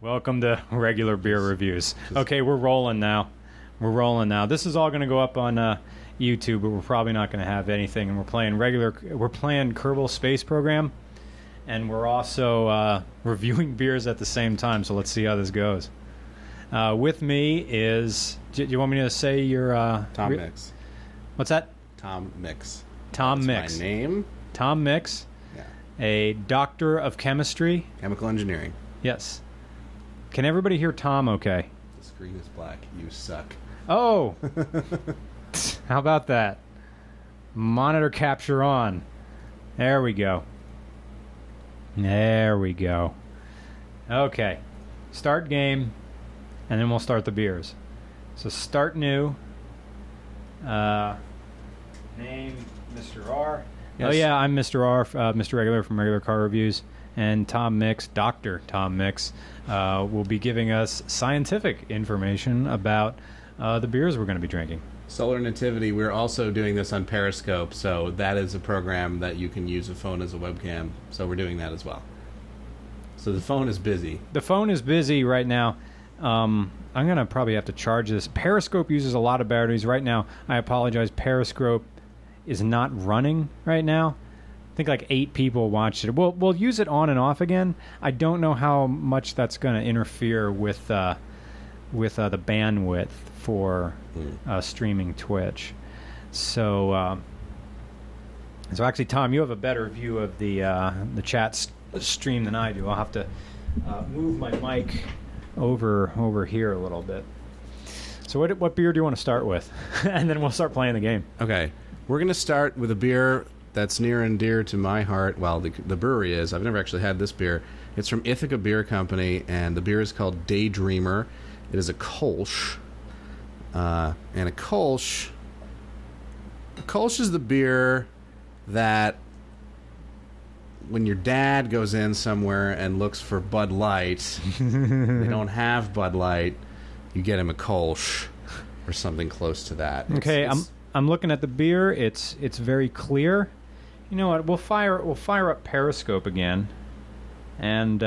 Welcome to regular beer reviews. Okay, we're rolling now. This is all going to go up on YouTube, but we're probably not going to have anything. And we're playing Kerbal Space Program, and we're also reviewing beers at the same time. So let's see how this goes. With me is. Do you want me to say your Tom Mix? What's that? Tom Mix. Tom That's Mix. My name. Tom Mix. Yeah. A doctor of chemistry. Chemical engineering. Yes. Can everybody hear Tom okay? The screen is black. You suck. Oh! How about that? Monitor capture on. There we go. Okay. Start game, and then we'll start the beers. So start new. Name Mr. R. Yes. Oh yeah, I'm Mr. R, Mr. Regular from Regular Car Reviews. And Tom Mix, Dr. Tom Mix, will be giving us scientific information about the beers we're going to be drinking. Solar Nativity, we're also doing this on Periscope, so that is a program that you can use a phone as a webcam, so we're doing that as well. So the phone is busy. The phone is busy right now. I'm going to probably have to charge this. Periscope uses a lot of batteries right now. I apologize. Periscope is not running right now. I think like 8 people watched it. We'll use it on and off again. I don't know how much that's going to interfere with the bandwidth for streaming Twitch. So actually, Tom, you have a better view of the chat stream than I do. I'll have to move my mic over here a little bit. So what beer do you want to start with? And then we'll start playing the game. Okay, we're going to start with a beer that's near and dear to my heart. Well, the brewery is. I've never actually had this beer. It's from Ithaca Beer Company, and the beer is called Daydreamer. It is a Kolsch. And a Kolsch is the beer that when your dad goes in somewhere and looks for Bud Light, they don't have Bud Light, you get him a Kolsch or something close to that. Okay, I'm looking at the beer. It's very clear. You know what? We'll fire up Periscope again, and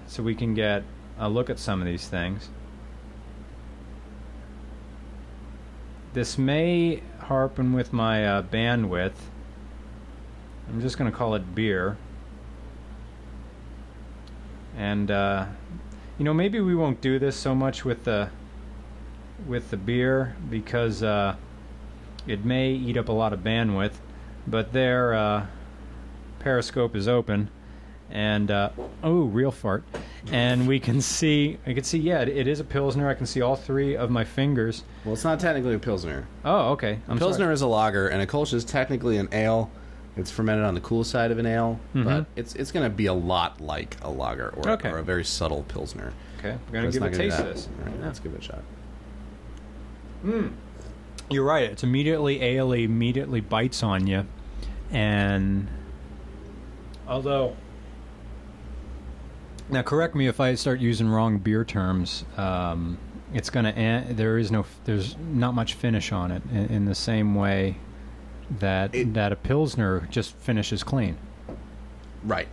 so we can get a look at some of these things. This may harpen with my bandwidth. I'm just going to call it beer. And maybe we won't do this so much with the beer because it may eat up a lot of bandwidth. But their Periscope is open, and real fart. And I can see, yeah, it is a Pilsner. I can see all 3 of my fingers. Well, it's not technically a Pilsner. Oh, okay. Pilsner is a lager, and a Kolsch is technically an ale. It's fermented on the cool side of an ale, but it's going to be a lot like a lager or a very subtle Pilsner. Okay, we're going to give it a taste of this. All right, let's give it a shot. You're right. It's immediately ale-y, immediately bites on you. And although, now correct me if I start using wrong beer terms. It's gonna there's not much finish on it in the same way that a Pilsner just finishes clean. Right.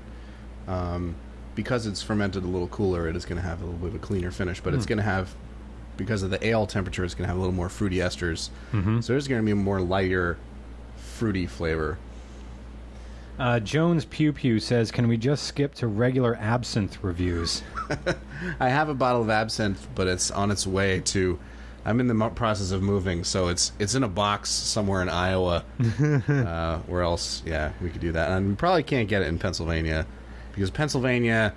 Because it's fermented a little cooler, it is going to have a little bit of a cleaner finish, but it's going to have, because of the ale temperature, it's going to have a little more fruity esters. So there's going to be a more lighter, fruity flavor. Jones Pew Pew says, can we just skip to regular absinthe reviews? I have a bottle of absinthe, but it's on its way to... I'm in the process of moving, so it's in a box somewhere in Iowa. Where else, yeah, we could do that. And we probably can't get it in Pennsylvania, because Pennsylvania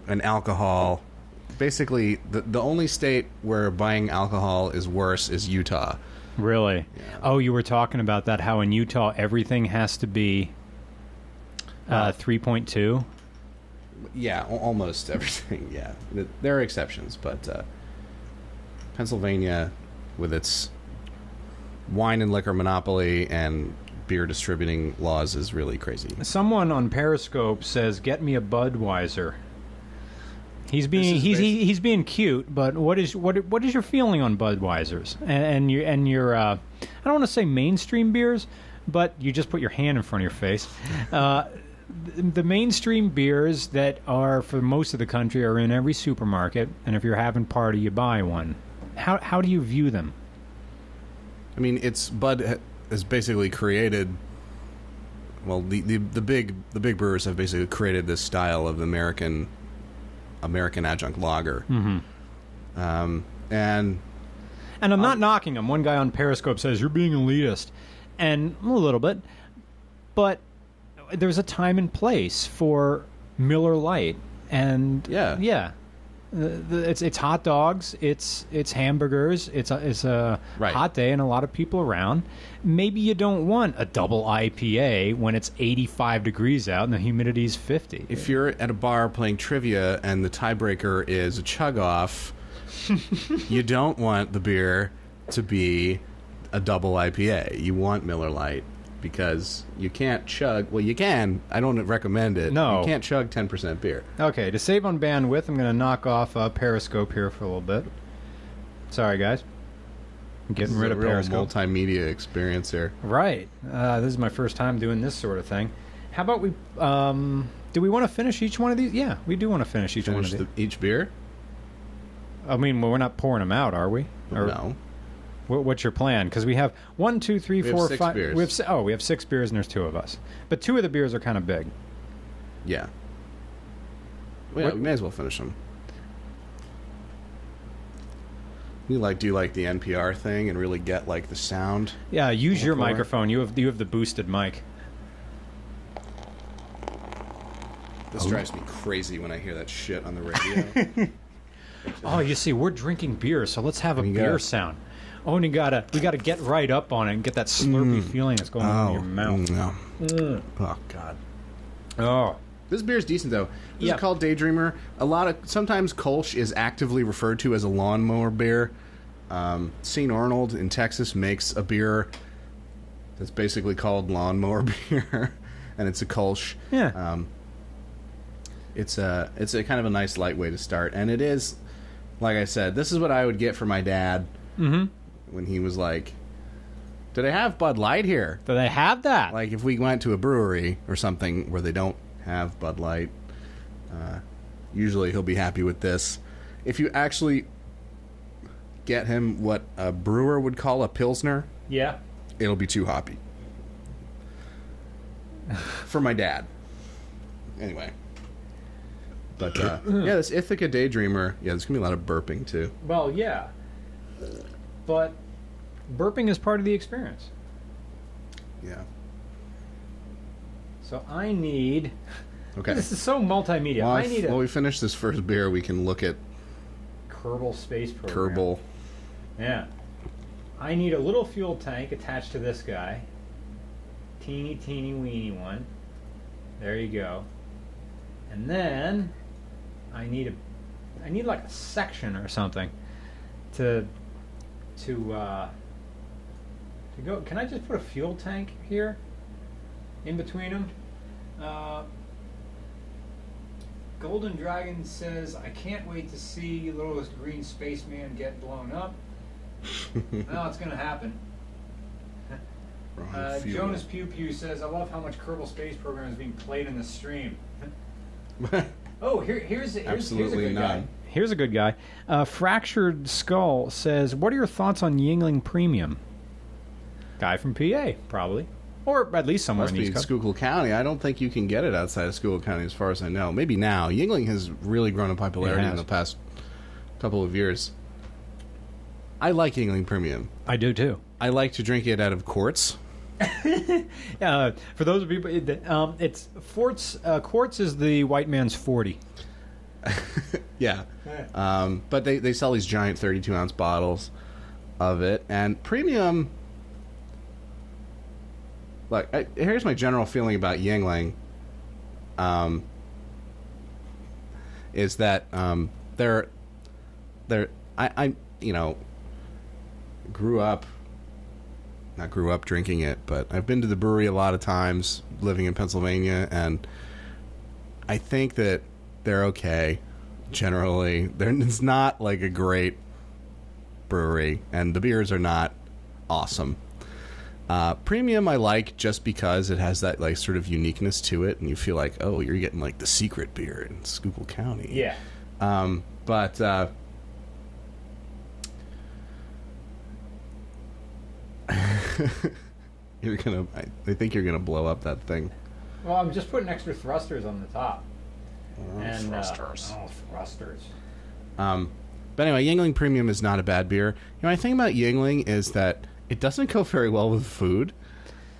and alcohol... Basically, the only state where buying alcohol is worse is Utah. Really? Yeah. Oh, you were talking about that, how in Utah everything has to be 3.2? Yeah, almost everything, yeah. There are exceptions, but Pennsylvania, with its wine and liquor monopoly and beer distributing laws, is really crazy. Someone on Periscope says, get me a Budweiser. He's being cute, but what is your feeling on Budweisers and your I don't want to say mainstream beers, but you just put your hand in front of your face. the mainstream beers that are for most of the country are in every supermarket, and if you're having party, you buy one. How do you view them? I mean, Bud has basically created. Well, the big brewers have basically created this style of American adjunct lager. Mm-hmm. And I'm not knocking them. One guy on Periscope says you're being elitist, and a little bit, but there's a time and place for Miller Lite, and it's hot dogs, it's hamburgers, it's a right. hot day and a lot of people around. Maybe you don't want a double IPA when it's 85 degrees out and the humidity's 50. If you're at a bar playing trivia and the tiebreaker is a chug off, you don't want the beer to be a double IPA. You want Miller Lite. Because you can't chug... Well, you can. I don't recommend it. No. You can't chug 10% beer. Okay, to save on bandwidth, I'm going to knock off Periscope here for a little bit. Sorry, guys. I'm getting rid of Periscope. Multimedia experience here. Right. This is my first time doing this sort of thing. How about we... do we want to finish each one of these? Yeah, we do want to finish each one of these. Each beer? I mean, we're not pouring them out, are we? Or, no. What's your plan? Because we have 1, 2, 3, 4, 5. Beers. We have 6 beers and there's 2 of us. But 2 of the beers are kind of big. Yeah. Well, we may as well finish them. Do you like the NPR thing and really get like the sound? Yeah, use your microphone. You have the boosted mic. This drives me crazy when I hear that shit on the radio. Oh, you see, we're drinking beer, so let's have a beer sound. Oh, and we gotta get right up on it and get that slurpy feeling that's going on in your mouth. No. Oh God. Oh, this beer's decent though. This is called Daydreamer. Sometimes Kolsch is actively referred to as a lawnmower beer. St. Arnold in Texas makes a beer that's basically called lawnmower beer, and it's a Kolsch. Yeah. It's a kind of a nice light way to start, and it is, like I said, this is what I would get for my dad. Mm-hmm. When he was like, do they have Bud Light here? Do they have that? Like if we went to a brewery or something where they don't have Bud Light, usually he'll be happy with this. If you actually get him what a brewer would call a Pilsner, yeah, it'll be too hoppy. For my dad. Anyway. But, this Ithaca Daydreamer, there's going to be a lot of burping, too. Well, yeah. But burping is part of the experience. Yeah. So I need... Okay. This is so multimedia. Well, while we finish this first beer, we can look at... Kerbal Space Program. Kerbal. Yeah. I need a little fuel tank attached to this guy. Teeny weeny one. There you go. And then I need like a section or something to go. Can I just put a fuel tank here in between them? Golden Dragon says, I can't wait to see littlest green spaceman get blown up. Well, it's going to happen. Jonas Pew Pew says, I love how much Kerbal Space Program is being played in the stream. Oh, here's a good guy. Here's a good guy. Fractured Skull says, what are your thoughts on Yuengling Premium? Guy from PA, probably. Or at least somewhere in the East Coast. Schuylkill County. I don't think you can get it outside of Schuylkill County as far as I know. Maybe now. Yuengling has really grown in popularity in the past couple of years. I like Yuengling Premium. I do too. I like to drink it out of quarts. For those of you, it's quarts is the white man's 40. Yeah. But they sell these giant 32-ounce bottles of it. And Premium... Look, here's my general feeling about Yuengling. Is that I not grew up drinking it, but I've been to the brewery a lot of times living in Pennsylvania, and I think that they're okay generally. It's not like a great brewery, and the beers are not awesome. Premium I like just because it has that like sort of uniqueness to it, and you feel like, oh, you're getting like the secret beer in Schuylkill County. Yeah. But you're gonna. I think you're gonna blow up that thing. Well, I'm just putting extra thrusters on the top. Thrusters. Thrusters. But anyway, Yuengling Premium is not a bad beer. You know, my thing about Yuengling is that it doesn't go very well with food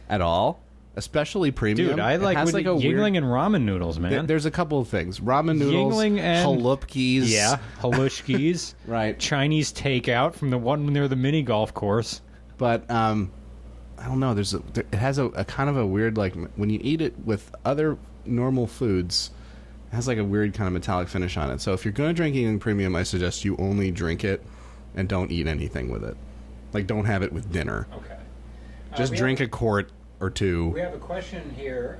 at all, especially premium. Dude, I like Yuengling and ramen noodles, man. There's a couple of things. Ramen noodles, Yuengling and halupkis. Yeah, halushkis. Right. Chinese takeout from the one near the mini golf course. But I don't know. It has a kind of a weird, like, when you eat it with other normal foods, it has like a weird kind of metallic finish on it. So if you're going to drink Yuengling Premium, I suggest you only drink it and don't eat anything with it. Like, don't have it with dinner. Okay. Just drink a quart or two. We have a question here.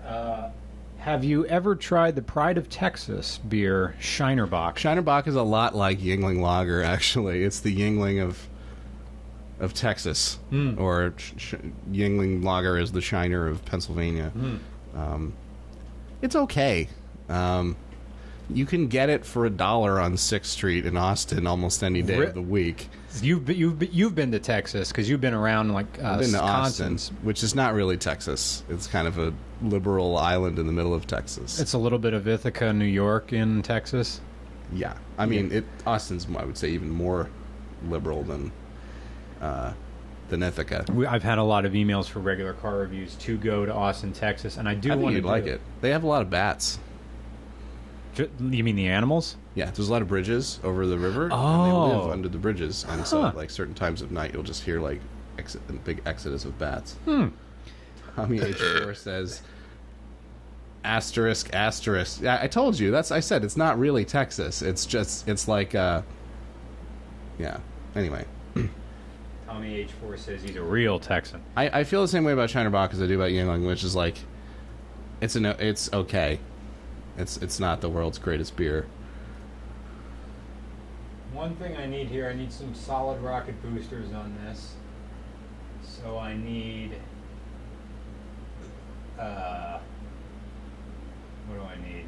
Have you ever tried the Pride of Texas beer, Shinerbach? Shinerbach is a lot like Yuengling Lager, actually. It's the Yuengling of Texas. Or Yuengling Lager is the Shiner of Pennsylvania. It's okay. You can get it for $1 on 6th Street in Austin almost any day of the week. You've been to Texas because you've been around like I've been to Austin, which is not really Texas. It's kind of a liberal island in the middle of Texas. It's a little bit of Ithaca, New York, in Texas. Yeah, I mean, Austin's, I would say, even more liberal than Ithaca. I've had a lot of emails for regular car reviews to go to Austin, Texas, and I do want to. You'd like it. They have a lot of bats. You mean the animals? Yeah, there's a lot of bridges over the river. Oh. And they live under the bridges. And so, like, certain times of night, you'll just hear, like, a big exodus of bats. Tommy H4 says, asterisk. Yeah, I told you. I said, it's not really Texas. It's like, yeah. Anyway. Tommy H4 says he's a real Texan. I feel the same way about Shinerbach as I do about Yuengling, which is, like, it's okay. It's not the world's greatest beer. One thing I need here, I need some solid rocket boosters on this. So I need... what do I need?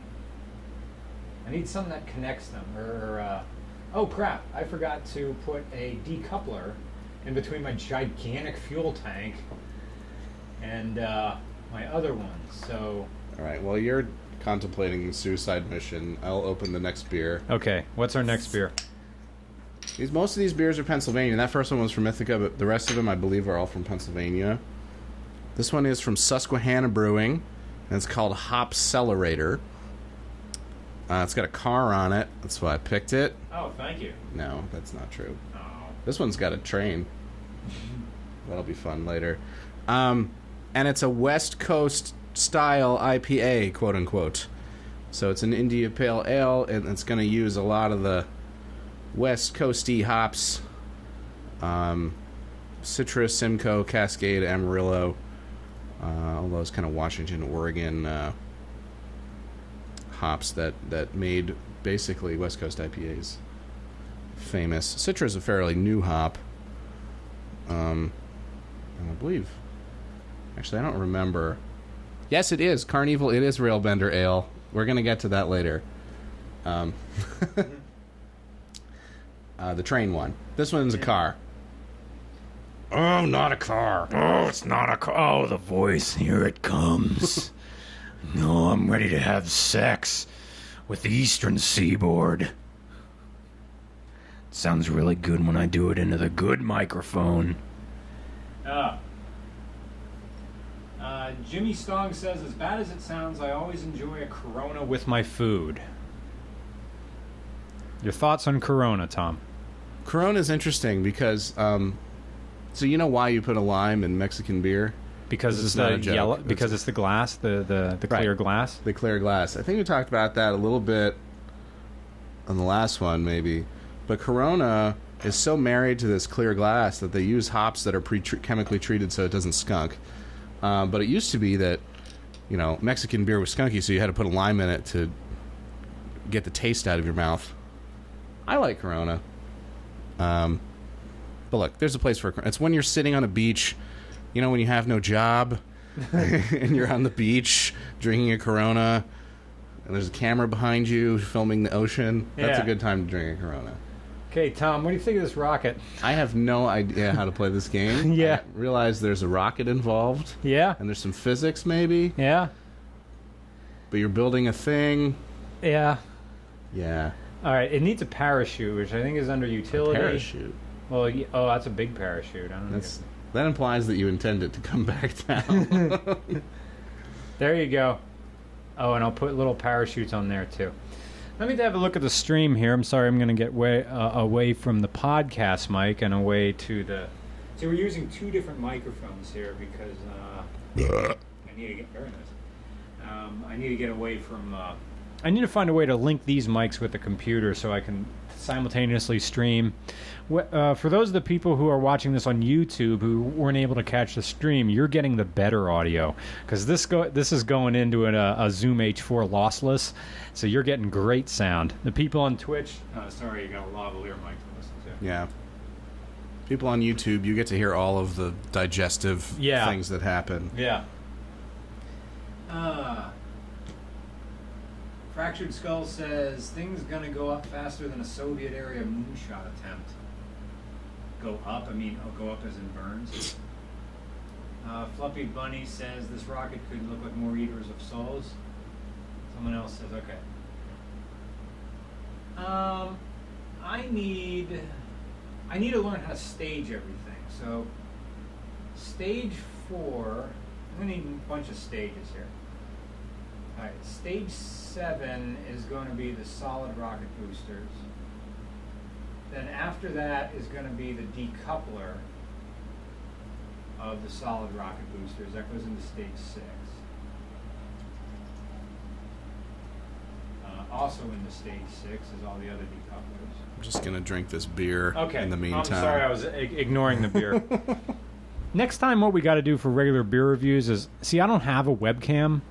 I need something that connects them. Oh crap, I forgot to put a decoupler in between my gigantic fuel tank and my other one. So... Alright, well, you're contemplating the suicide mission. I'll open the next beer. Okay, what's our next beer? Most of these beers are Pennsylvania. That first one was from Ithaca, but the rest of them, I believe, are all from Pennsylvania. This one is from Susquehanna Brewing, and it's called Hopcelerator. It's got a car on it. That's why I picked it. Oh, thank you. No, that's not true. Oh. This one's got a train. That'll be fun later. And it's a West Coast style IPA, quote unquote. So it's an India Pale Ale, and it's going to use a lot of the West Coasty hops, Citra, Simcoe, Cascade, Amarillo, all those kind of Washington, Oregon hops that made basically West Coast IPAs famous. Citra is a fairly new hop, and I believe, actually, I don't remember. Yes, it is. Carnival, it is Railbender Ale. We're going to get to that later. The train one. This one's a car. Oh, not a car. Oh, it's not a car. Oh, the voice. Here it comes. No, I'm ready to have sex with the Eastern Seaboard. It sounds really good when I do it into the good microphone. Jimmy Stong says, as bad as it sounds, I always enjoy a Corona with my food. Your thoughts on Corona, Tom? Corona is interesting because, so you know why you put a lime in Mexican beer? Because it's the yellow. Because it's the glass, the clear glass. The clear glass. I think we talked about that a little bit on the last one, maybe. But Corona is so married to this clear glass that they use hops that are chemically treated so it doesn't skunk. But it used to be that, you know, Mexican beer was skunky, so you had to put a lime in it to get the taste out of your mouth. I like Corona. But look, there's a place for Corona. It's when you're sitting on a beach You know, when you have no job and you're on the beach drinking a Corona and there's a camera behind you filming the ocean. That's a good time to drink a Corona. Okay, Tom, what do you think of this rocket? I have no idea how to play this game. Yeah. I realize there's a rocket involved. Yeah. And there's some physics, maybe. Yeah. But you're building a thing. Yeah. Yeah. All right, it needs a parachute, which I think is under utility. A parachute? Well, that's a big parachute. I don't know. That implies that you intend it to come back down. There you go. Oh, and I'll put little parachutes on there, too. Let me have a look at the stream here. I'm sorry, I'm going to get away from the podcast mic and away to the... See, we're using two different microphones here because I need to get... Very nice. I need to get away from... I need to find a way to link these mics with the computer so I can simultaneously stream. For those of the people who are watching this on YouTube who weren't able to catch the stream, you're getting the better audio because this is going into a Zoom H4 lossless, so you're getting great sound. The people on Twitch, sorry, you got a lavalier mic to listen to. Yeah. People on YouTube, you get to hear all of the digestive things that happen. Yeah. Fractured Skull says, things gonna go up faster than a Soviet-era moonshot attempt. Go up? Go up as in burns. Fluffy Bunny says, this rocket could look like more Eaters of Souls. Someone else says, okay. I need to learn how to stage everything. So, stage 4, I'm gonna need a bunch of stages here. Alright, stage 7 is going to be the solid rocket boosters. Then after that is going to be the decoupler of the solid rocket boosters. That goes into stage 6. Also into stage 6 is all the other decouplers. I'm just going to drink this beer in the meantime. I'm sorry, I was ignoring the beer. Next time what we got to do for regular beer reviews is, see, I don't have a webcam.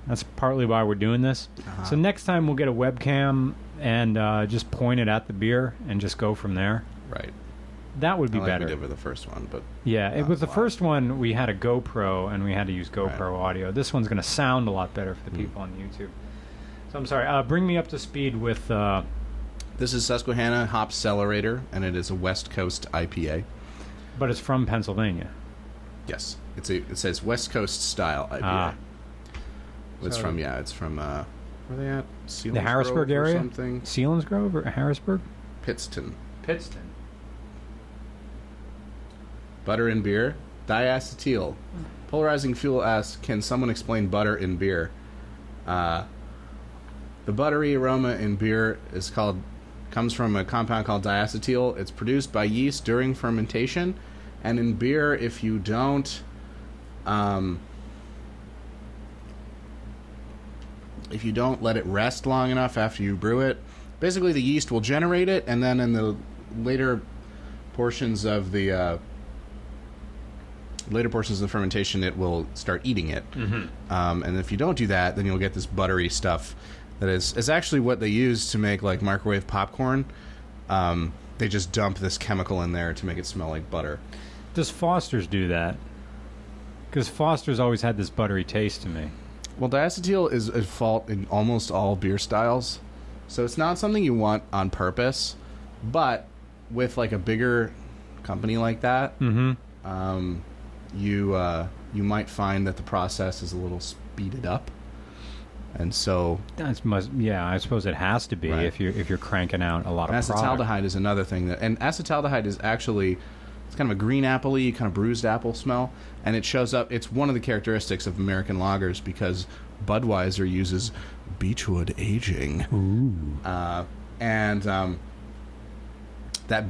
That's partly why we're doing this. So next time we'll get a webcam and just point it at the beer and just go from there. Right. That would be better. We did with the first one, but yeah, with the first one we had a GoPro and we had to use GoPro audio. This one's going to sound a lot better for the people on YouTube. So I'm sorry. Bring me up to speed with. This is Susquehanna Hop Accelerator, and it is a West Coast IPA. But it's from Pennsylvania. Yes, it says West Coast style IPA. It's from where are they at? Selinsgrove the Harrisburg area? Or something? Selinsgrove or Harrisburg? Pittston. Butter in beer. Diacetyl. Polarizing Fuel asks, can someone explain butter in beer? The buttery aroma in beer comes from a compound called diacetyl. It's produced by yeast during fermentation. And in beer, if you don't... if you don't let it rest long enough after you brew it, basically the yeast will generate it, and then in the later portions of the fermentation, it will start eating it. And if you don't do that, then you'll get this buttery stuff that is actually what they use to make like microwave popcorn. They just dump this chemical in there to make it smell like butter. Does Foster's do that? Because Foster's always had this buttery taste to me. Well, diacetyl is at fault in almost all beer styles, so it's not something you want on purpose. But with like a bigger company like that, you might find that the process is a little speeded up, and so I suppose it has to be if you're cranking out a lot of product. Acetaldehyde is another thing and acetaldehyde is actually. It's kind of a green apple-y, kind of bruised apple smell, and it shows up. It's one of the characteristics of American lagers because Budweiser uses beechwood aging. That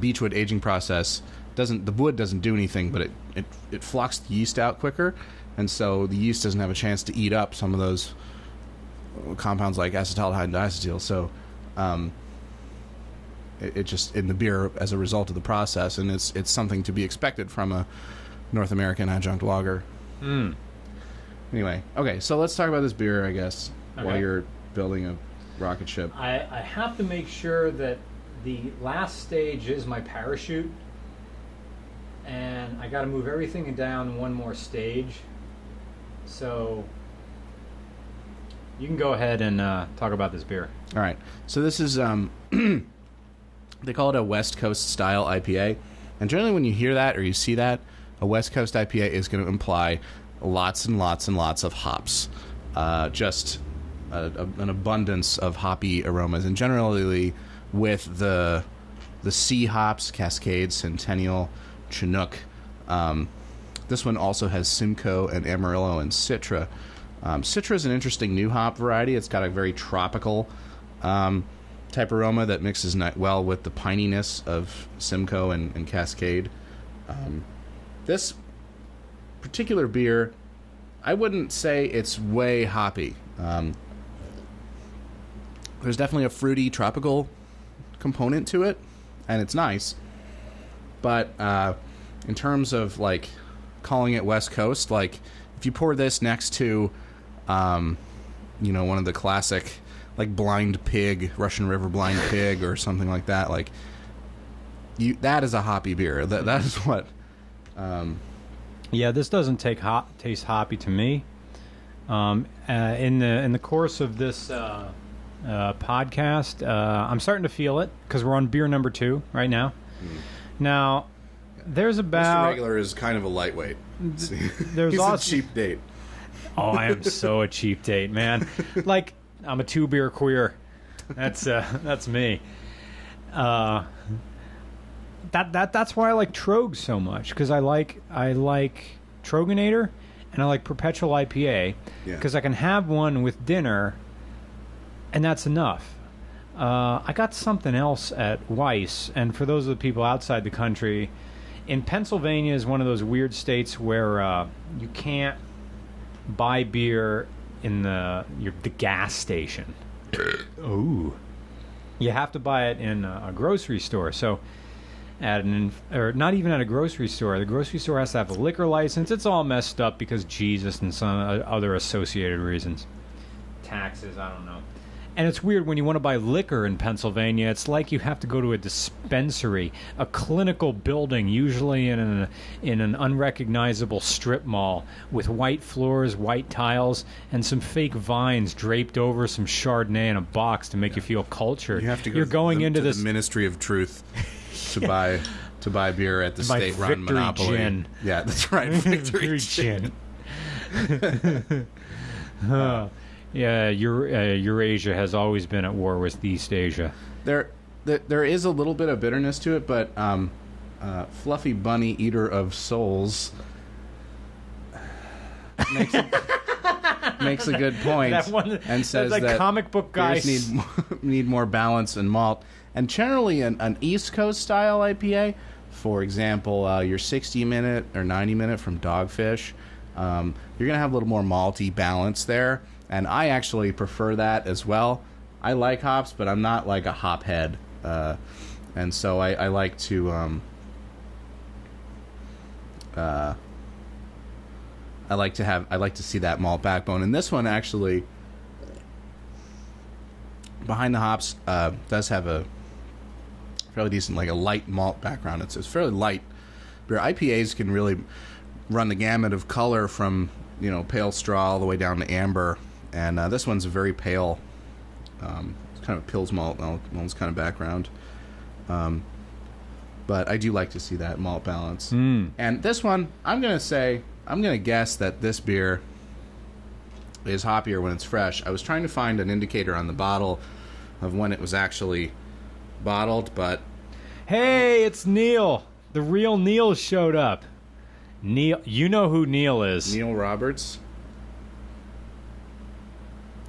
beechwood aging process the wood doesn't do anything, but it flocks the yeast out quicker, and so the yeast doesn't have a chance to eat up some of those compounds like acetaldehyde and diacetyl. So it just in the beer as a result of the process, and it's something to be expected from a North American adjunct lager. Anyway, okay, so let's talk about this beer, I guess, while you're building a rocket ship. I have to make sure that the last stage is my parachute. and I got to move everything down one more stage. So you can go ahead and talk about this beer. All right. So this is they call it a West Coast style IPA, and generally when you hear that or you see that, a West Coast IPA is going to imply lots and lots and lots of hops, just an abundance of hoppy aromas, and generally with the C hops, Cascade, Centennial, Chinook. This one also has Simcoe and Amarillo and Citra. Citra is an interesting new hop variety. It's got a very tropical type aroma that mixes well with the pininess of Simcoe and Cascade. This particular beer, I wouldn't say it's way hoppy. There's definitely a fruity, tropical component to it, and it's nice. But in terms of like calling it West Coast, like if you pour this next to, one of the classic like Blind Pig, Russian River Blind Pig, or something like that, like that is a hoppy beer. That is what. Yeah, this doesn't taste hoppy to me. In the course of this podcast, I'm starting to feel it because we're on beer number 2 right now. Now, there's about Mr. Regular is kind of a lightweight. There's He's also a cheap date. Oh, I am so a cheap date, man. Like I'm a 2 beer queer. That's me. That's why I like Trogs so much, because I like Troganator and I like Perpetual IPA because I can have one with dinner and that's enough. I got something else at Weiss, and for those of the people outside the country, in Pennsylvania is one of those weird states where you can't buy beer in the gas station. Ooh. You have to buy it in a grocery store. So or not even at a grocery store. The grocery store has to have a liquor license. It's all messed up because Jesus and some other associated reasons. Taxes, I don't know. And it's weird when you want to buy liquor in Pennsylvania. It's like you have to go to a dispensary, a clinical building, usually in an unrecognizable strip mall with white floors, white tiles, and some fake vines draped over some Chardonnay in a box to make you feel cultured. You have to go You're going into the Ministry of Truth to buy beer at the state-run monopoly. Gin. Yeah, that's right. Victory Gin. Yeah, Eurasia has always been at war with East Asia. There is a little bit of bitterness to it, but Fluffy Bunny, Eater of Souls, makes a good point and says that comic book guys need more balance and malt. And generally, an East Coast style IPA, for example, your 60-minute or 90-minute from Dogfish, you're going to have a little more malty balance there. And I actually prefer that as well. I like hops, but I'm not like a hop head. And so I like to I like to see that malt backbone. And this one actually, behind the hops, does have a fairly decent, like a light malt background. It's fairly light beer. IPAs can really run the gamut of color from pale straw all the way down to amber. And this one's a very pale, kind of Pils malt kind of background. But I do like to see that malt balance. And this one, I'm going to guess that this beer is hoppier when it's fresh. I was trying to find an indicator on the bottle of when it was actually bottled, but... Hey, it's Neil. The real Neil showed up. Neil, you know who Neil is. Neil Roberts?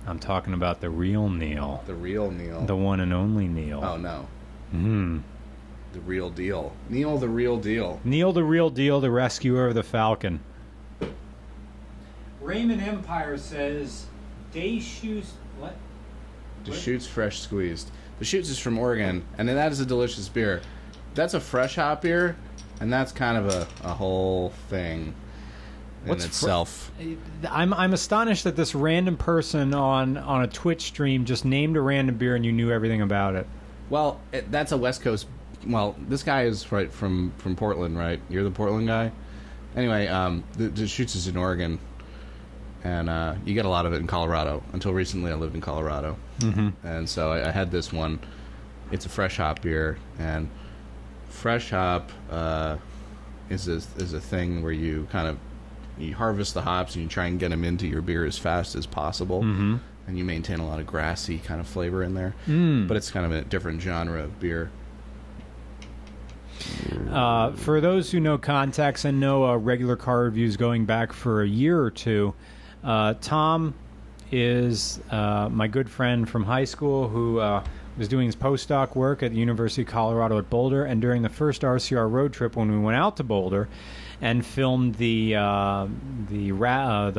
I'm talking about the real Neil. The real Neil. The one and only Neil. Oh, no. The real deal. Neil the real deal. Neil the real deal, the rescuer of the Falcon. Raymond Empire says, Deschutes... What? Deschutes Fresh Squeezed. Deschutes is from Oregon, and that is a delicious beer. That's a fresh hop beer, and that's kind of a whole thing in itself. I'm astonished that this random person on a Twitch stream just named a random beer and you knew everything about it. Well, that's a West Coast well, this guy is right from Portland, right? You're the Portland guy. Anyway, the Stouts is in Oregon, and you get a lot of it in Colorado. Until recently, I lived in Colorado, and so I had this one. It's a fresh hop beer, and fresh hop is a thing where you kind of you harvest the hops and you try and get them into your beer as fast as possible, and you maintain a lot of grassy kind of flavor in there. But it's kind of a different genre of beer. For those who know context and know regular car reviews going back for a year or two, Tom is my good friend from high school who was doing his postdoc work at the University of Colorado at Boulder, and during the first RCR road trip when we went out to Boulder and filmed the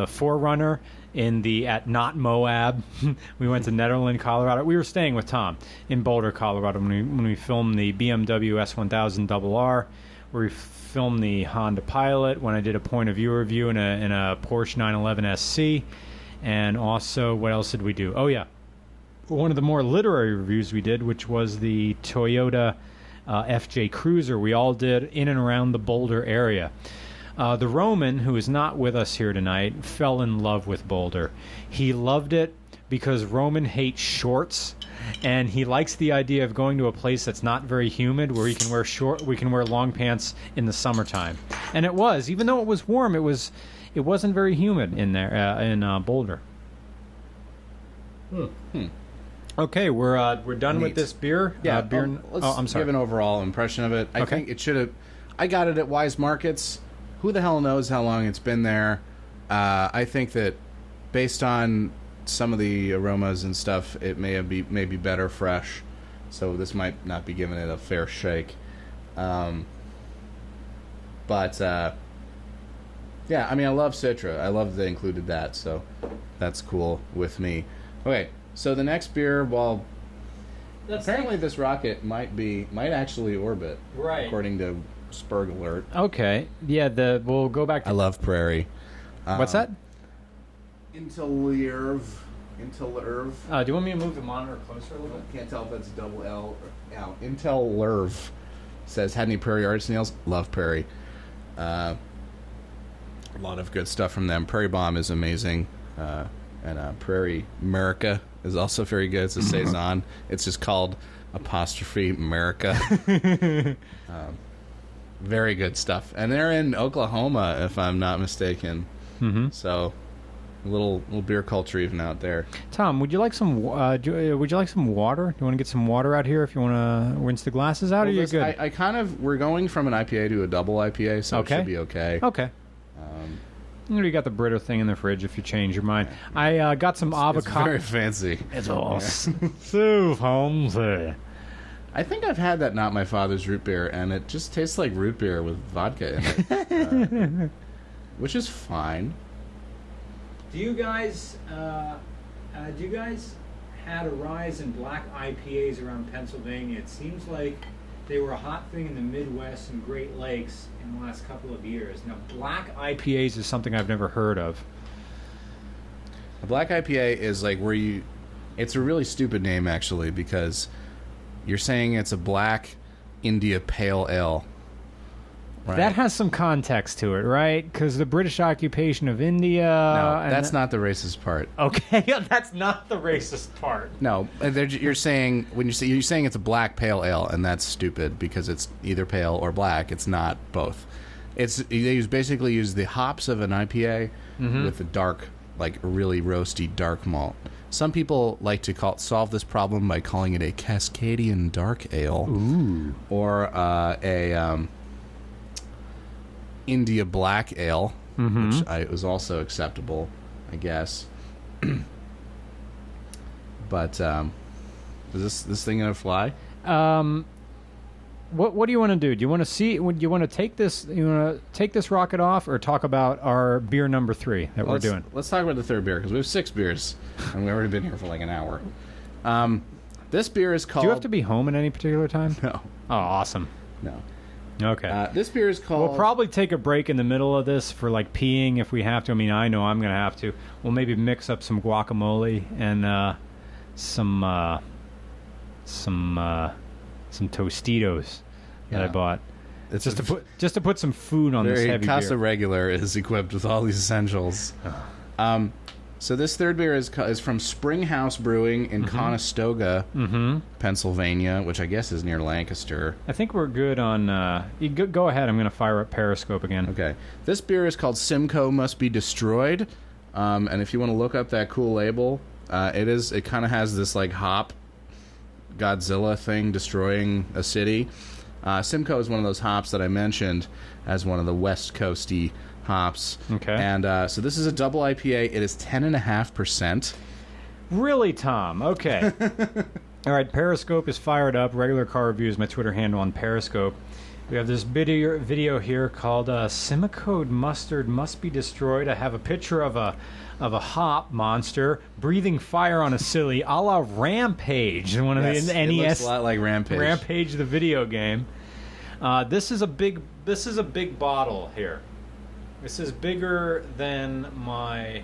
Forerunner at Not Moab. We went to Nederland, Colorado. We were staying with Tom in Boulder, Colorado when we filmed the BMW S1000 RR, where we filmed the Honda Pilot, when I did a point of view review in a Porsche 911 SC, and also what else did we do? Oh yeah, one of the more literary reviews we did, which was the Toyota FJ Cruiser. We all did in and around the Boulder area. The Roman, who is not with us here tonight, fell in love with Boulder. He loved it because Roman hates shorts, and he likes the idea of going to a place that's not very humid, where we can wear long pants in the summertime. And it was, even though it was warm, it wasn't very humid in there in Boulder. Okay, we're done with this beer. Yeah, let's I'm sorry. give an overall impression of it. I think it should have. I got it at Wise Markets. Who the hell knows how long it's been there? I think that based on some of the aromas and stuff, it may be better fresh. So this might not be giving it a fair shake. But yeah, I mean, I love Citra. I love they included that, so that's cool with me. Okay, so the next beer, well, apparently this rocket might actually orbit, right, according to Spurg Alert. Okay, yeah. We'll go back to. I love Prairie. What's that? Interlerv. Do you want me to move the monitor closer a little bit? Can't tell if that's a double L or L. Interlerv says, had any Prairie Art Snails? Love Prairie. A lot of good stuff from them. Prairie Bomb is amazing. And Prairie America is also very good. It's a Saison. It's just called apostrophe America. Very good stuff. And they're in Oklahoma, if I'm not mistaken. So a little beer culture even out there. Tom, would you like some would you like some water? Do you want to get some water out here if you want to rinse the glasses out? Well, or you're good? We're going from an IPA to a double IPA, so it should be okay. Okay. You got the Brita thing in the fridge if you change your mind. I got some avocado. It's very fancy. It's all so fancy. I think I've had that Not My Father's root beer, and it just tastes like root beer with vodka in it, which is fine. Do you guys had a rise in black IPAs around Pennsylvania? It seems like they were a hot thing in the Midwest and Great Lakes in the last couple of years. Now, black IPAs is something I've never heard of. A black IPA is like it's a really stupid name, actually, because you're saying it's a black India Pale Ale. Right? That has some context to it, right? Because the British occupation of India... No, that's not the racist part. Okay, that's not the racist part. No, you're saying you're saying it's a black pale ale, and that's stupid because it's either pale or black. It's not both. They basically use the hops of an IPA with the dark, like really roasty dark malt. Some people like to solve this problem by calling it a Cascadian dark ale, or a India Black Ale, which was also acceptable, I guess. But is this thing gonna fly? What do you want to do? Do you want to see? Do you want to take this? You want to take this rocket off, or talk about our beer number 3 that we're doing? Let's talk about the third beer because we have 6 beers, and we've already been here for like an hour. This beer is called. Do you have to be home at any particular time? No. Oh, awesome. No. Okay. This beer is called... We'll probably take a break in the middle of this for, like, peeing if we have to. I mean, I know I'm going to have to. We'll maybe mix up some guacamole and some Tostitos. that I bought. It's Just to put some food on this heavy Casa beer. Regular is equipped with all these essentials. So this third beer is from Springhouse Brewing in Conestoga, Pennsylvania, which I guess is near Lancaster. I think we're good on... you go ahead. I'm going to fire up Periscope again. Okay. This beer is called Simcoe Must Be Destroyed. And if you want to look up that cool label, it kind of has this like hop Godzilla thing destroying a city. Simcoe is one of those hops that I mentioned as one of the West Coasty hops. Okay. And so this is a double IPA. It is 10.5%. Really, Tom? Okay. All right, Periscope is fired up. Regular Car Review is my Twitter handle on Periscope. We have this video here called Simcoe Mustard Must Be Destroyed. I have a picture of a hop monster breathing fire on a silly, a la Rampage, one of the NES. It looks a lot like Rampage. Rampage, the video game. This is a big bottle here. This is bigger than my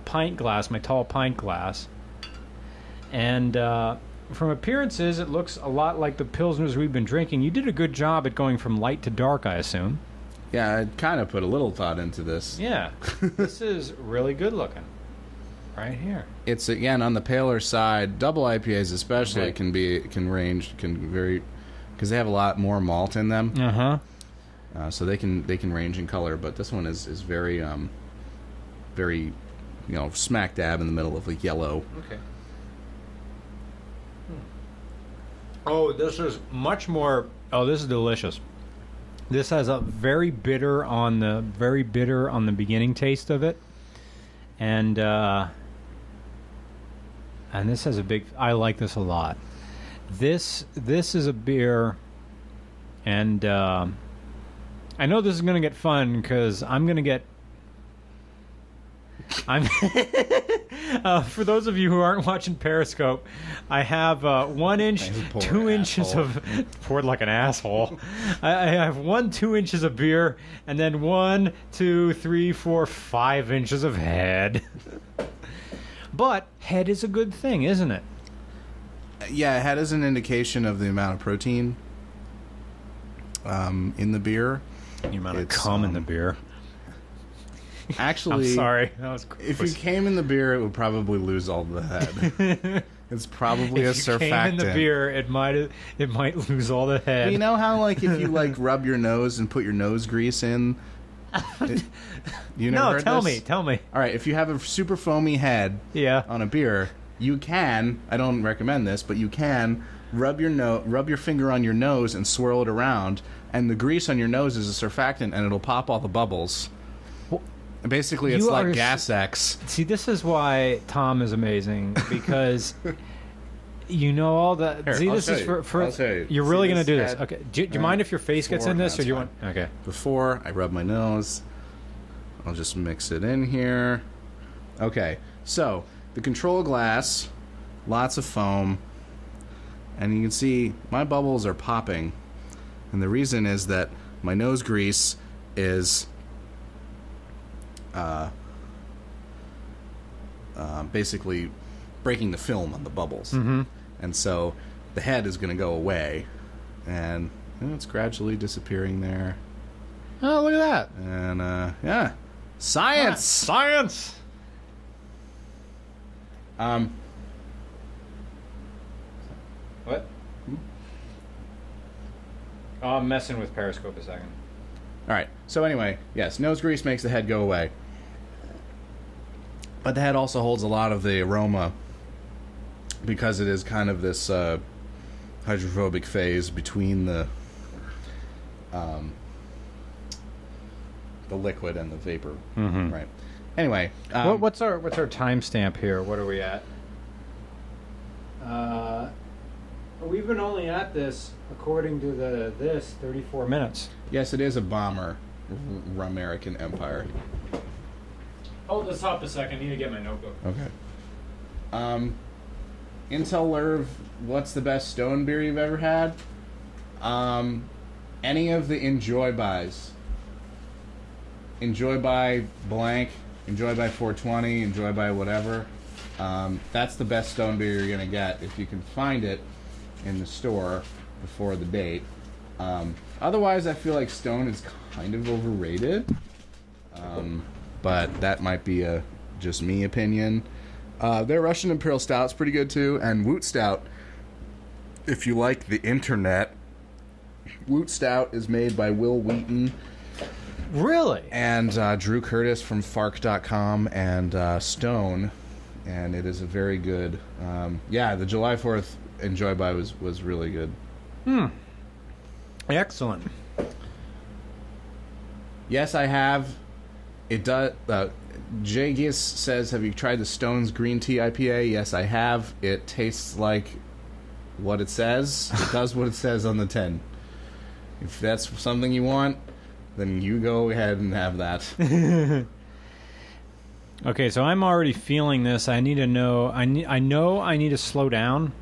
pint glass, my tall pint glass. And from appearances, it looks a lot like the Pilsners we've been drinking. You did a good job at going from light to dark, I assume. Yeah, I kind of put a little thought into this. Yeah. This is really good looking. Right here. It's, again, on the paler side. Double IPAs especially can range very... because they have a lot more malt in them. So they can range in color, but this one is very very smack dab in the middle of a yellow. Okay. Oh, this is much more. Oh, this is delicious. This has a very bitter on the beginning taste of it, and this has a big. I like this a lot. This is a beer, and I know this is going to get fun because I'm going to get... for those of you who aren't watching Periscope, I have 1 inch, 2 inches of... Poured like an asshole. I have 2 inches of beer, and then 1, 2, 3, 4, 5 inches of head. But head is a good thing, isn't it? Yeah, head is an indication of the amount of protein in the beer. The amount of cum in the beer. Actually, I'm sorry. That was gross. If you came in the beer, it would probably lose all the head. It's probably a surfactant. If you came in the beer, it might lose all the head. You know how if you rub your nose and put your nose grease in. You never heard this? Tell me. All right, if you have a super foamy head on a beer, you can. I don't recommend this, but you can rub your finger on your nose and swirl it around, and the grease on your nose is a surfactant, and it'll pop all the bubbles. Basically, it's like Gas X. See, this is why Tom is amazing, because you know all the... Here, see, I'll this show is you. for I'll show you. You're See really going to do this this. Okay. Do you mind if your face gets in this, or do you want... Okay. Before I rub my nose, I'll just mix it in here. Okay, so the control glass, lots of foam, and you can see my bubbles are popping, and the reason is that my nose grease is basically breaking the film on the bubbles. And so the head is going to go away, and it's gradually disappearing there. Oh, look at that. And yeah, science. Science. What? Oh, I'm messing with Periscope a second. All right. So anyway, yes, nose grease makes the head go away. But the head also holds a lot of the aroma because it is kind of this hydrophobic phase between the liquid and the vapor. Right. Anyway, what's our timestamp here? What are we at? We've been only at this, according to this, 34 minutes. Yes, it is a bomber, American Empire. Hold this up a second. I need to get my notebook. Okay. Intel Lerv, what's the best stone beer you've ever had? Any of the Enjoy Bys. Enjoy by blank, Enjoy by 420, Enjoy by whatever. That's the best stone beer you're going to get if you can find it in the store. before the date. Otherwise, I feel like Stone is kind of overrated. But that might be a just me opinion. Their Russian Imperial Stout's pretty good too, and Woot Stout. If you like the internet, Woot Stout is made by Will Wheaton. Really? And Drew Curtis from Fark.com and Stone, and it is a very good. The July 4th Enjoy By was really good. Excellent. Yes, I have. It does. Jay Gies says, "Have you tried the Stone's Green Tea IPA?" Yes, I have. It tastes like what it says. It does what it says on the tin. If that's something you want, then you go ahead and have that. Okay, so I'm already feeling this. I need to know. I know I need to slow down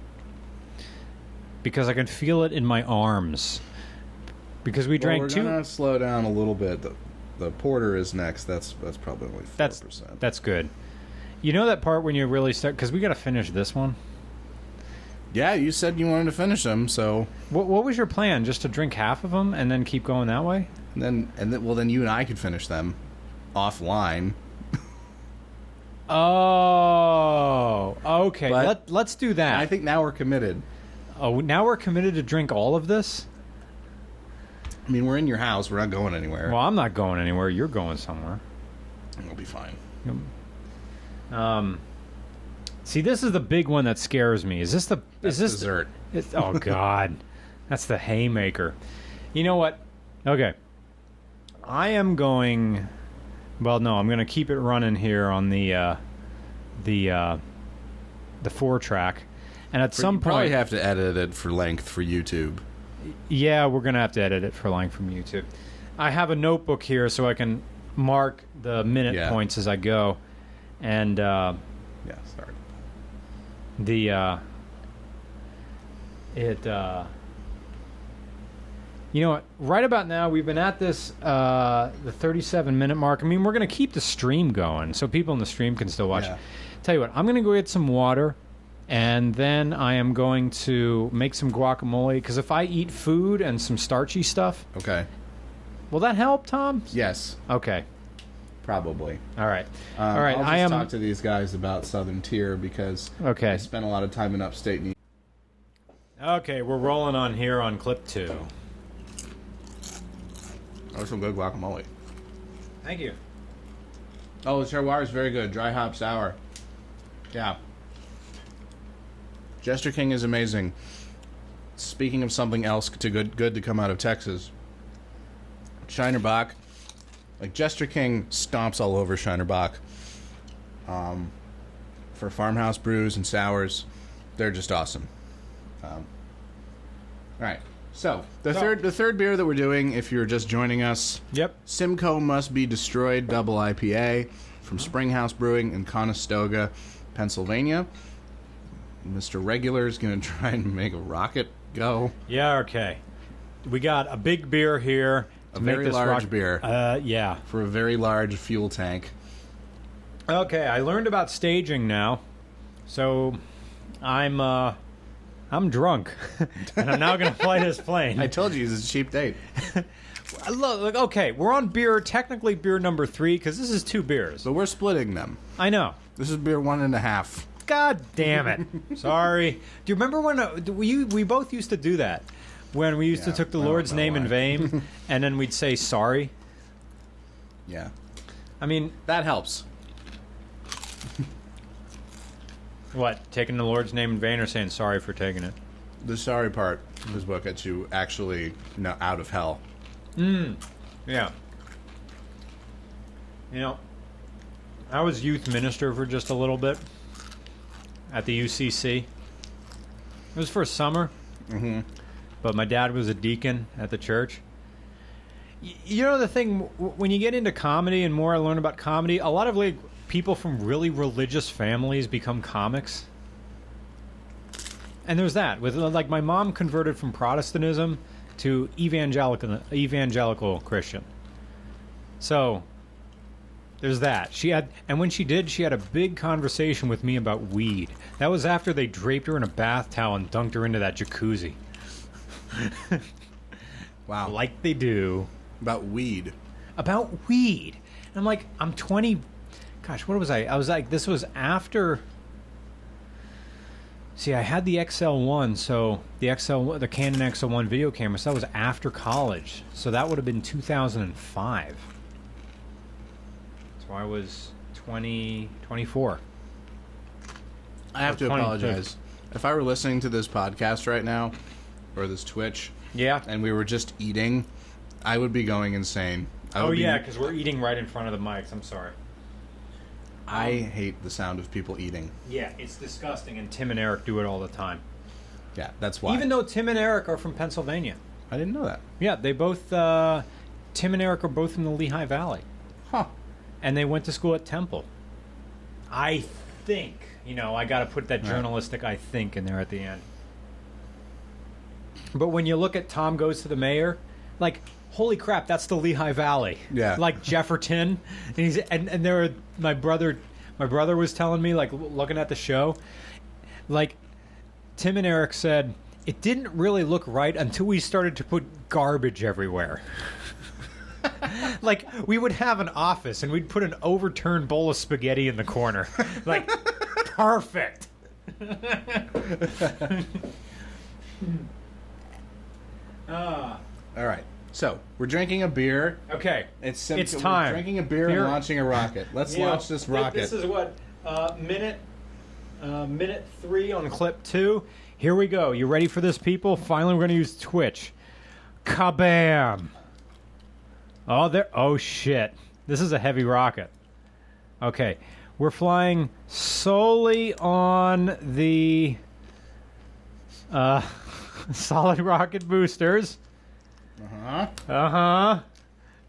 because I can feel it in my arms. Because we drank we're gonna slow down a little bit. The porter is next. That's probably only 4%. That's good. You know that part when you really start, because we got to finish this one. Yeah, you said you wanted to finish them, so what was your plan? Just to drink half of them and then keep going that way? Then you and I could finish them offline. Oh, okay. Let's do that. I think now we're committed. Oh, now we're committed to drink all of this? I mean, we're in your house. We're not going anywhere. Well, I'm not going anywhere. You're going somewhere. It'll be fine. See, this is the big one that scares me. Is this dessert? Oh God, that's the haymaker. You know what? Okay, I am going. Well, no, I'm going to keep it running here on the 4-track, and at some point, probably have to edit it for length for YouTube. Yeah, we're going to have to edit it for length from YouTube. I have a notebook here so I can mark the minute points as I go. And, sorry. You know what? Right about now, we've been at this, the 37-minute mark. I mean, we're going to keep the stream going so people in the stream can still watch. Tell you what, I'm going to go get some water. And then I am going to make some guacamole, because if I eat food and some starchy stuff... Okay. Will that help, Tom? Yes. Okay. Probably. All right. All right. I'll just talk to these guys about Southern Tier, because I spent a lot of time in upstate New York. Okay, we're rolling on here on clip 2. That was some good guacamole. Thank you. Oh, the terroir is very good. Dry hop sour. Yeah. Jester King is amazing. Speaking of something else good to come out of Texas, Shiner Bock. Like, Jester King stomps all over Shiner Bock. For farmhouse brews and sours, they're just awesome. All right. So the third beer that we're doing, if you're just joining us, Simcoe Must Be Destroyed Double IPA from Springhouse Brewing in Conestoga, Pennsylvania. Mr. Regular is going to try and make a rocket go. Yeah, okay. We got a big beer here. A very large beer. Yeah. For a very large fuel tank. Okay, I learned about staging now. So I'm drunk. And I'm now going to fly this plane. I told you it's a cheap date. Look, okay, we're on technically beer number 3, because this is 2 beers. But we're splitting them. I know. This is beer 1.5. God damn it. Sorry. Do you remember when we both used to do that? When we used to took the Lord's name in vain, and then we'd say sorry? Yeah. I mean... That helps. What? Taking the Lord's name in vain or saying sorry for taking it? The sorry part is what gets you actually out of hell. Yeah. You know, I was youth minister for just a little bit at the UCC. It was for summer. Mm-hmm. But my dad was a deacon at the church. You know the thing, when you get into comedy and more I learn about comedy, a lot of people from really religious families become comics. And there's that. With my mom converted from Protestantism to evangelical Christian. So there's that. And when she did, she had a big conversation with me about weed. That was after they draped her in a bath towel and dunked her into that jacuzzi. Wow. Like they do. About weed. About weed. And I'm like, I'm 20. Gosh, what was I? I was like, this was after. See, I had the XL1, so the Canon XL1 video camera, so that was after college. So that would have been 2005. So I was 24. I have to apologize. If I were listening to this podcast right now, or this Twitch, and we were just eating, I would be going insane. Because we're eating right in front of the mics. I'm sorry. I hate the sound of people eating. Yeah, it's disgusting, and Tim and Eric do it all the time. Yeah, that's why. Even though Tim and Eric are from Pennsylvania. I didn't know that. Yeah, they both, Tim and Eric are both from the Lehigh Valley. Huh. And they went to school at Temple. I think. I got to put that journalistic I think in there at the end. But when you look at Tom Goes to the Mayor, like, holy crap, that's the Lehigh Valley. Yeah. Like Jefferton. And there were, my brother was telling me, like, looking at the show, like, Tim and Eric said, it didn't really look right until we started to put garbage everywhere. Like, we would have an office and we'd put an overturned bowl of spaghetti in the corner. Like, perfect. All right. So, we're drinking a beer. Okay. It's simple. It's time. We're drinking a beer and launching a rocket. Let's launch this rocket. This is what, minute 3 on clip 2. Here we go. You ready for this, people? Finally, we're going to use Twitch. Kabam! Oh, shit. This is a heavy rocket. Okay. We're flying solely on the solid rocket boosters.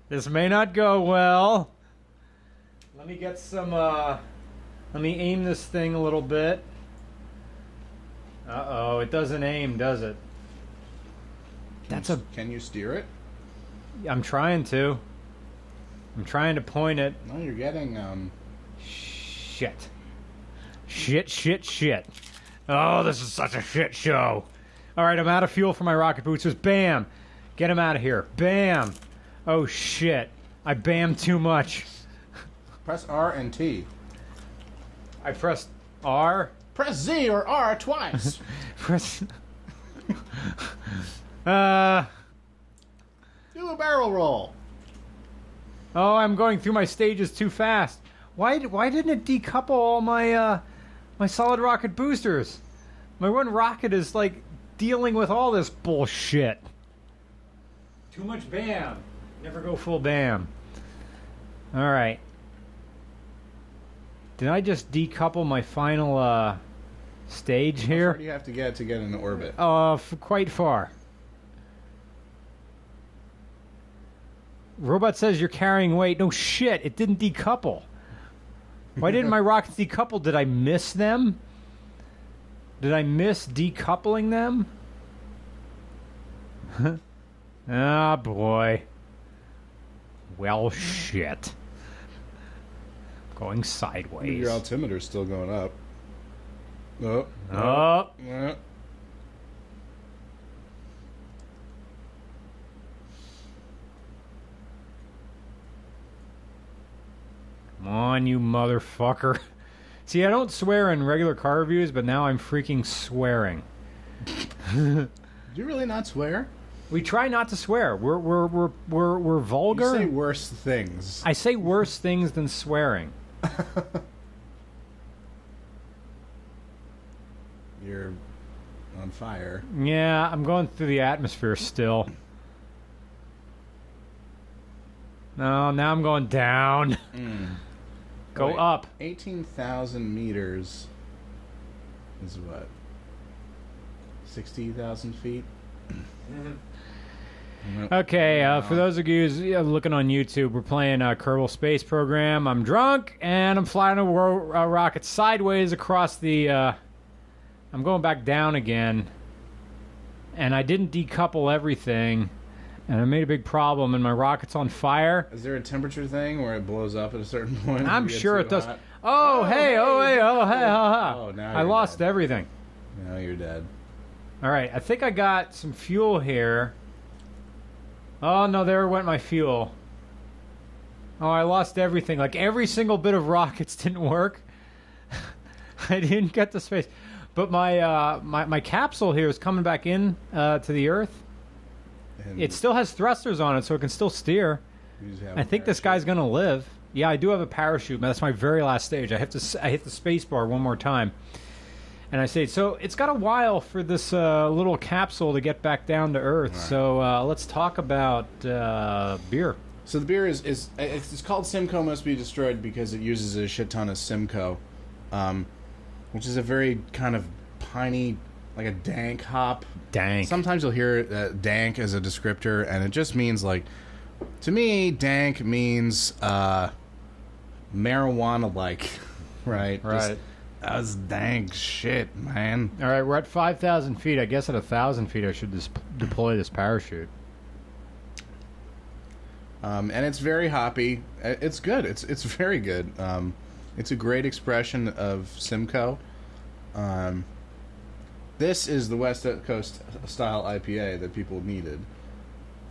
This may not go well. Let me get some, let me aim this thing a little bit. Uh-oh, it doesn't aim, does it? Can you steer it? I'm trying to. I'm trying to point it. No, you're getting, Shit. Shit. Oh, this is such a shit show. All right, I'm out of fuel for my rocket boosters. Bam! Get him out of here. Bam! Oh, shit. I bammed too much. Press R and T. I pressed R. Press Z or R twice. Press... Do a barrel roll. Oh, I'm going through my stages too fast. Why didn't it decouple all my my solid rocket boosters? My one rocket is like dealing with all this bullshit. Too much bam. Never go full bam. All right. Did I just decouple my final stage here? How far do you have to get in orbit? Quite far. Robot says you're carrying weight. No shit, it didn't decouple. Why didn't my rockets decouple? Did I miss them? Did I miss decoupling them? Ah, boy. Well, shit. Going sideways. Your altimeter's still going up. Oh. Up. Oh. Come on, you motherfucker. See, I don't swear in regular car reviews, but now I'm freaking swearing. Do you really not swear? We try not to swear. We're vulgar. You say worse things. I say worse things than swearing. You're on fire. Yeah, I'm going through the atmosphere still. No, now I'm going down. Go up. 18,000 meters is what? 60,000 feet? Okay, for those of you who's looking on YouTube, we're playing Kerbal Space Program. I'm drunk, and I'm flying a rocket sideways across the... I'm going back down again. And I didn't decouple everything. And I made a big problem, and my rocket's on fire. Is there a temperature thing where it blows up at a certain point? I'm sure it does. Oh, hey, oh, hey, oh, hey, ha, ha. Oh, now I lost dead. everything. Now you're dead. All right, I think I got some fuel here. Oh, no, there went my fuel. Oh, I lost everything. Like, every single bit of rockets didn't work. I didn't get the space. But my capsule here is coming back in to the Earth. And It still has thrusters on it, so it can still steer. I think this guy's going to live. Yeah, I do have a parachute. That's my very last stage. I hit the space bar one more time. And I say, so it's got a while for this little capsule to get back down to Earth. Right. So let's talk about beer. So the beer it's called Simcoe Must Be Destroyed because it uses a shit ton of Simcoe, which is a very kind of piney, like a dank hop. Dank. Sometimes you'll hear dank as a descriptor, and it just means like, to me, dank means marijuana-like, right? Right. That's dank shit, man. All right, we're at 5,000 feet. I guess at 1,000 feet I should deploy this parachute. And it's very hoppy. It's good. It's very good. It's a great expression of Simcoe. This is the West Coast style IPA that people needed.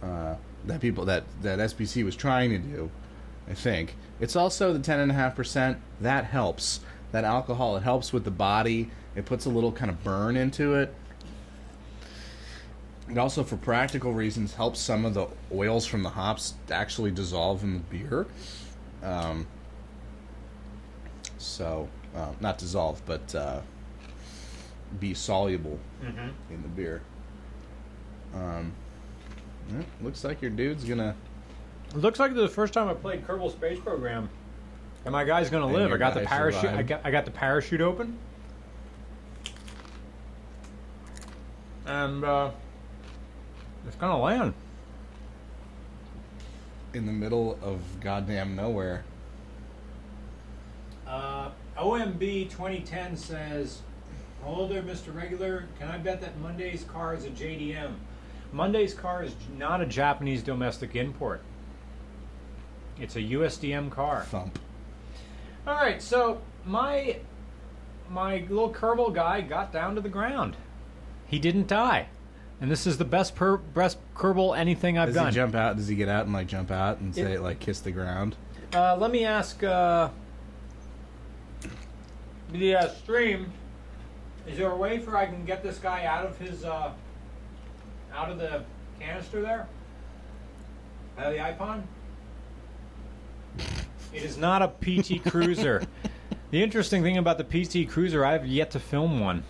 That SBC was trying to do, I think. It's also the 10.5%. That helps. That alcohol, it helps with the body. It puts a little kind of burn into it. It also, for practical reasons, helps some of the oils from the hops actually dissolve in the beer. Not dissolve, but be soluble in the beer. Looks like your dude's gonna... It looks like this is the first time I played Kerbal Space Program. And my guy's gonna live. I got the parachute. I got the parachute open, and it's gonna land in the middle of goddamn nowhere. OMB 2010 says, "Hello there, Mr. Regular. Can I bet that Monday's car is a JDM? Monday's car is not a Japanese domestic import. It's a USDM car." Thump. All right, so my little Kerbal guy got down to the ground. He didn't die, and this is the best Kerbal anything I've done. Does he jump out? Does he get out and like jump out and say like kiss the ground? Let me ask the stream. Is there a way for I can get this guy out of his out of the canister there? Out of the iPod? It is not a PT Cruiser. The interesting thing about the PT Cruiser, I have yet to film one.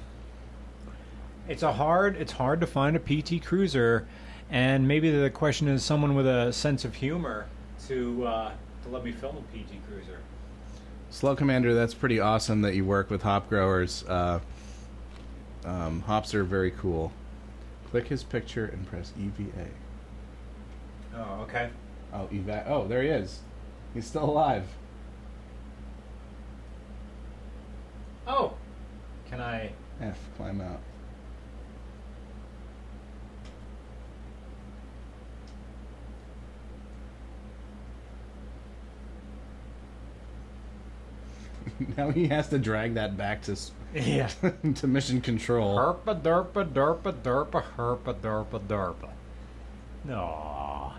It's hard to find a PT Cruiser, and maybe the question is someone with a sense of humor to let me film a PT Cruiser. Slow Commander, that's pretty awesome that you work with hop growers. Hops are very cool. Click his picture and press EVA. Oh, okay. Oh, EVA. Oh, there he is. He's still alive. Oh, can I... F, climb out. Now he has to drag that back to to mission control. Herpa derpa derpa derpa herpa derpa derpa. No.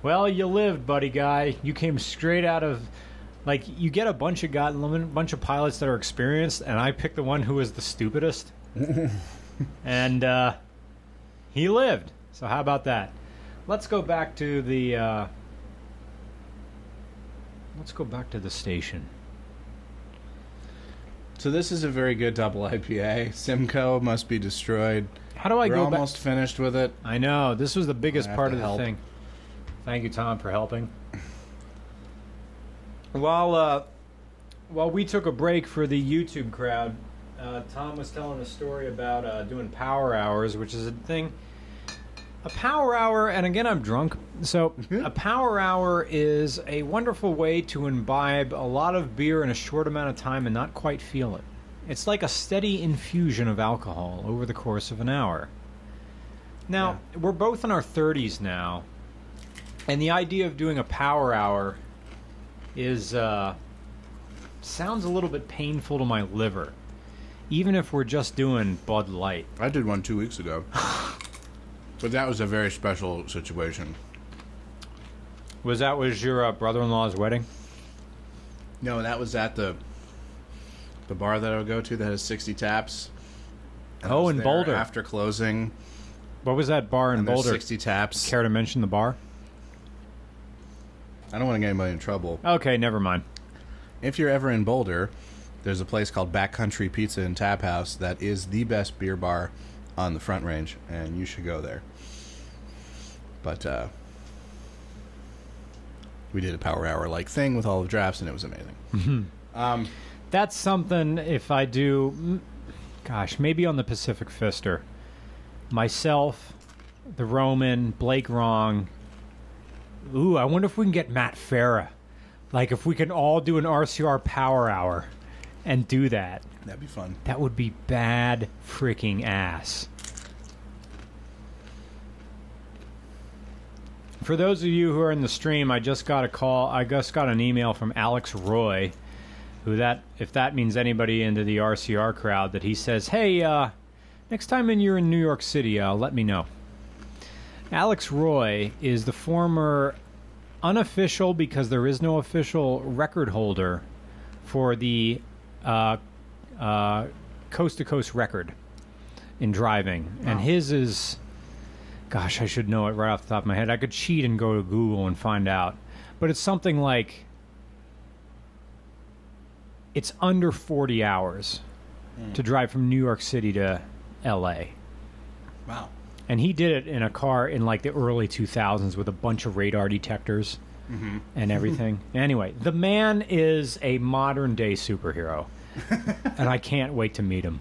Well, you lived, buddy guy. You came straight out of, like, you get a bunch of pilots that are experienced, and I picked the one who was the stupidest, and he lived. So how about that? Let's go back to the station. So this is a very good double IPA. Simcoe Must Be Destroyed. How do I We're go almost finished with it. I know. This was the biggest part of the help. thing. Thank you, Tom, for helping. While we took a break for the YouTube crowd, Tom was telling a story about doing power hours, which is a thing. A power hour, and again, I'm drunk. So a power hour is a wonderful way to imbibe a lot of beer in a short amount of time and not quite feel it. It's like a steady infusion of alcohol over the course of an hour. Now, we're both in our 30s now, and the idea of doing a power hour is sounds a little bit painful to my liver. even if we're just doing Bud Light. I did one 2 weeks ago. But that was a very special situation. Was your brother-in-law's wedding? No, that was at the bar that I would go to that has 60 taps. And I Oh, was in there Boulder. after closing. What was that bar in And there's Boulder? 60 taps. Care to mention the bar? I don't want to get anybody in trouble. Okay, never mind. If you're ever in Boulder, there's a place called Backcountry Pizza and Tap House that is the best beer bar on the Front Range, and you should go there. But we did a power hour-like thing with all the drafts, and it was amazing. That's something, if I do, gosh, maybe on the Pacific Fister. Myself, the Roman, Blake Wrong. Ooh, I wonder if we can get Matt Farah. Like, if we can all do an RCR power hour and do that. That'd be fun. That would be bad freaking ass. For those of you who are in the stream, I just got an email from Alex Roy, if that means anybody into the RCR crowd, that he says, hey, next time you're in New York City, let me know. Alex Roy is the former unofficial, because there is no official record holder, for the coast-to-coast record in driving. Wow. And his is... Gosh, I should know it right off the top of my head. I could cheat and go to Google and find out. But it's something like... It's under 40 hours to drive from New York City to L.A. Wow. And he did it in a car in like the early 2000s with a bunch of radar detectors and everything. Anyway, the man is a modern-day superhero. And I can't wait to meet him.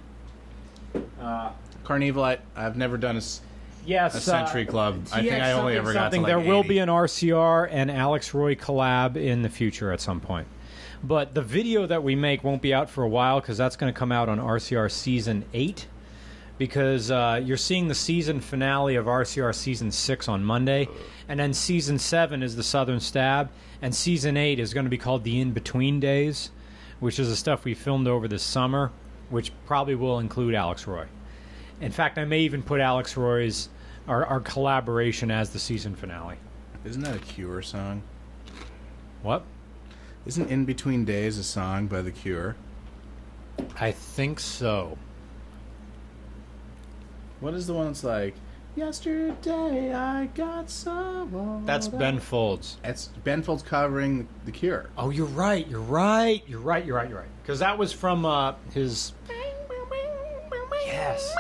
Carnival, I've never done a Century Club. I think I only ever got to like There 80. will be an RCR and Alex Roy collab in the future at some point. But the video that we make won't be out for a while, because that's going to come out on RCR Season 8. Because you're seeing the season finale of RCR Season 6 on Monday. And then Season 7 is the Southern Stab. And Season 8 is going to be called the In-Between Days, which is the stuff we filmed over this summer, which probably will include Alex Roy. In fact, I may even put Alex Roy's our collaboration as the season finale. Isn't that a Cure song? What? Isn't In Between Days a song by The Cure? I think so. What is the one that's like, yesterday I got so... That's Ben Folds. It's Ben Folds covering The Cure. Oh, you're right. Because that was from his... Yes.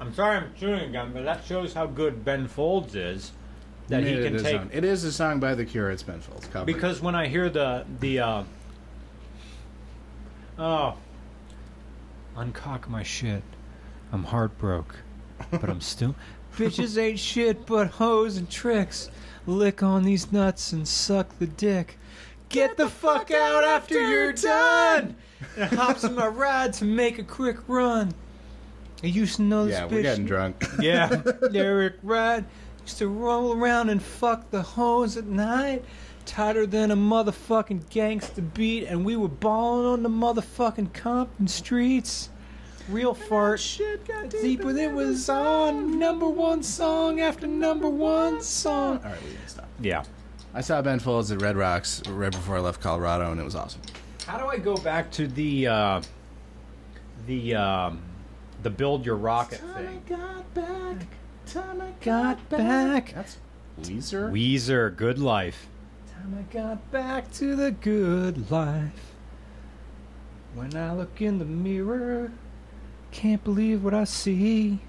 I'm sorry I'm chewing again, but that shows how good Ben Folds is. That he can take... It is a song by The Cure. It's Ben Folds covering. Because when I hear the uncock my shit, I'm heartbroke, but I'm still... Bitches ain't shit but hoes and tricks. Lick on these nuts and suck the dick. Get the fuck out after you're done! And hops in my ride to make a quick run. I used to know this bitch... Yeah, we're getting drunk. Yeah, Derek Ride used to roll around and fuck the hoes at night, tighter than a motherfucking gangsta beat, and we were balling on the motherfucking Compton streets. Real fart. Shit got Deep with it was on number one song after number one song. All right, we can stop. Yeah. I saw Ben Folds at Red Rocks right before I left Colorado, and it was awesome. How do I go back to the Build Your Rocket thing? Time I Got back. That's Weezer? Weezer, Good Life. Time I got back to the good life. When I look in the mirror, can't believe what I see.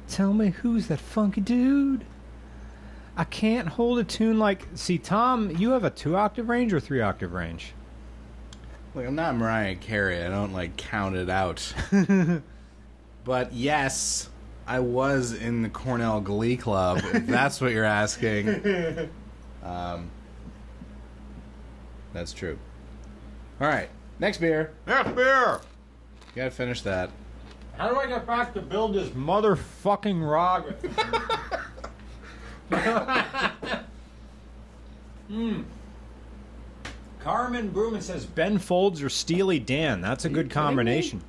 Tell me, who's that funky dude? I can't hold a tune like... See, Tom, you have a 2-octave range or 3-octave range? Look, I'm not Mariah Carey. I don't, like, count it out. But, yes, I was in the Cornell Glee Club, if that's what you're asking. That's true. All right, next beer. Next beer! You gotta finish that. How do I get back to build this motherfucking rocket? Carmen Bruman says Ben Folds or Steely Dan. That's a good kidding me? combination.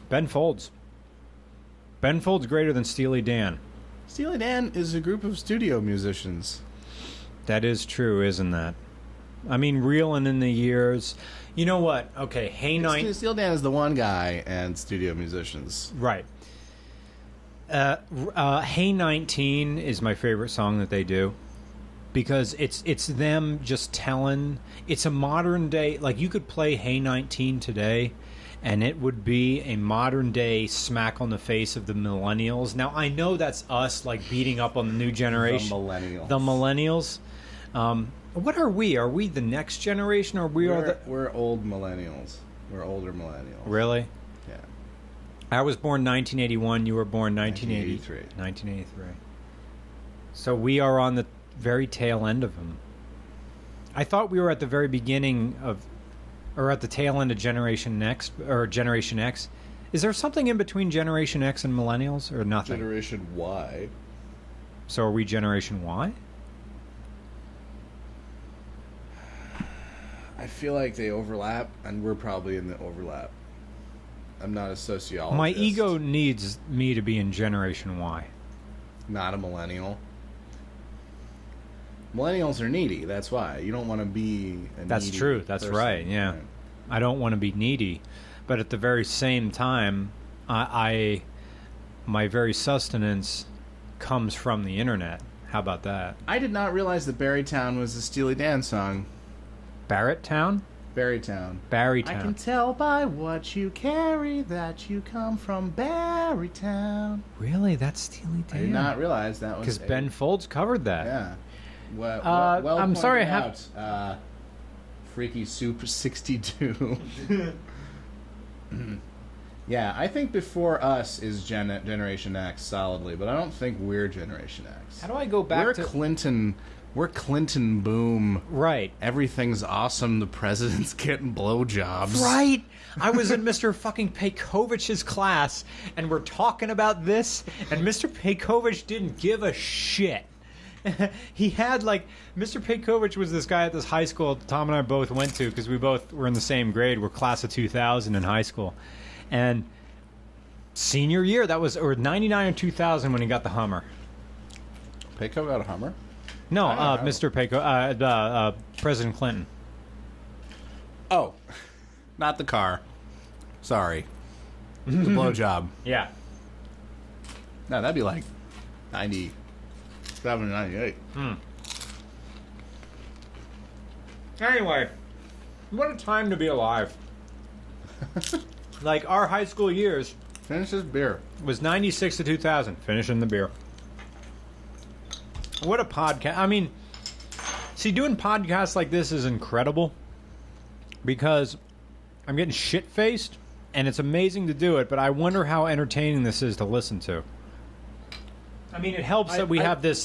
Ben Folds. Ben Folds greater than Steely Dan. Steely Dan is a group of studio musicians. That is true, isn't that? I mean, reeling in the years. You know what? Okay, Hey Nine. Steely Dan is the one guy and studio musicians. Right. Hey 19 is my favorite song that they do. Because it's them just telling. It's a modern day. Like, you could play Hey 19 today, and it would be a modern day smack on the face of the millennials. Now, I know that's us, like, beating up on the new generation. The millennials. What are we? Are we the next generation, or We're old millennials. We're older millennials. Really? Yeah. I was born 1981. You were born 1983. 1983. So we are on the very tail end of them. I thought we were at the very beginning of, or at the tail end of Generation X, or Generation X. Is there something in between Generation X and Millennials, or nothing? Generation Y. So are we Generation Y? I feel like they overlap, and we're probably in the overlap. I'm not a sociologist. My ego needs me to be in Generation Y. Not a millennial. Millennials are needy. That's why you don't want to be. That's needy true. That's person. right. Yeah, Right. I don't want to be needy, but at the very same time, my very sustenance comes from the internet. How about that? I did not realize that Barrytown was a Steely Dan song. Barrett Town? Barrytown. Barrytown. I can tell by what you carry that you come from Barrytown. Really? That's Steely Dan? I did not realize that was Because Ben Folds covered that. Yeah. Well I'm sorry, I pointed out. Freaky Soup 62. Yeah, I think before us is Generation X solidly, but I don't think we're Generation X. How do I go back We're to... We're Clinton boom. Right. Everything's awesome. The president's getting blowjobs. Right. I was in Mr. fucking Pejkovich's class, and we're talking about this, and Mr. Pejkovich didn't give a shit. He had, like, Mr. Pejkovich was this guy at this high school Tom and I both went to, because we both were in the same grade. We're class of 2000 in high school. And senior year, that was, or 99 or 2000 when he got the Hummer. Payco got a Hummer? No, I don't know. Mr. Pejko, President Clinton. Oh, not the car. Sorry. The blowjob. Yeah. No, that'd be like 97, 98. Anyway, what a time to be alive. Like, our high school years Finish this beer. was 96 to 2000. Finishing the beer. What a podcast. I mean, see, doing podcasts like this is incredible because I'm getting shit-faced, and it's amazing to do it, but I wonder how entertaining this is to listen to. I mean, it helps that we have this...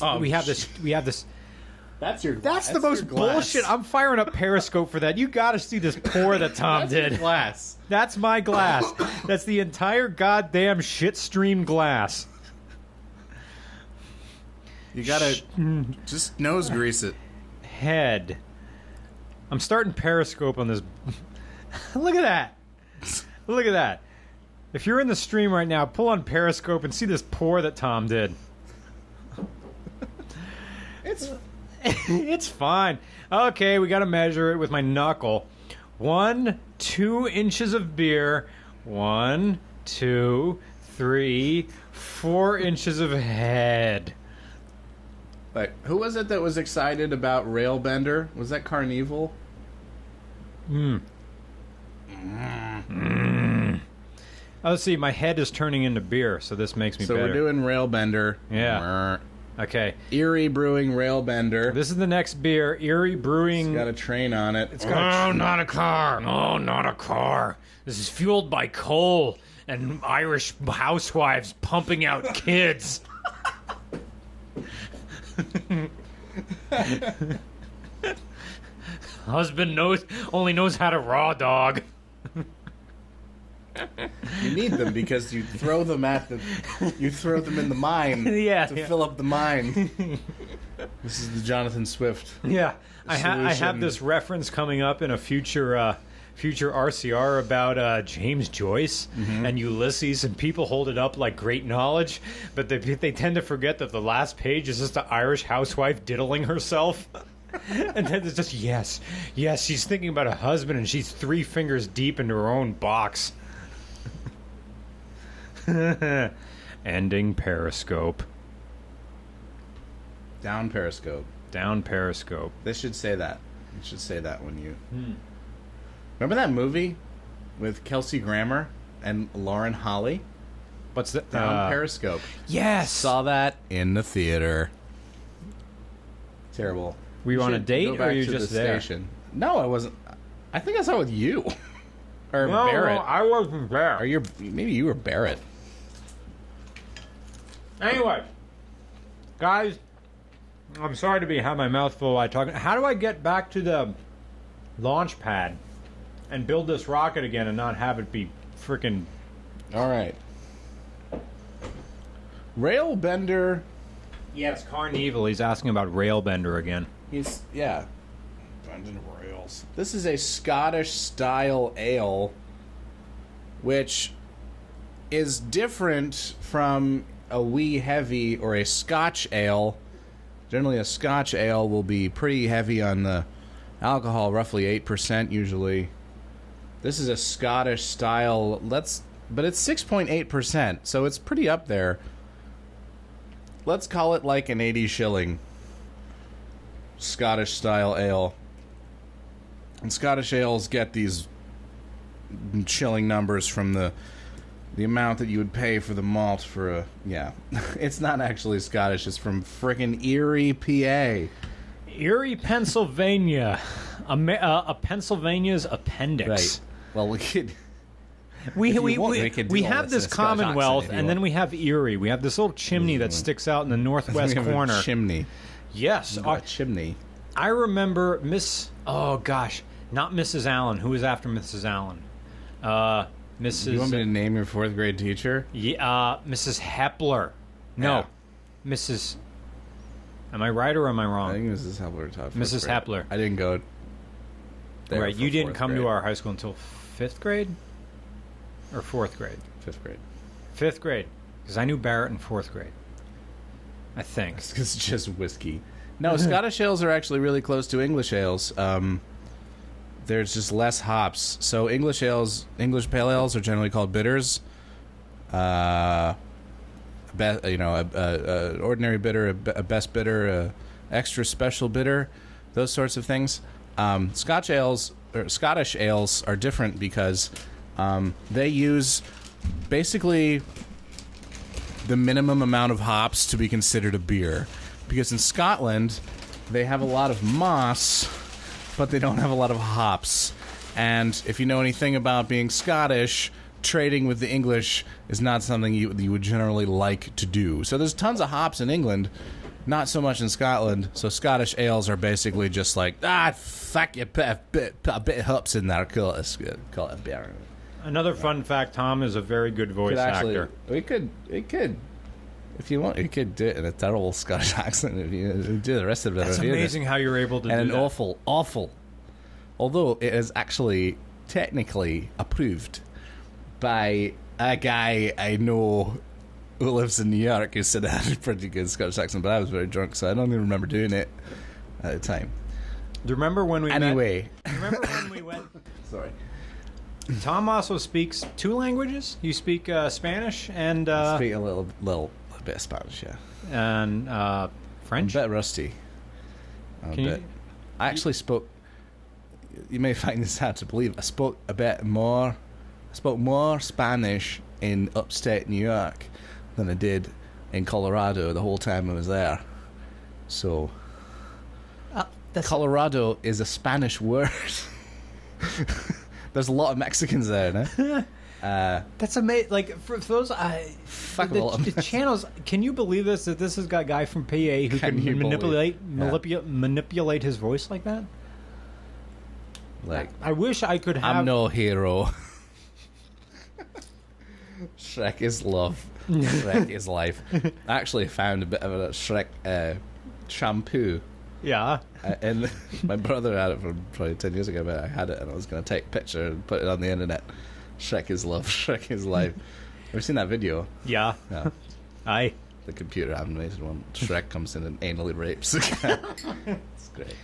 That's your. That's the most bullshit. I'm firing up Periscope for that. You got to see this pour that Tom did. Glass. That's my glass. That's the entire goddamn shit stream glass. You gotta just nose grease it. Head. I'm starting Periscope on this. Look at that. Look at that. If you're in the stream right now, pull on Periscope and see this pour that Tom did. It's fine. Okay, we got to measure it with my knuckle. 1, 2 inches of beer. 1, 2, 3, 4 inches of head. Like, who was it that was excited about Railbender? Was that Carnival? Let's see, my head is turning into beer, so this makes me So better. we're doing Railbender. Yeah. Okay. Erie Brewing Railbender. This is the next beer, Erie Brewing. It's got a train on it. It's got oh, not a car. No, not a car. This is fueled by coal and Irish housewives pumping out kids. Husband only knows how to raw dog. You need them because you throw them in the mine Yeah, to yeah. fill up the mine. This is the Jonathan Swift. Yeah, I have Solution. this reference coming up in a future RCR about James Joyce and Ulysses, and people hold it up like great knowledge, but they tend to forget that the last page is just an Irish housewife diddling herself. And then it's just, yes, she's thinking about a husband, and she's 3 fingers deep into her own box. Ending Periscope. Down Periscope. Down Periscope. They should say that. You should say that when you... Remember that movie with Kelsey Grammer and Lauren Holly? What's the... Down Periscope. Yes! Saw that in the theater. Terrible. Were you on a should date, go or back were you to just the there? station. No, I wasn't. I think I saw it with you. Or No, Barrett. I wasn't there. Or maybe you were Barrett. Anyway, guys, I'm sorry to have my mouth full while talking. How do I get back to the launch pad and build this rocket again and not have it be freaking... All right. Railbender. Yes, Carnival. He's asking about Railbender again. Yeah. Bending rails. This is a Scottish style ale, which is different from a wee heavy or a Scotch ale. Generally, a Scotch ale will be pretty heavy on the alcohol, roughly 8% usually. This is a Scottish style, but it's 6.8%, so it's pretty up there. Let's call it like an 80 shilling Scottish style ale. And Scottish ales get these chilling numbers from the amount that you would pay for the malt for a... Yeah. It's not actually Scottish. It's from frickin' Erie, PA. Erie, Pennsylvania. A Pennsylvania's appendix. Right. Well, we could... We If you want, we could do all have this this in a Scottish Commonwealth, accent if you and then want. we have Erie. We have this little chimney that sticks out in the northwest We have a corner. chimney. Yes. A chimney. I remember oh gosh, not Mrs. Allen. Who was after Mrs. Allen? Mrs. You want me to name your 4th grade teacher? Yeah, Mrs. Hepler. No, Mrs. Am I right or am I I wrong? think Mrs. Hepler taught 4th Mrs. grade. Hepler. I didn't go there Right, for you didn't 4th come grade. to our high school until 5th grade? Or 4th grade? 5th grade. 5th grade. Because I knew Barrett in 4th grade. I think. It's just whiskey. No, Scottish ales are actually really close to English ales. There's just less hops. So English pale ales are generally called bitters. Ordinary bitter, a best bitter, a extra special bitter, those sorts of things. Scottish ales are different because they use basically the minimum amount of hops to be considered a beer. Because in Scotland, they have a lot of moss, but they don't have a lot of hops. And if you know anything about being Scottish, trading with the English is not something you would generally like to do. So there's tons of hops in England, not so much in Scotland. So Scottish ales are basically just like, fuck you, put a bit of hops in there, call it a beer. Another fun fact, Tom is a very good voice actor. We could, if you want, you could do it in a terrible Scottish accent if you do the rest of it. It's amazing how you're able to do and that. an awful, although it is actually technically approved by a guy I know who lives in New York who said I had a pretty good Scottish accent, but I was very drunk, so I don't even remember doing it at the time. Do you remember when we Anyway. Remember when we went... Sorry. Tom also speaks 2 languages. You speak Spanish and... Speak a little bit of Spanish, yeah. And French? I'm a bit rusty. I actually spoke... You may find this hard to believe. I spoke more Spanish in upstate New York than I did in Colorado the whole time I was there. So... Colorado is a Spanish word. There's a lot of Mexicans there, no? That's amazing. Like, for those... the channels... Can you believe this? That this has got a guy from PA who can manipulate his voice like that? Like, I wish I could have... I'm no hero. Shrek is love. Shrek is life. I actually found a bit of a Shrek shampoo. Yeah. And my brother had it from probably 10 years ago, but I had it and I was going to take a picture and put it on the internet. Shrek is love, Shrek is life. Ever seen that video? Yeah. Yeah. Aye. The computer animated one. Shrek comes in and anally rapes a cat. It's great.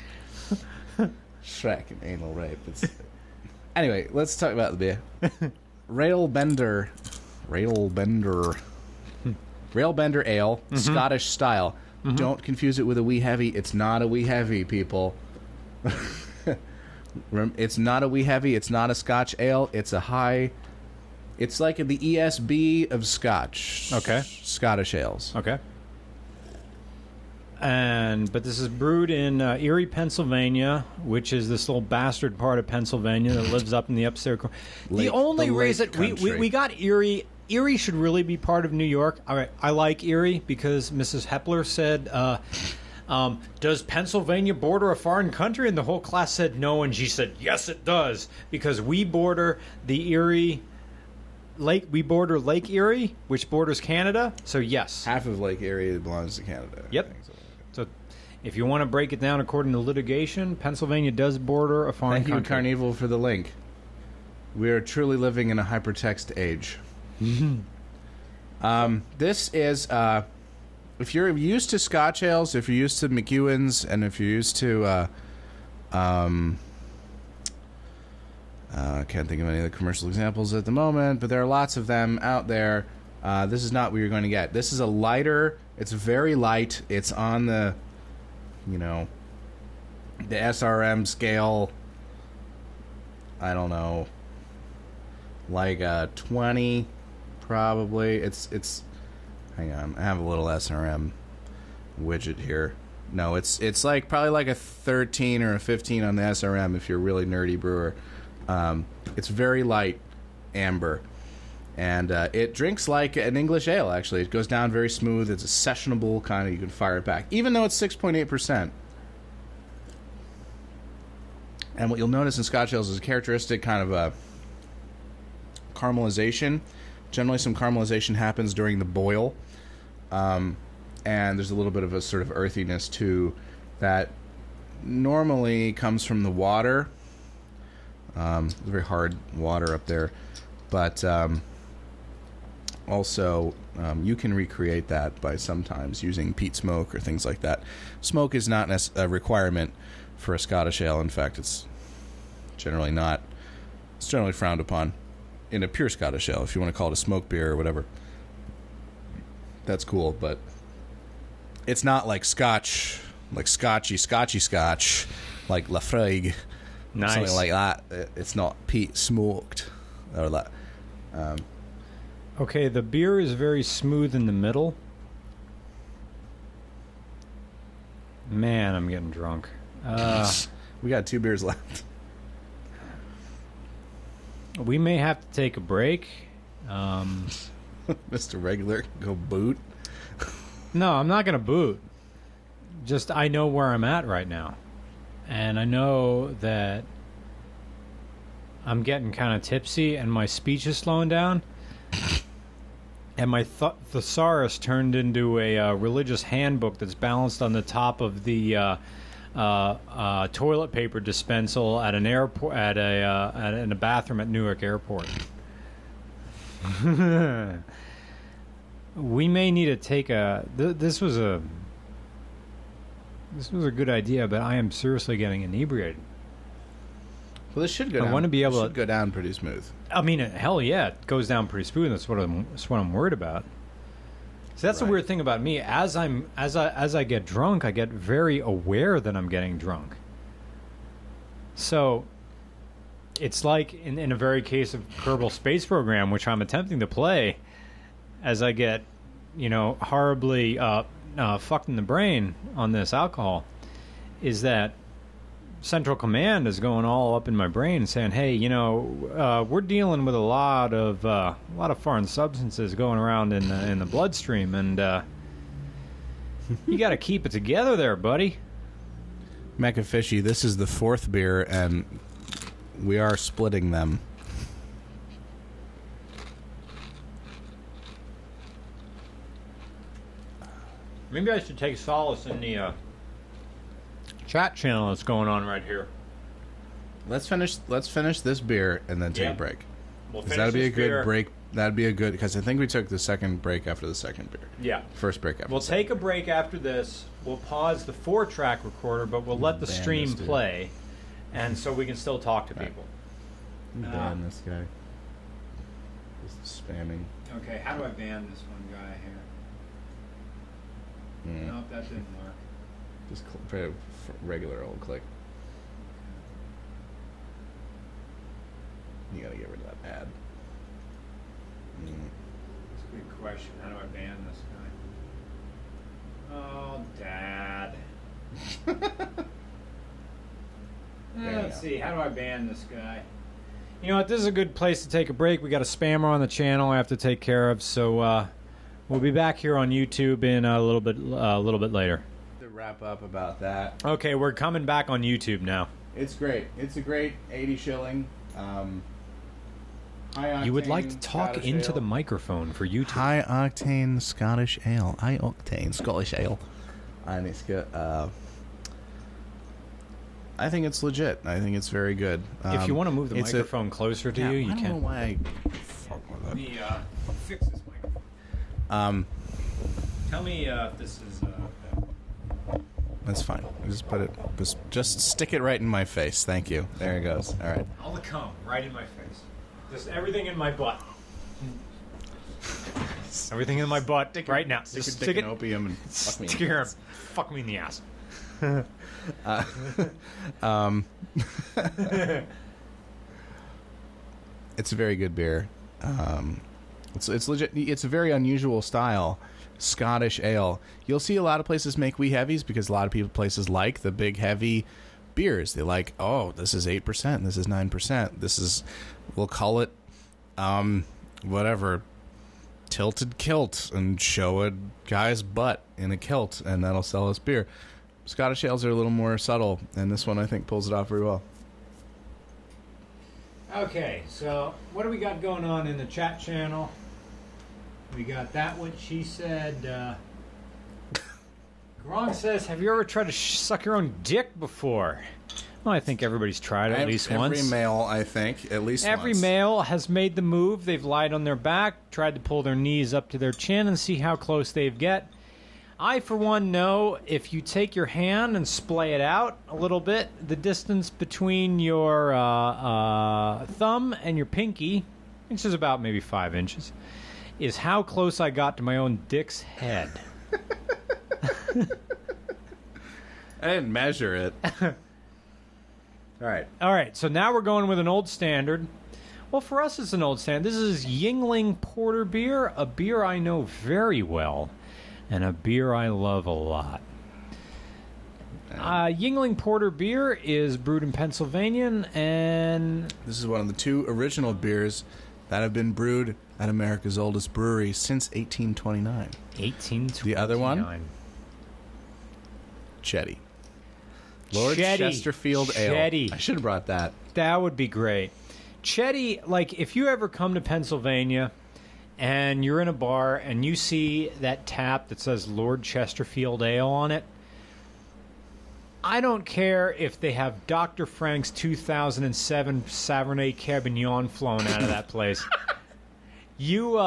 Shrek and anal rape. Anyway, let's talk about the beer. Railbender Ale, Scottish style. Don't confuse it with a wee heavy. It's not a wee heavy, people. It's not a wee heavy. It's not a Scotch ale. It's a high. It's like the ESB of Scotch. Okay. Scottish ales. Okay. But this is brewed in Erie, Pennsylvania, which is this little bastard part of Pennsylvania that lives up in the upstairs corner. The only reason we got Erie. Erie should really be part of New York. All right, I like Erie because Mrs. Hepler said, does Pennsylvania border a foreign country? And the whole class said no, and she said, yes, it does, because we border the Erie Lake. We border Lake Erie, which borders Canada, so yes. Half of Lake Erie belongs to Canada. Yep. So if you want to break it down according to litigation, Pennsylvania does border a foreign country. Thank you, Carnival, for the link. We are truly living in a hypertext age. This is if you're used to Scotch ales, if you're used to McEwen's, and if you're used to I can't think of any of the commercial examples at the moment, but there are lots of them out there. This is not what you're going to get. This is a lighter. It's very light. It's on the the SRM scale. I don't know, like 20. Probably it's. Hang on, I have a little SRM widget here. No, it's like probably like a 13 or a 15 on the SRM if you're a really nerdy brewer. It's very light amber, and it drinks like an English ale. Actually, it goes down very smooth. It's a sessionable kind of. You can fire it back, even though it's 6.8%. And what you'll notice in Scotch ales is a characteristic kind of a caramelization. Generally, some caramelization happens during the boil, and there's a little bit of a sort of earthiness, too, that normally comes from the water. It's very hard water up there, but also you can recreate that by sometimes using peat smoke or things like that. Smoke is not a requirement for a Scottish ale. In fact, it's generally not. It's generally frowned upon in a pure Scottish ale, if you want to call it a smoke beer or whatever. That's cool, but it's not like Scotch, like scotchy Scotch, like Lafroig, nice. Something like that. It's not peat smoked or that. Okay, the beer is very smooth in the middle. Man, I'm getting drunk. We got 2 beers left. We may have to take a break. Mr. Regular, go boot. No, I'm not going to boot. Just, I know where I'm at right now. And I know that I'm getting kind of tipsy and my speech is slowing down. And my thesaurus turned into a religious handbook that's balanced on the top of the toilet paper dispensal at an airport, in a bathroom at Newark Airport. We may need to take a. This was a good idea, but I am seriously getting inebriated. Well, this should go down. I want to be able to go down pretty smooth. I mean, hell yeah, it goes down pretty smooth. That's what I'm worried about. So that's the weird thing about me. As I get drunk, I get very aware that I'm getting drunk. So it's like in a very case of Kerbal Space Program, which I'm attempting to play, as I get, horribly fucked in the brain on this alcohol, is that Central Command is going all up in my brain saying, hey, we're dealing with a lot of foreign substances going around in the bloodstream, and you got to keep it together there, buddy. Mecca Fishy, this is the 4th beer, and we are splitting them. Maybe I should take solace in the chat channel that's going on right here. Let's finish this beer and then take a break. We'll Because that'd be a good break. That'd be a good, because I think we took the second break after the second beer. Yeah. First break after. We'll take a break after this. We'll pause the 4-track recorder, but we'll let the stream play, and so we can still talk to people. Ban this guy. Just spamming. Okay, how do I ban this one guy here? Nope, that didn't work. Just regular old click. You gotta get rid of that ad. That's a good question. How do I ban this guy? Oh, Dad. Let's see. How do I ban this guy? You know what? This is a good place to take a break. We got a spammer on the channel I have to take care of, so we'll be back here on YouTube in a little bit later. To wrap up about that. Okay, we're coming back on YouTube now. It's great. It's a great 80 shilling. You would like to talk Scottish into ale. the microphone for YouTube. High octane Scottish ale. High octane Scottish ale. And it's good. I think it's legit. I think it's very good. If you want to move the microphone closer to you, you I don't can. know why I fuck with Let it. me fix this microphone. Tell me if this is. That's fine. Just put it. Just stick it right in my face. Thank you. There it goes. All right. All the cum right in my face. Just everything in my butt. Everything in my butt right now. Just stick it. Opium and fuck me. Stick your arm. Fuck me in the ass. It's a very good beer. It's legit. It's a very unusual style, Scottish ale. You'll see a lot of places make wee heavies because a lot of places like the big heavy beers. They like, oh, this is 8%, this is 9%, this is, we'll call it, whatever, tilted kilt, and show a guy's butt in a kilt, and that'll sell us beer. Scottish ales are a little more subtle, and this one I think pulls it off very well. Okay, so what do we got going on in the chat channel? We got that what she said. Gronk says, have you ever tried to suck your own dick before? Well, I think everybody's tried it at least once. Every male, I think, at least Every once. male has made the move. They've lied on their back, tried to pull their knees up to their chin and see how close they get. I, for one, know if you take your hand and splay it out a little bit, the distance between your thumb and your pinky, which is about maybe 5 inches, is how close I got to my own dick's head. I didn't measure it. All right. So now we're going with an old standard. Well, for us, it's an old standard. This is Yuengling Porter beer, a beer I know very well, and a beer I love a lot. Yuengling Porter beer is brewed in Pennsylvania, and This is one of the 2 original beers that have been brewed at America's oldest brewery since 1829. 1829. The other one? Chetty. Lord Chetty. Chesterfield Chetty. Ale. I should have brought that. That would be great. Chetty, like, if you ever come to Pennsylvania and you're in a bar and you see that tap that says Lord Chesterfield Ale on it, I don't care if they have Dr. Frank's 2007 Sauvignon Cabernet flowing out of that place. You,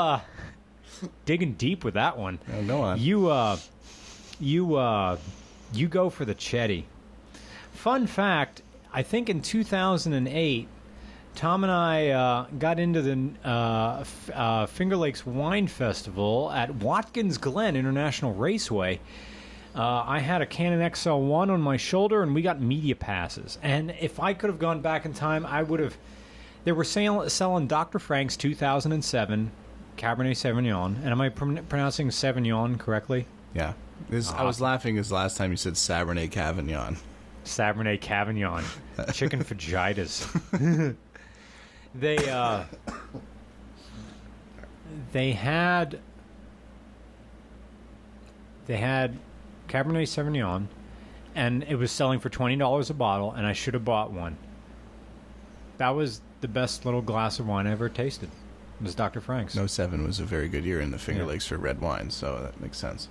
digging deep with that one. Oh, go on. You go for the Chetty. Fun fact, I think in 2008, Tom and I got into the Finger Lakes Wine Festival at Watkins Glen International Raceway. I had a Canon XL1 on my shoulder, and we got media passes. And if I could have gone back in time, I would have... They were selling Dr. Frank's 2007 Cabernet Sauvignon. And am I pronouncing Sauvignon correctly? Yeah. I was laughing because last time you said Sabernet Cavignon. Sabernet Cavignon. Chicken fajitas. They had Cabernet Sauvignon, and it was selling for $20 a bottle, and I should have bought one. That was the best little glass of wine I ever tasted. It was Dr. Frank's. No, 07 was a very good year in the Finger Lakes for red wine, so that makes sense.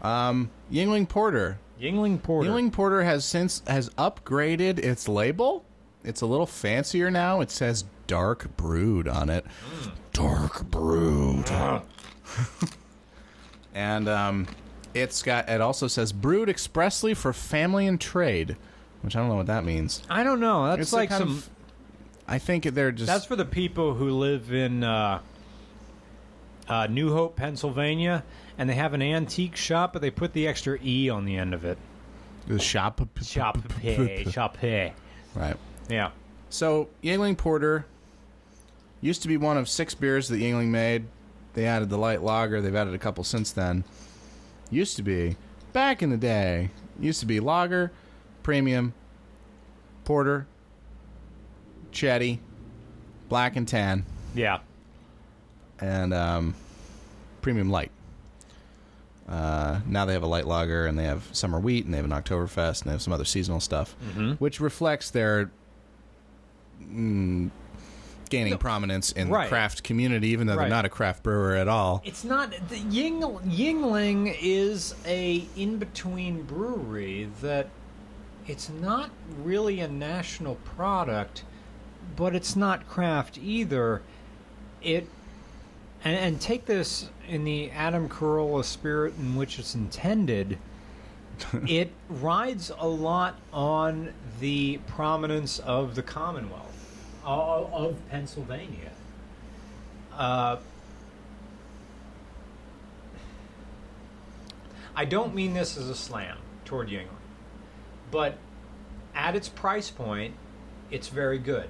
Yuengling Porter. Yuengling Porter. Yuengling Porter has upgraded its label. It's a little fancier now. It says Dark Brewed on it. Dark Brewed. And it also says brewed expressly for family and trade, which I don't know what that means. I don't know. That's It's like some. I think they're just. That's for the people who live in New Hope, Pennsylvania, and they have an antique shop, but they put the extra E on the end of it. The shop. Shop. Right. Yeah. So Yuengling Porter used to be one of 6 beers that Yuengling made. They added the light lager. They've added a couple since then. Used to be, back in the day, used to be lager, premium, porter, chetty, black and tan, Yeah. and premium light. Now they have a light lager, and they have summer wheat, and they have an Oktoberfest, and they have some other seasonal stuff, which reflects their gaining prominence in the craft community, even though they're not a craft brewer at all. It's not. The Yuengling is a in-between brewery that it's not really a national product, but it's not craft either. And take this in the Adam Carolla spirit in which it's intended. It rides a lot on the prominence of the Commonwealth of Pennsylvania. I don't mean this as a slam toward Yuengling, but at its price point, it's very good.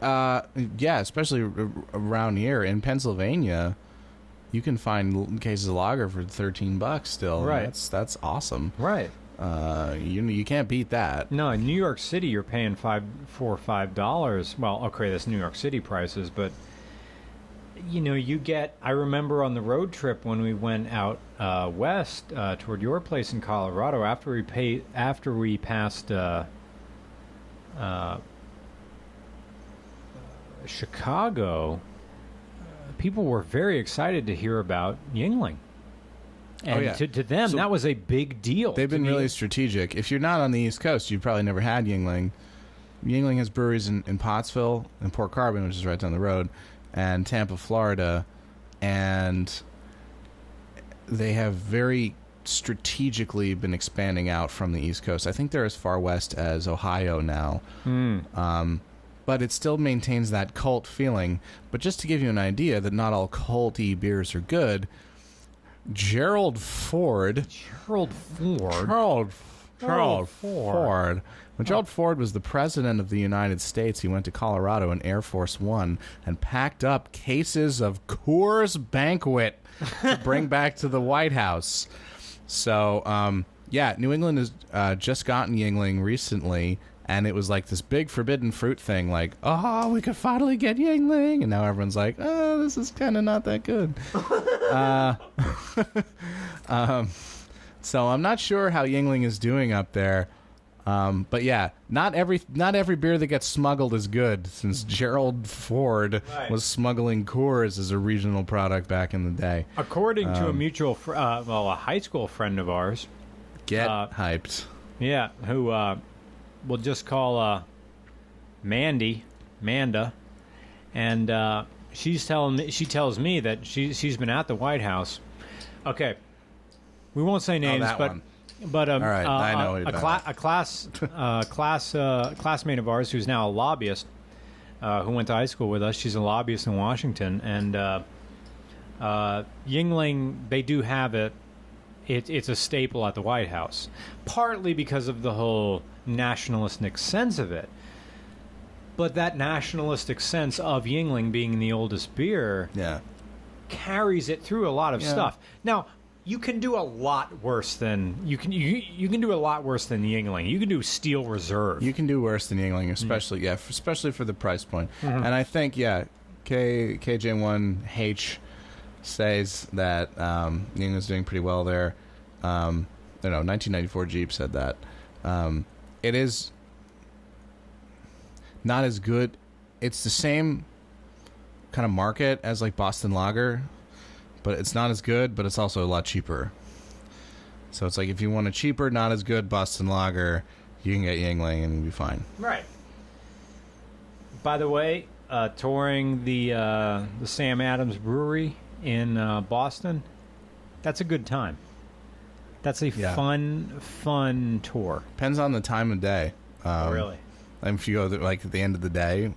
Yeah, especially around here in Pennsylvania, you can find cases of lager for $13 still. Right, that's awesome. Right. You can't beat that. No, in New York City, you're paying $4 or $5. Well, okay, that's New York City prices, but you get. I remember on the road trip when we went out west toward your place in Colorado after we passed Chicago. People were very excited to hear about Yuengling. And to them, that was a big deal. They've been really strategic. If you're not on the East Coast, you've probably never had Yuengling. Yuengling has breweries in Pottsville and Port Carbon, which is right down the road, and Tampa, Florida. And they have very strategically been expanding out from the East Coast. I think they're as far west as Ohio now. But it still maintains that cult feeling. But just to give you an idea that not all culty beers are good, Gerald Ford. When Gerald Ford was the president of the United States, he went to Colorado in Air Force One and packed up cases of Coors Banquet to bring back to the White House. So, New England has just gotten Yuengling recently, and it was like this big forbidden fruit thing, like, oh, we could finally get Yuengling, and now everyone's like, oh, this is kind of not that good. So I'm not sure how Yuengling is doing up there, but yeah, not every beer that gets smuggled is good. Since Gerald Ford was smuggling Coors as a regional product back in the day, according to a mutual, a high school friend of ours. Get hyped. Yeah, who we'll just call Manda, and she tells me that she's been at the White House. Okay, we won't say names, but all right, I know a classmate of ours who's now a lobbyist, who went to high school with us. She's a lobbyist in Washington, and Yuengling, they do have it. It's a staple at the White House, partly because of the whole nationalistic sense of it. But that nationalistic sense of Yuengling being the oldest beer carries it through a lot of stuff. Now, you can do a lot worse than you can do a lot worse than Yuengling. You can do Steel Reserve. You can do worse than Yuengling, especially especially for the price point. And I think KJ1H says that Yuengling's doing pretty well there. 1994 Jeep said that. It is not as good. It's the same kind of market as like Boston Lager, but it's not as good, but it's also a lot cheaper. So it's like if you want a cheaper, not as good Boston Lager, you can get Yuengling and you'll be fine. Right. By the way, touring the Sam Adams Brewery in Boston, that's a good time. That's a fun tour. Depends on the time of day. Really? If you go like at the end of the day,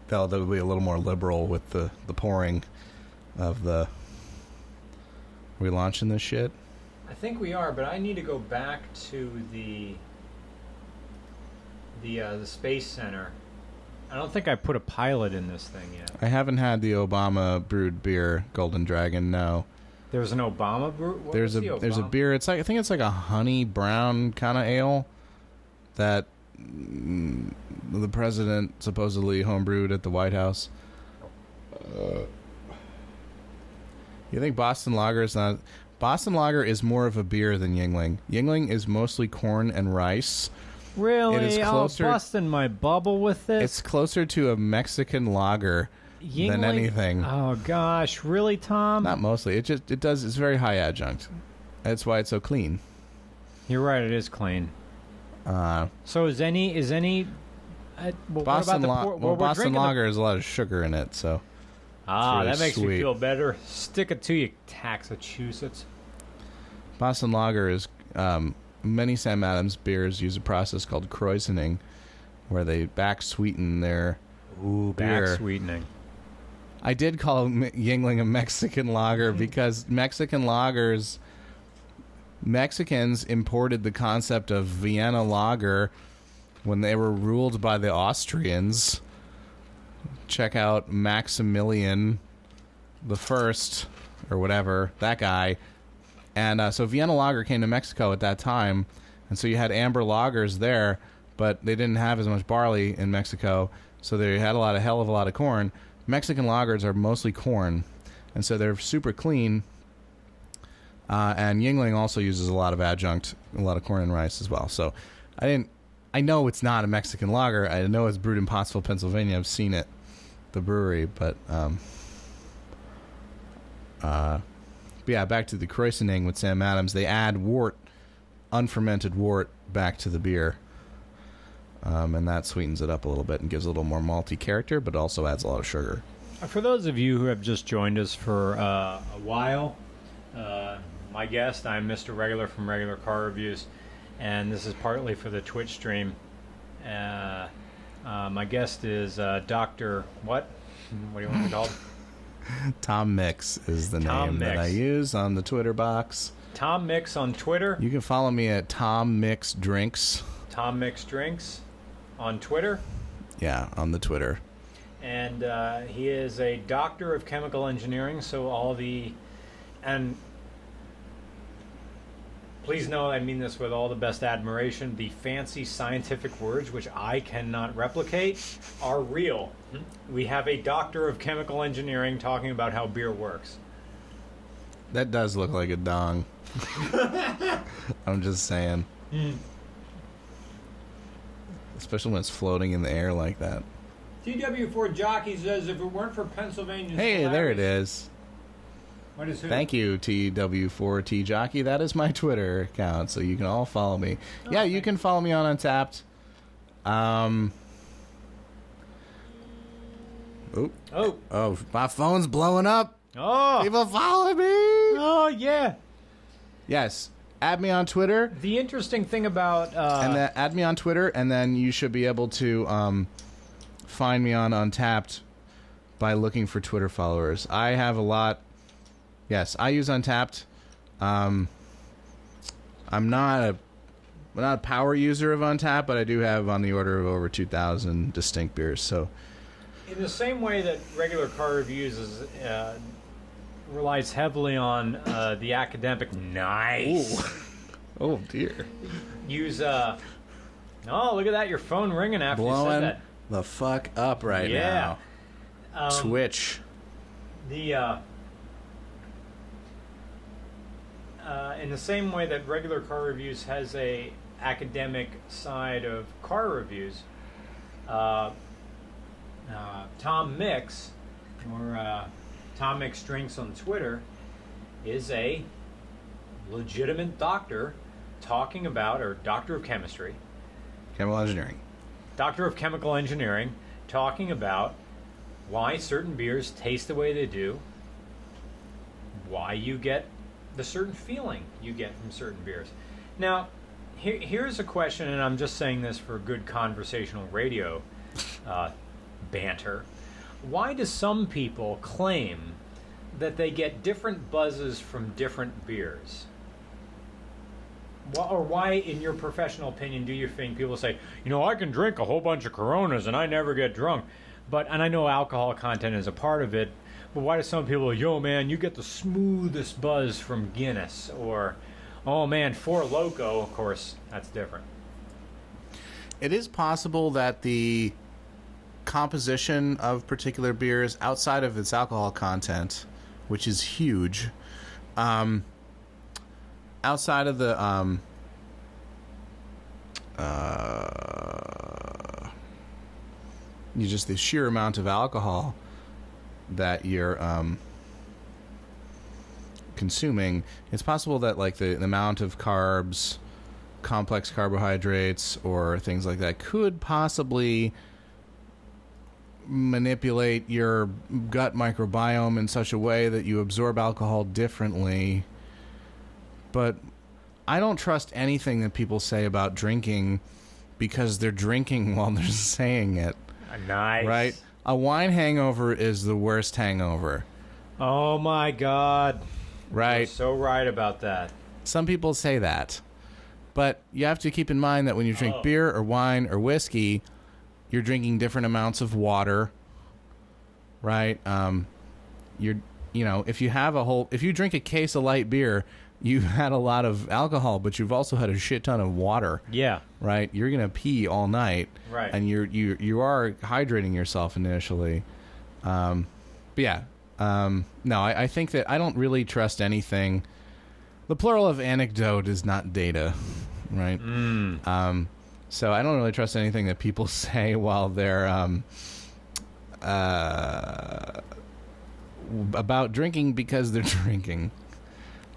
they'll be a little more liberal with the pouring of the. Are we launching this shit? I think we are, but I need to go back to the Space Center. I don't think I put a pilot in this thing yet. I haven't had the Obama brewed beer, Golden Dragon. No. There's an Obama brew. There's a beer. It's like I think it's like a honey brown kind of ale that the president supposedly homebrewed at the White House. You think Boston Lager is not? Boston Lager is more of a beer than Yuengling. Yuengling is mostly corn and rice. Really? It is closer, busting my bubble with this. It's closer to a Mexican lager than anything. Oh gosh, really, Tom? Not mostly. It's very high adjunct. That's why it's so clean. You're right. It is clean. So is any? Boston Lager has a lot of sugar in it, so. Really that makes sweet. me feel better. Stick it to you, Massachusetts. Boston Lager is many Sam Adams beers use a process called krausening, where they back sweeten their beer. Back sweetening. I did call Yuengling a Mexican lager because Mexicans imported the concept of Vienna lager when they were ruled by the Austrians. Check out Maximilian the First, or whatever, that guy. And so Vienna lager came to Mexico at that time, and so you had amber lagers there, but they didn't have as much barley in Mexico, so they had a hell of a lot of corn. Mexican lagers are mostly corn, and so they're super clean. And Yuengling also uses a lot of adjunct, a lot of corn and rice as well. So I know it's not a Mexican lager. I know it's brewed in Pottsville, Pennsylvania. I've seen it, the brewery, but yeah, back to the krausening with Sam Adams. They add unfermented wort, back to the beer. And that sweetens it up a little bit and gives a little more malty character, but also adds a lot of sugar. For those of you who have just joined us for a while, my guest, I'm Mr. Regular from Regular Car Reviews, and this is partly for the Twitch stream. My guest is Dr. What? What do you want to call him? Tom Mix is the name that I use on the Twitter box. Tom Mix on Twitter. You can follow me at tommixdrinks. tommixdrinks on Twitter. Yeah, on the Twitter. And he is a doctor of chemical engineering, so and please know I mean this with all the best admiration, the fancy scientific words, which I cannot replicate, are real. We have a doctor of chemical engineering talking about how beer works. That does look like a dong. I'm just saying. Especially when it's floating in the air like that. TW4 Jockey says if it weren't for Pennsylvania's Hey, there it is. What is who? Thank you, TW4T Jockey. That is my Twitter account, so you can all follow me. Yeah, you can follow me on Untapped. Oh, my phone's blowing up. Oh, People follow me. Oh, yeah. Yes. Add me on Twitter. The interesting thing about and then add me on Twitter, and then you should be able to find me on Untapped by looking for Twitter followers. I have a lot. Yes, I use Untapped. I'm not a power user of Untapped, but I do have on the order of over 2,000 distinct beers. So, in the same way that Regular Car Reviews relies heavily on the academic. Nice. Ooh. Oh dear. Use oh, look at that! Your phone ringing after you Blowing said that. the fuck up right now. Twitch. In the same way that Regular Car Reviews has a academic side of car reviews, Tom Mix, or tommixdrinks on Twitter is a legitimate doctor talking about, or doctor of chemistry, Chemical engineering. doctor of chemical engineering, talking about why certain beers taste the way they do, why you get the certain feeling you get from certain beers. Now, here's a question, and I'm just saying this for good conversational radio banter. Why do some people claim that they get different buzzes from different beers? Or why, in your professional opinion, do you think people say, I can drink a whole bunch of Coronas and I never get drunk? And I know alcohol content is a part of it, but why do some people, man, you get the smoothest buzz from Guinness? Or, oh man, Four Loko, of course, that's different. It is possible that the composition of particular beers outside of its alcohol content, which is huge, outside of the just the sheer amount of alcohol that you're consuming, it's possible that like the amount of carbs, complex carbohydrates, or things like that could possibly manipulate your gut microbiome in such a way that you absorb alcohol differently. But I don't trust anything that people say about drinking because they're drinking while they're saying it. Nice. Right? A wine hangover is the worst hangover. Oh my God. Right? You're so right about that. Some people say that. But you have to keep in mind that when you drink beer or wine or whiskey, you're drinking different amounts of water. Right? If you drink a case of light beer, you've had a lot of alcohol, but you've also had a shit ton of water. Yeah. Right? You're gonna pee all night. Right. And you are hydrating yourself initially. No, I think that I don't really trust anything. The plural of anecdote is not data, right? So I don't really trust anything that people say while they're about drinking because they're drinking.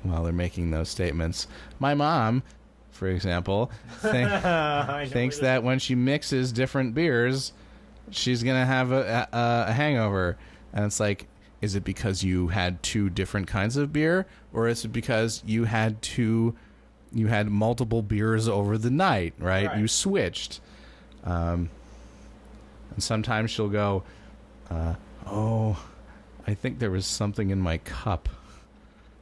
While they're making those statements. My mom, for example, thinks that when she mixes different beers, she's going to have a hangover. And it's like, is it because you had two different kinds of beer? Or is it because you had multiple beers over the night, right? You switched. And sometimes she'll go, I think there was something in my cup.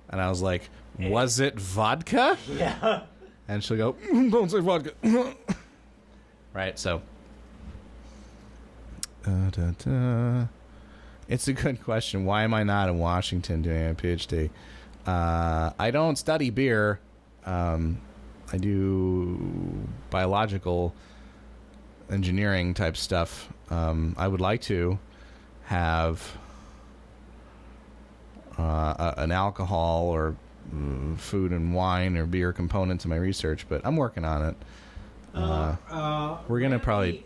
And I was like, was it vodka? Yeah. And she'll go, don't say vodka. Right, so. It's a good question. Why am I not in Washington doing a PhD? I don't study beer. I do biological engineering type stuff. I would like to have an alcohol or food and wine or beer component to my research, but I'm working on it. We're gonna probably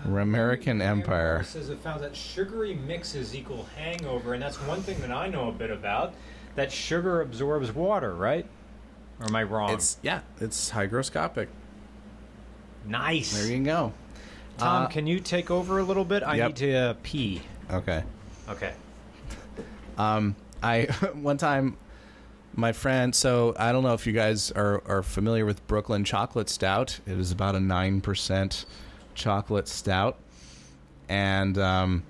American Empire says it found that sugary mixes equal hangover, and that's one thing that I know a bit about. That sugar absorbs water, right? Or am I wrong? It's hygroscopic. Nice. There you go. Tom, can you take over a little bit? I need to pee. Okay. One time, my friend, so I don't know if you guys are familiar with Brooklyn Chocolate Stout. It is about a 9% chocolate stout. And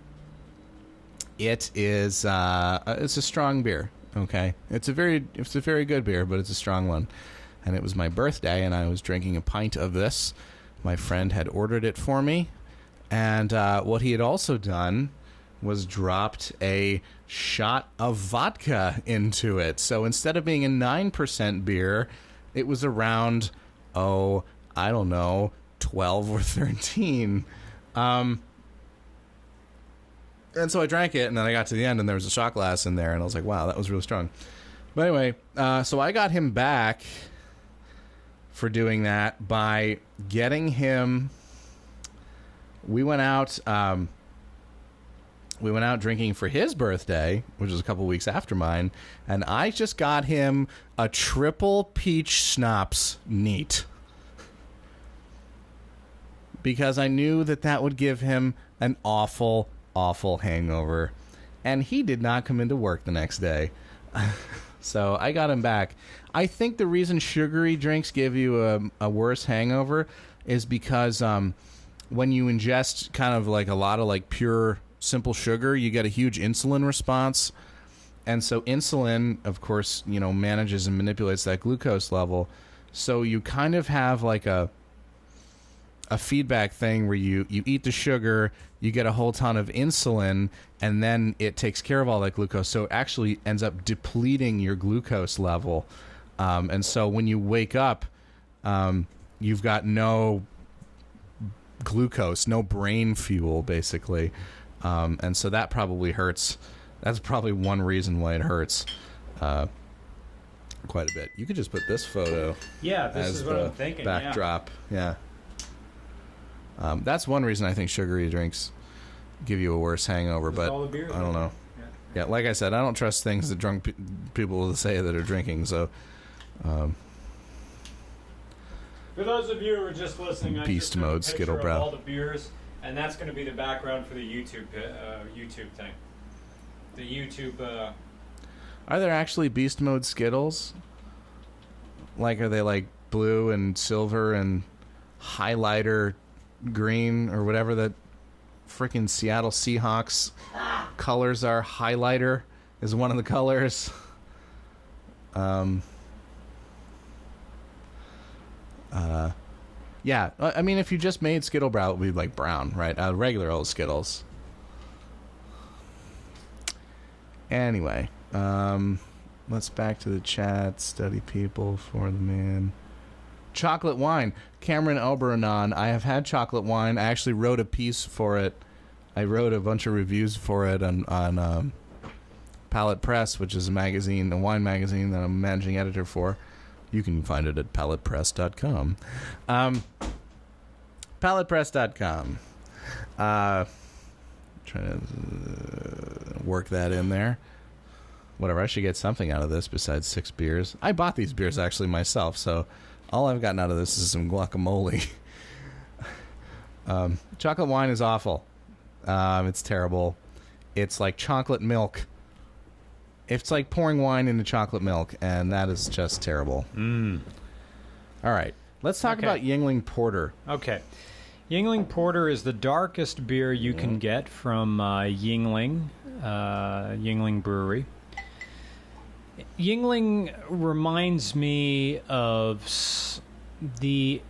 it's a strong beer, okay? It's a very good beer, but it's a strong one. And it was my birthday, and I was drinking a pint of this. My friend had ordered it for me. And what he had also done was dropped a shot of vodka into it. So instead of being a 9% beer, it was around, 12 or 13. And so I drank it, and then I got to the end, and there was a shot glass in there, and I was like, wow, that was really strong. But anyway, so I got him back for doing that by getting him... We went out... we went out drinking for his birthday, which was a couple weeks after mine, and I just got him a triple peach schnapps neat. Because I knew that would give him an awful, awful hangover. And he did not come into work the next day. So I got him back. I think the reason sugary drinks give you a worse hangover is because when you ingest kind of like a lot of like pure simple sugar, you get a huge insulin response. And so insulin, of course, manages and manipulates that glucose level. So you kind of have like a feedback thing where you eat the sugar, you get a whole ton of insulin, and then it takes care of all that glucose. So it actually ends up depleting your glucose level. And so when you wake up, you've got no glucose, no brain fuel, basically. And so that probably hurts. That's probably one reason why it hurts quite a bit. You could just put this photo this as is what the I'm thinking. backdrop. Yeah. That's one reason I think sugary drinks give you a worse hangover, but all the beer I don't know. Yeah, like I said, I don't trust things that drunk people will say that are drinking, so... For those of you who are just listening, I Beast just took a mode, picture Skittlebrow. of all the beers, and that's going to be the background for the YouTube thing. The YouTube... Are there actually Beast Mode Skittles? Like, are they like blue and silver and highlighter green or whatever that freaking Seattle Seahawks colors are? Highlighter is one of the colors. Yeah, I mean, if you just made Skittlebrow, it would be like brown, right? Regular old Skittles. Anyway, let's back to the chat. Study people for the man. Chocolate wine. Cameron Oberonon. I have had chocolate wine. I actually wrote a piece for it. I wrote a bunch of reviews for it on Palette Press, which is a magazine, a wine magazine that I'm managing editor for. You can find it at palettepress.com. Palettepress.com. Trying to work that in there. Whatever, I should get something out of this besides 6 beers. I bought these beers actually myself, so all I've gotten out of this is some guacamole. Chocolate wine is awful. It's terrible. It's like chocolate milk. It's like pouring wine into chocolate milk, and that is just terrible. All right, let's talk about Yuengling Porter. Okay. Yuengling Porter is the darkest beer you can get from Yuengling Brewery. Yuengling reminds me of the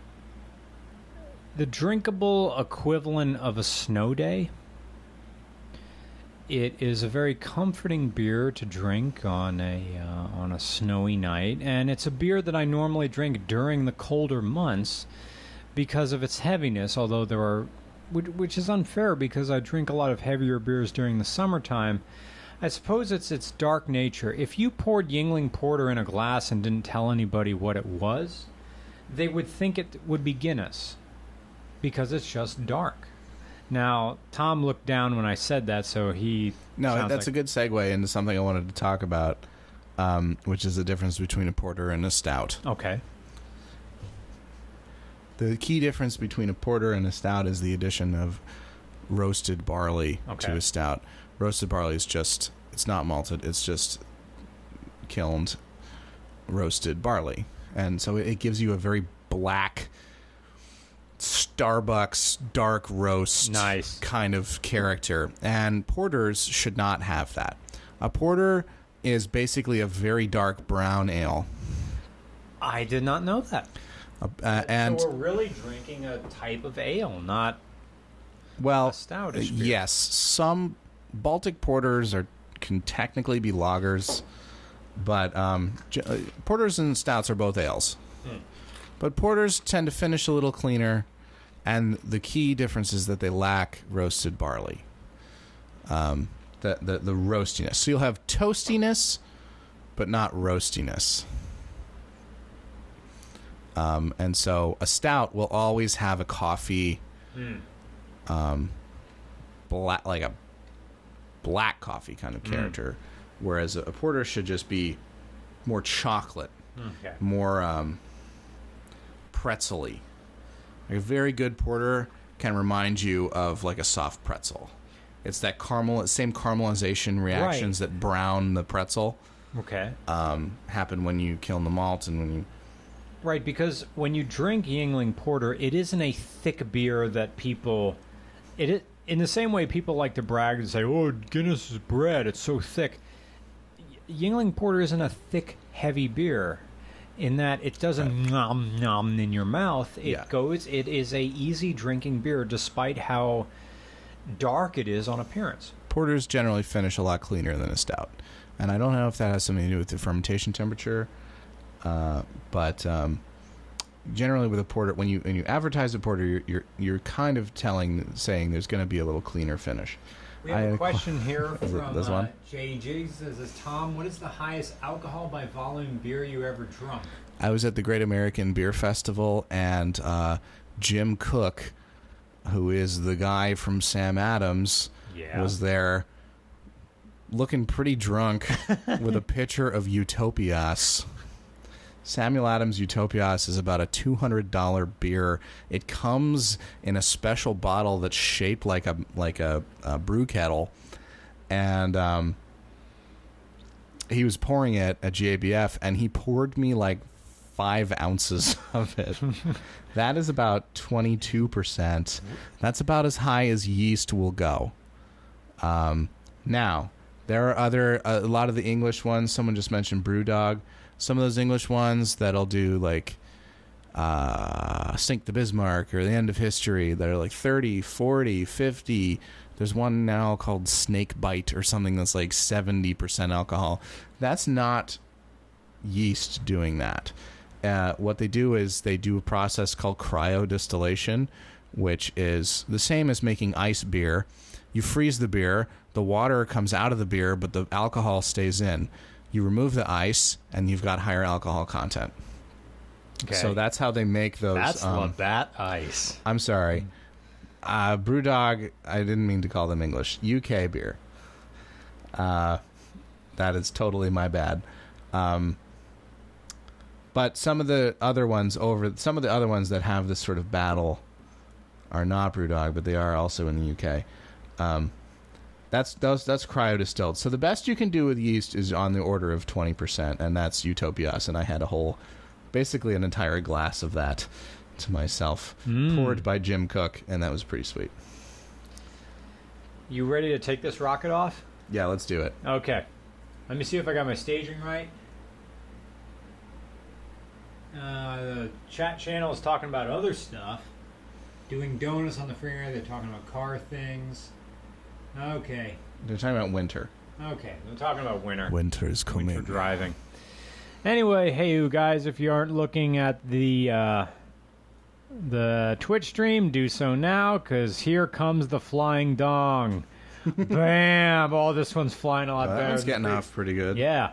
drinkable equivalent of a snow day. It is a very comforting beer to drink on a snowy night, and it's a beer that I normally drink during the colder months because of its heaviness, although there are, which is unfair because I drink a lot of heavier beers during the summertime. I suppose it's its dark nature. If you poured Yuengling Porter in a glass and didn't tell anybody what it was, they would think it would be Guinness because it's just dark. Now, Tom looked down when I said that, so he... No, that's a good segue into something I wanted to talk about, which is the difference between a porter and a stout. Okay. The key difference between a porter and a stout is the addition of roasted barley to a stout. Roasted barley is just... It's not malted. It's just kilned roasted barley. And so it gives you a very black... Starbucks dark roast kind of character, and porters should not have that. A porter is basically a very dark brown ale. I did not know that. And so we're really drinking a type of ale, not a stoutish beer. Yes, some Baltic porters can technically be lagers, but porters and stouts are both ales. But porters tend to finish a little cleaner, and the key difference is that they lack roasted barley. The roastiness. So you'll have toastiness, but not roastiness. And so a stout will always have a coffee, like a black coffee kind of character, whereas a porter should just be more chocolate, more pretzel-y. Like a very good porter can remind you of like a soft pretzel. It's that same caramelization reactions that brown the pretzel. Happen when you kiln the malt and when you... Right, because when you drink Yuengling Porter, it isn't a thick beer that people... in the same way people like to brag and say, oh, Guinness is bread, it's so thick. Yuengling Porter isn't a thick, heavy beer in that it doesn't nom nom in your mouth. It is a easy drinking beer despite how dark it is on appearance. Porters generally finish a lot cleaner than a stout. And I don't know if that has something to do with the fermentation temperature, but generally with a porter, when you advertise a porter, you're kind of saying there's going to be a little cleaner finish. We have a question here from this one? JG. Says, Tom, what is the highest alcohol by volume beer you ever drunk? I was at the Great American Beer Festival, and Jim Cook, who is the guy from Sam Adams, was there looking pretty drunk with a pitcher of Utopias. Samuel Adams Utopias is about a $200 beer. It comes in a special bottle that's shaped like a brew kettle, and he was pouring it at GABF, and he poured me like 5 ounces of it. That is about 22%. That's about as high as yeast will go. Now, there are a lot of the English ones. Someone just mentioned Brewdog. Some of those English ones that'll do like Sink the Bismarck or The End of History that are like 30, 40, 50. There's one now called Snake Bite or something that's like 70% alcohol. That's not yeast doing that. What they do is they do a process called cryodistillation, which is the same as making ice beer. You freeze the beer, the water comes out of the beer, but the alcohol stays in. You remove the ice, and you've got higher alcohol content. Okay. So that's how they make those. That's Labatt Ice. I'm sorry. Brewdog, I didn't mean to call them English. UK beer. That is totally my bad. But some of the other ones that have this sort of battle are not Brewdog, but they are also in the UK. That's cryodistilled. So the best you can do with yeast is on the order of 20%, and that's Utopias. And I had basically an entire glass of that to myself, poured by Jim Cook, and that was pretty sweet. You ready to take this rocket off? Yeah, let's do it. Okay. Let me see if I got my staging right. The chat channel is talking about other stuff. Doing donuts on the freeway. They're talking about car things. Okay. They're talking about winter. Okay, they're talking about winter. Winter's coming. Winter driving. Anyway, hey you guys, if you aren't looking at the Twitch stream, do so now, because here comes the flying dong. Bam! Oh, this one's flying a lot better. That one's getting off pretty good. Yeah.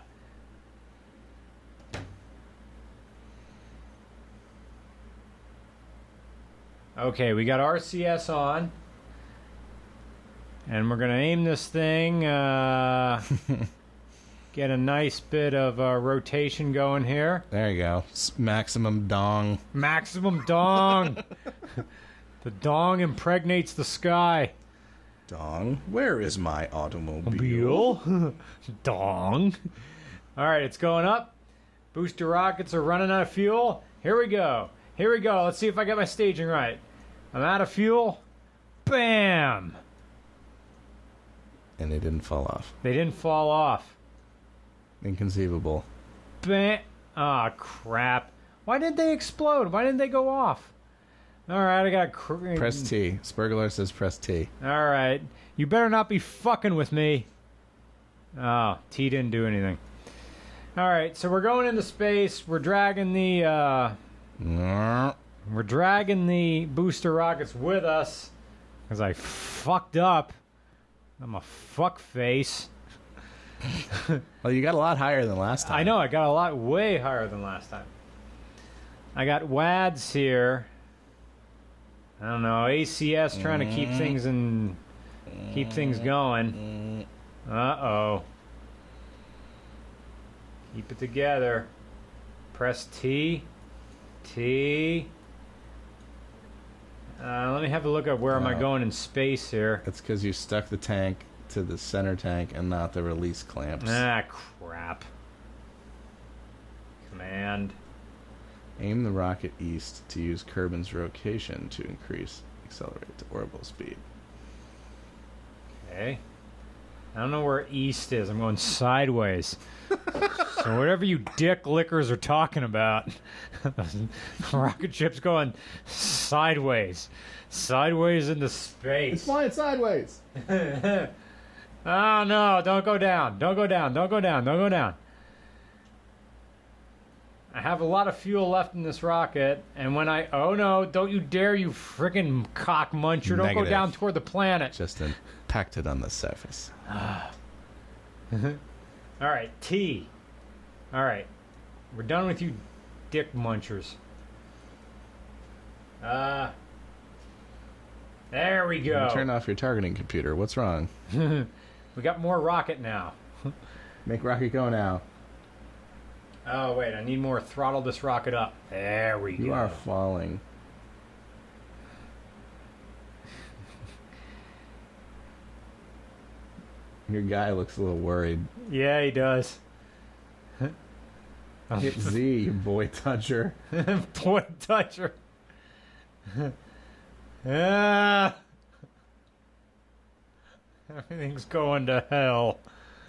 Okay, we got RCS on. And we're going to aim this thing, get a nice bit of rotation going here. There you go. Maximum dong. Maximum dong. The dong impregnates the sky. Dong? Where is my automobile? Dong. All right, it's going up. Booster rockets are running out of fuel. Here we go. Here we go. Let's see if I get my staging right. I'm out of fuel. Bam! And they didn't fall off. They didn't fall off. Inconceivable. Bam! Ah, crap. Why did they explode? Why didn't they go off? All right, I got... Press T. Spurgler says press T. All right. You better not be fucking with me. Oh, T didn't do anything. All right, so we're going into space. We're dragging the... We're dragging the booster rockets with us. Because I fucked up. I'm a fuck face. Well, you got a lot higher than last time. I know, I got a lot way higher than last time. I got WADs here. I don't know, ACS trying to keep things going. Uh-oh. Keep it together. Press T. T. Let me have a look at where am I going in space here. That's because you stuck the tank to the center tank and not the release clamps. Ah, crap. Command. Aim the rocket east to use Kerbin's rotation to accelerate to orbital speed. Okay. I don't know where east is. I'm going sideways. So whatever you dick lickers are talking about, the rocket ship's going sideways. Sideways into space. It's flying sideways. Oh, no. Don't go down. Don't go down. Don't go down. Don't go down. I have a lot of fuel left in this rocket, and when I... Oh, no. Don't you dare, you frickin' cock muncher. Don't go down toward the planet. Just impacted on the surface. All right, T. All right. We're done with you dick munchers. There we go. Turn off your targeting computer. What's wrong? We got more rocket now. Make rocket go now. Oh, wait. I need more. Throttle this rocket up. There we go. You are falling. Your guy looks a little worried. Yeah, he does. Hit Z, you boy toucher. Boy toucher. Ah. Everything's going to hell.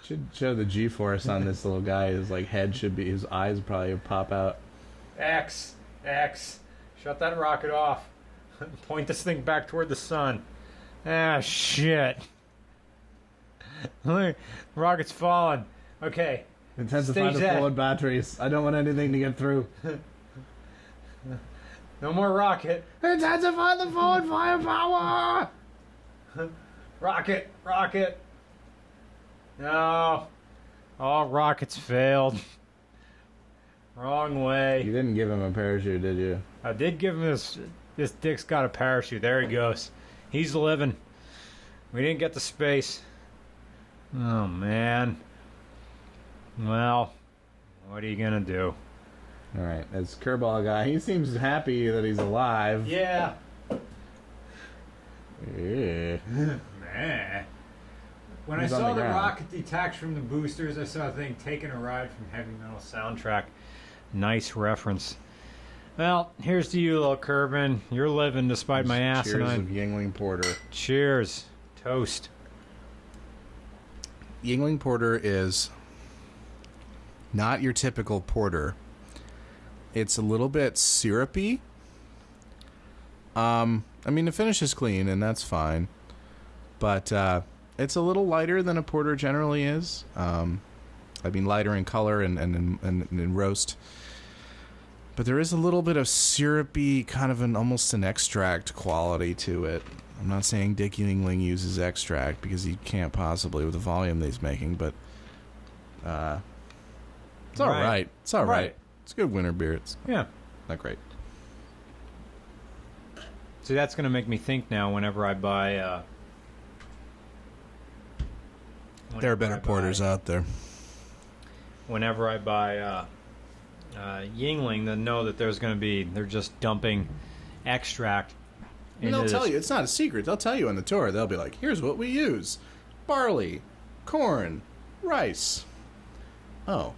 Should show the G-force on this little guy. His head should be, his eyes probably pop out. X. Shut that rocket off. Point this thing back toward the sun. Ah, shit. Rocket's falling. Okay. Intensify the forward batteries. I don't want anything to get through. No more rocket. Intensify the forward firepower! Rocket. No. All rockets failed. Wrong way. You didn't give him a parachute, did you? I did give him this. This dick's got a parachute. There he goes. He's living. We didn't get to space. Oh, man. Well, what are you going to do? All right, as Kerbal guy, he seems happy that he's alive. Yeah. Yeah. Man. When He's I on saw the the ground. rocket detach from the boosters, I saw a thing taking a ride from Heavy Metal Soundtrack. Nice reference. Well, here's to you, little Kerbin. You're living despite my Cheers of asinine. Yuengling Porter. Cheers. Toast. Yuengling Porter is not your typical porter. It's a little bit syrupy. I mean, the finish is clean, and that's fine. But it's a little lighter than a porter generally is. I mean, lighter in color and in roast. But there is a little bit of syrupy, kind of almost an extract quality to it. I'm not saying Dick Yuengling uses extract, because he can't possibly with the volume that he's making, but it's all right. It's all right. It's a good winter beer. It's Yeah. not great. See, that's going to make me think now whenever I buy... There are better porters out there. Whenever I buy Yuengling, then know that there's going to be... They're just dumping extract And they'll into tell this. you. It's not a secret. They'll tell you on the tour. They'll be like, here's what we use. Barley, corn, rice. Oh,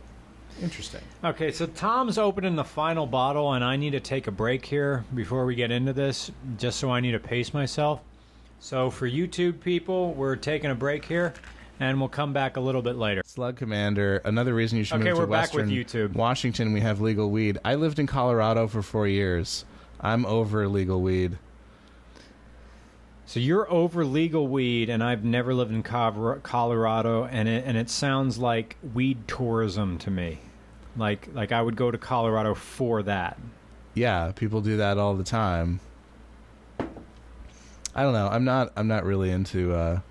interesting. Okay, so Tom's opening the final bottle, and I need to take a break here before we get into this, just so I need to pace myself. So for YouTube people, we're taking a break here, and we'll come back a little bit later. Slug Commander, another reason you should Okay, move to we're back with Western YouTube. Washington. We have legal weed. I lived in Colorado for 4 years. I'm over legal weed. So you're over legal weed, and I've never lived in Colorado, and it sounds like weed tourism to me. Like I would go to Colorado for that. Yeah, people do that all the time. I don't know. I'm not really into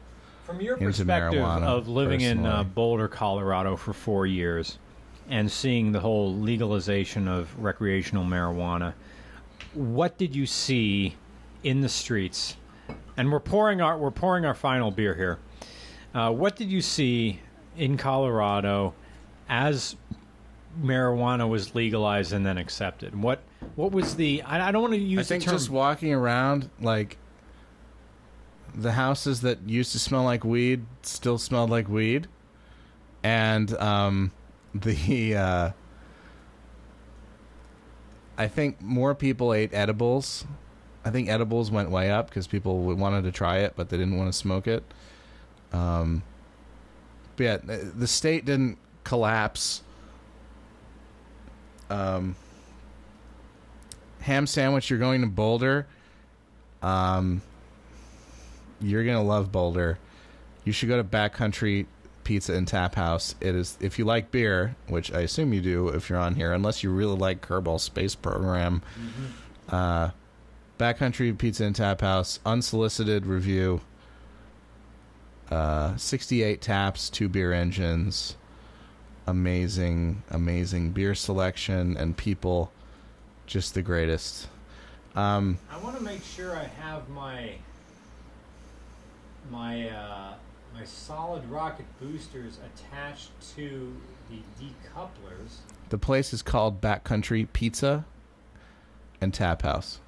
From your into perspective marijuana, of living in personally. Boulder, Colorado for 4 years, and seeing the whole legalization of recreational marijuana, what did you see in the streets? And we're pouring our final beer here. What did you see in Colorado as marijuana was legalized and then accepted? What was the... I don't want to use the term... I think just walking around, like, the houses that used to smell like weed still smelled like weed. And I think more people ate edibles. I think edibles went way up because people wanted to try it, but they didn't want to smoke it. But yeah, the state didn't collapse. Ham sandwich, you're going to Boulder. You're going to love Boulder. You should go to Backcountry Pizza and Tap House. It is, if you like beer, which I assume you do if you're on here, unless you really like Kerbal Space Program. Backcountry Pizza and Tap House, unsolicited review. 68 taps, 2 beer engines. Amazing beer selection and people, just the greatest. I want to make sure I have my solid rocket boosters attached to the decouplers. The place is called Backcountry Pizza and Tap House.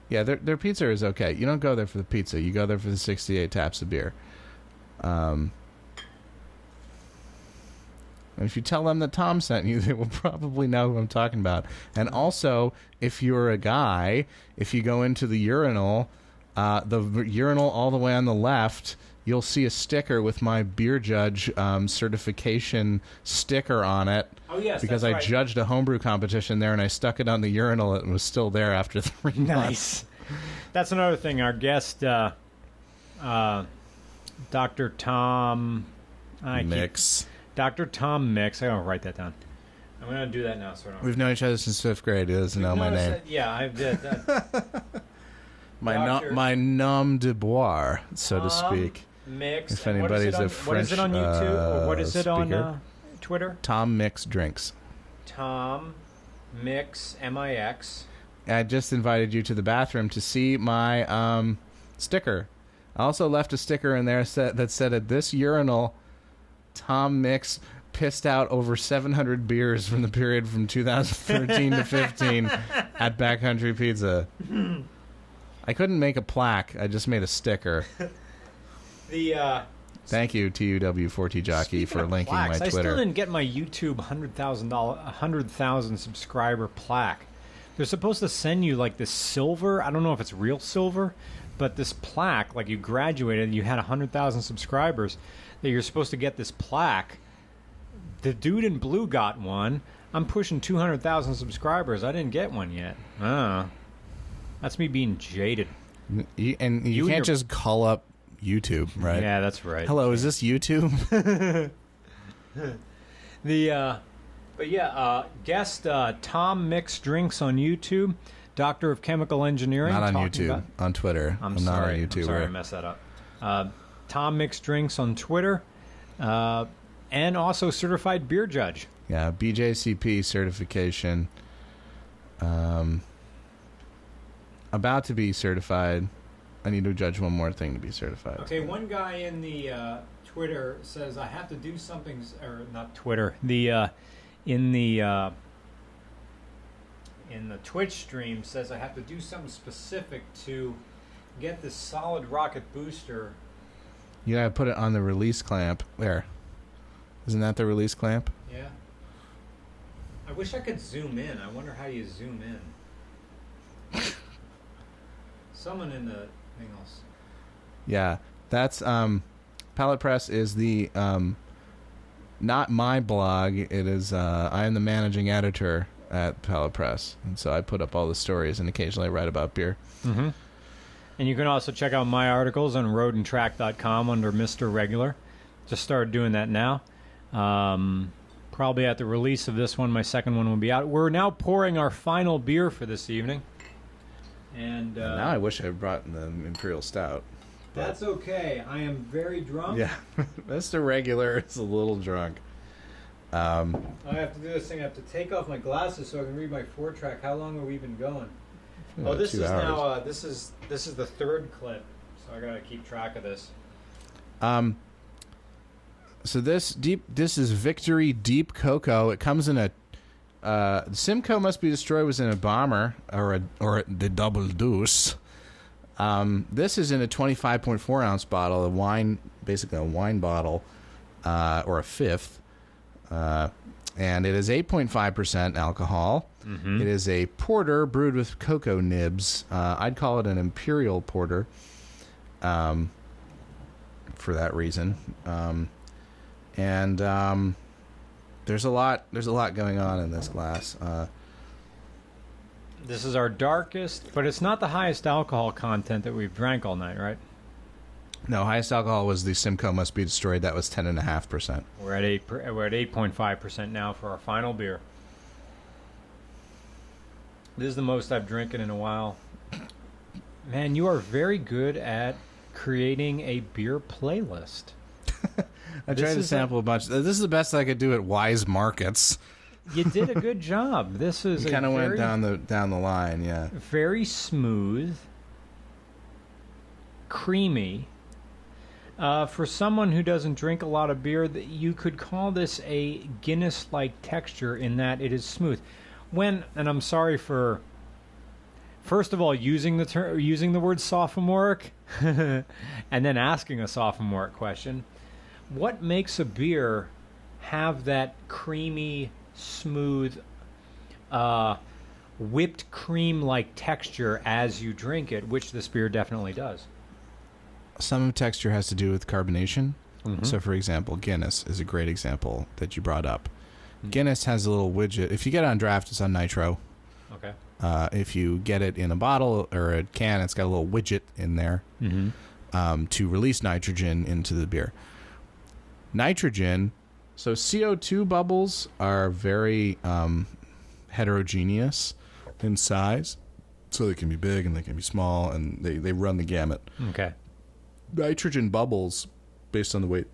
Yeah, their pizza is okay. You don't go there for the pizza. You go there for the 68 taps of beer. And if you tell them that Tom sent you, they will probably know who I'm talking about. And also, if you're a guy, if you go into the urinal all the way on the left, you'll see a sticker with my beer judge certification sticker on it. Oh, yes, because that's I right. judged a homebrew competition there, and I stuck it on the urinal. It was still there after 3 months. Nice. That's another thing. Our guest, Dr. Tom Mix. Dr. Tom Mix. I gotta write that down. I'm gonna do that now. We've known each other since 5th grade. He doesn't know my name. Yeah, I did. My nom de boire, so to speak. Mix. If anybody's a French what is it on YouTube? Or what is it speaker? on Twitter? Tom Mix Drinks. Tom Mix MIX. I just invited you to the bathroom to see my sticker. I also left a sticker in there that said, at this urinal, Tom Mix pissed out over 700 beers from the period from 2013 to 15 at Backcountry Pizza. I couldn't make a plaque. I just made a sticker. Thank you, TUW4T Jockey, for linking plaques, my I Twitter. still didn't get my YouTube 100,000 subscriber plaque. They're supposed to send you like this silver. I don't know if it's real silver, but this plaque, like you graduated, you had 100,000 subscribers, that you're supposed to get this plaque. The dude in blue got one. I'm pushing 200,000 subscribers. I didn't get one yet. That's me being jaded. You can't just call up YouTube, right? Yeah, that's right. Hello, is this YouTube? Guest Tom Mix Drinks on YouTube, Doctor of Chemical Engineering. Not on YouTube, on Twitter. I'm not sorry. on YouTube. I'm sorry, I messed that up. Tom Mix Drinks on Twitter, and also certified beer judge. Yeah, BJCP certification. About to be certified. I need to judge one more thing to be certified. Okay, one guy in the Twitter says I have to do something, or not Twitter. In the Twitch stream says I have to do something specific to get this solid rocket booster. You gotta put it on the release clamp. There. Isn't that the release clamp? Yeah. I wish I could zoom in. I wonder how you zoom in. Someone in the thing else. Yeah. That's Palette Press is the not my blog. It is I am the managing editor at Palette Press, and so I put up all the stories and occasionally I write about beer. Mm-hmm. And you can also check out my articles on roadandtrack.com under Mr. Regular. Just started doing that now. Probably at the release of this one, my second one will be out. We're now pouring our final beer for this evening. And now I wish I had brought the Imperial Stout. That's okay. I am very drunk. Yeah, Mr. Regular is a little drunk. I have to do this thing. I have to take off my glasses so I can read my 4-track. How long have we been going? Oh, this 2 is hours. now this is the third clip, so I gotta keep track of this. So this is Victory Deep Cocoa. It comes in a Simcoe Must Be Destroyed was in a bomber or the Double Deuce. This is in a 25.4 ounce bottle, a wine, basically a wine bottle, or a fifth, and it is 8.5% alcohol. Mm-hmm. It is a porter brewed with cocoa nibs. I'd call it an Imperial porter, for that reason. There's a lot going on in this glass. This is our darkest, but it's not the highest alcohol content that we've drank all night, right? No, highest alcohol was the Simcoe Must Be Destroyed. That was 10.5%. We're at 8.5% now for our final beer. This is the most I've drinking in a while. Man, you are very good at creating a beer playlist. I tried to sample a bunch. This is the best I could do at Wise Markets. You did a good job. This is kind of went down the line, yeah. Very smooth, creamy. For someone who doesn't drink a lot of beer, you could call this a Guinness-like texture in that it is smooth. And I'm sorry for, first of all, using the word sophomoric, and then asking a sophomoric question. What makes a beer have that creamy, smooth, whipped cream-like texture as you drink it, which this beer definitely does? Some texture has to do with carbonation. Mm-hmm. So, for example, Guinness is a great example that you brought up. Mm-hmm. Guinness has a little widget. If you get it on draft, it's on nitro. Okay. If you get it in a bottle or a can, it's got a little widget in there to release nitrogen into the beer. Nitrogen, so CO2 bubbles are very heterogeneous in size. So they can be big and they can be small, and they run the gamut. Okay. Nitrogen bubbles, based on the way,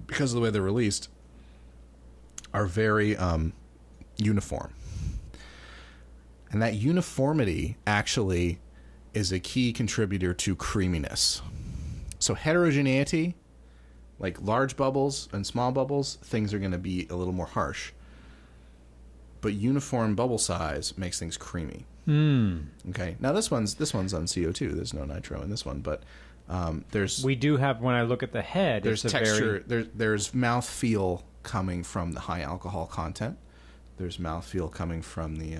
because of the way they're released, are very uniform. And that uniformity actually is a key contributor to creaminess. So heterogeneity, like large bubbles and small bubbles, things are going to be a little more harsh. But uniform bubble size makes things creamy. Okay. Now this one's on CO2. There's no nitro in this one, but there's. We do have, when I look at the head, there's it's texture. There's mouthfeel coming from the high alcohol content. There's mouthfeel coming from the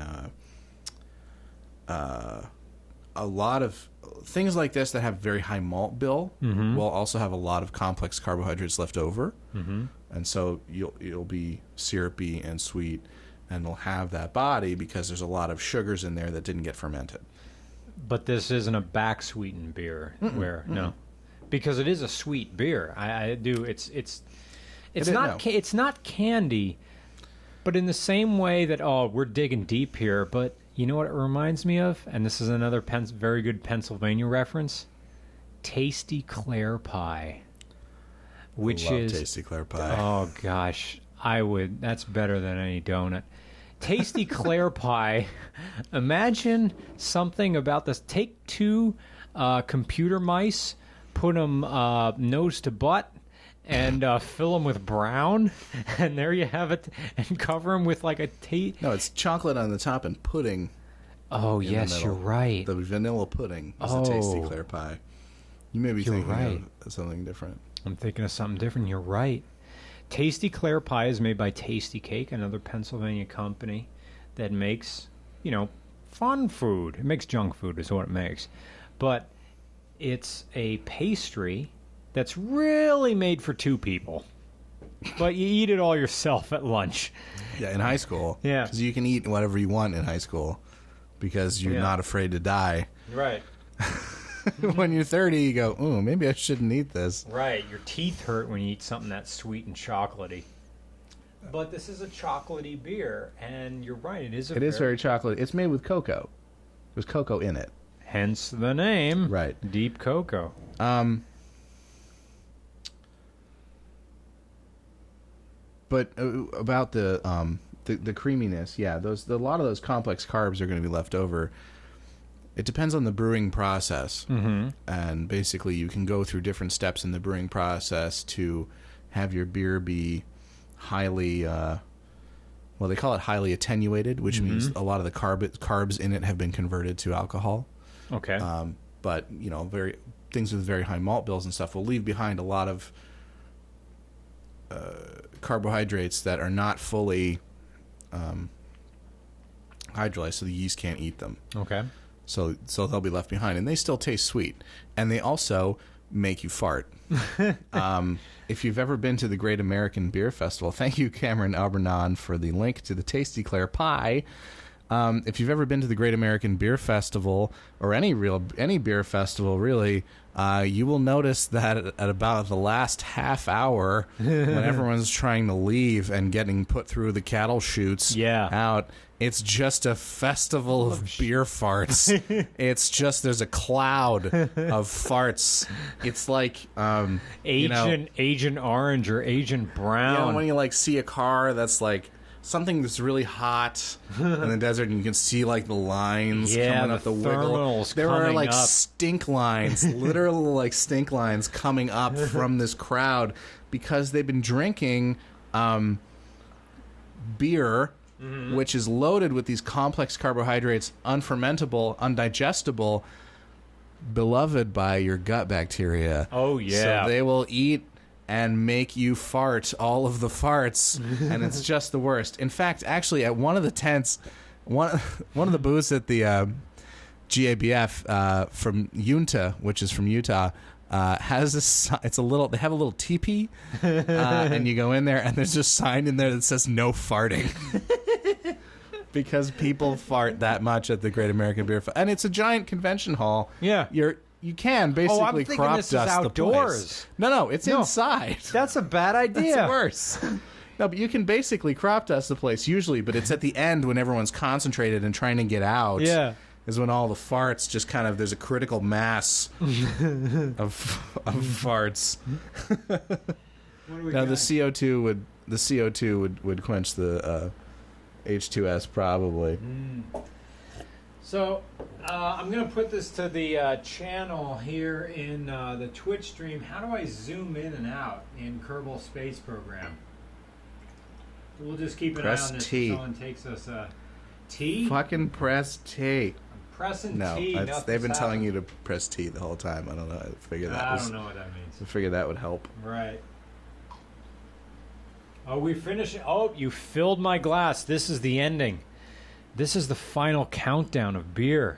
a lot of things like this that have very high malt bill will also have a lot of complex carbohydrates left over, and so you'll be syrupy and sweet, and it'll have that body because there's a lot of sugars in there that didn't get fermented. But this isn't a back sweetened beer, no, because it is a sweet beer. I do. It's not candy, but in the same way that we're digging deep here, but. You know what it reminds me of? And this is another very good Pennsylvania reference. Tasty Clare Pie. Which I love is Tasty Clare Pie. Oh gosh, that's better than any donut. Tasty Clare Pie. Imagine something about this. Take two computer mice, put them nose to butt, and fill them with brown, and there you have it, and cover them with like a No, it's chocolate on the top and pudding. Oh, yes, you're right. The vanilla pudding is a Tasty Clare Pie. You may be thinking of something different. I'm thinking of something different. You're right. Tasty Clare Pie is made by Tasty Cake, another Pennsylvania company that makes, fun food. It makes junk food is what it makes. But it's a pastry that's really made for two people. But you eat it all yourself at lunch. Yeah, in high school. Yeah. Because you can eat whatever you want in high school because you're not afraid to die. Right. When you're 30, you go, ooh, maybe I shouldn't eat this. Right. Your teeth hurt when you eat something that's sweet and chocolatey. But this is a chocolatey beer, and you're right, it is very chocolatey. It's made with cocoa. There's cocoa in it. Hence the name. Right. Deep Cocoa. But about the creaminess, a lot of those complex carbs are going to be left over. it depends on the brewing process. And basically you can go through different steps in the brewing process to have your beer be highly, well, they call it highly attenuated, which means a lot of the carbs in it have been converted to alcohol. Okay. But, you know, things with very high malt bills and stuff will leave behind a lot of carbohydrates that are not fully hydrolyzed, so the yeast can't eat them. Okay. So they'll be left behind, and they still taste sweet, and they also make you fart. If you've ever been to the Great American Beer Festival, thank you, Cameron Albernon, for the link to the Tasty Claire pie. If you've ever been to the Great American Beer Festival, or any beer festival really, you will notice that at about the last half hour, when everyone's trying to leave and getting put through the cattle chutes out, it's just a festival of beer farts. It's just, there's a cloud of farts. It's like Agent Orange or Agent Brown. You know, when you like see a car that's like something that's really hot in the desert, and you can see like the lines coming up the wiggle. There are like stink lines, literal like stink lines coming up from this crowd because they've been drinking beer, which is loaded with these complex carbohydrates, unfermentable, undigestible, beloved by your gut bacteria. Oh yeah. So they will eat and make you fart all of the farts, and it's just the worst. In fact, actually, at one of the tents, one of the booths at the GABF from Uinta, which is from Utah, has this. They have a little teepee, and you go in there, and there's just a sign in there that says "No farting." Because people fart that much at the Great American Beer Festival, and it's a giant convention hall. Yeah, you can basically crop dust the place. No, it's inside. That's a bad idea. That's worse. No, but you can basically crop dust the place usually, but it's at the end when everyone's concentrated and trying to get out. Yeah. Is when all the farts just kind of, there's a critical mass of farts. Now the CO2 would quench the H2S probably. So I'm going to put this to the channel here in the Twitch stream. How do I zoom in and out in Kerbal Space Program? We'll just keep an eye on this T. if someone takes us T? Fucking press T. I'm pressing T. They've been telling you to press T the whole time. I don't know. I don't know what that means. I figured that would help. Right. Oh, we finished. Oh, you filled my glass. This is the ending. This is the final countdown of beer.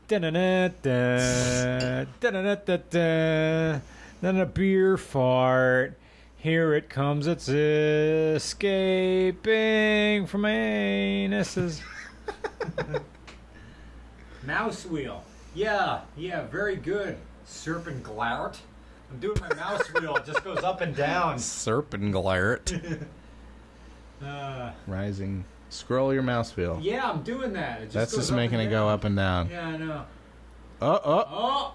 Da-da-da-da, da-da-da-da-da. Then a beer fart. Here it comes. It's escaping from anuses. Mouse wheel. Yeah, very good. Serpent glout. I'm doing my mouse wheel. It just goes up and down. Serpenglaert. Rising. Scroll your mouse wheel. Yeah, I'm doing that. That's just making it go up and down. Yeah, I know. Oh!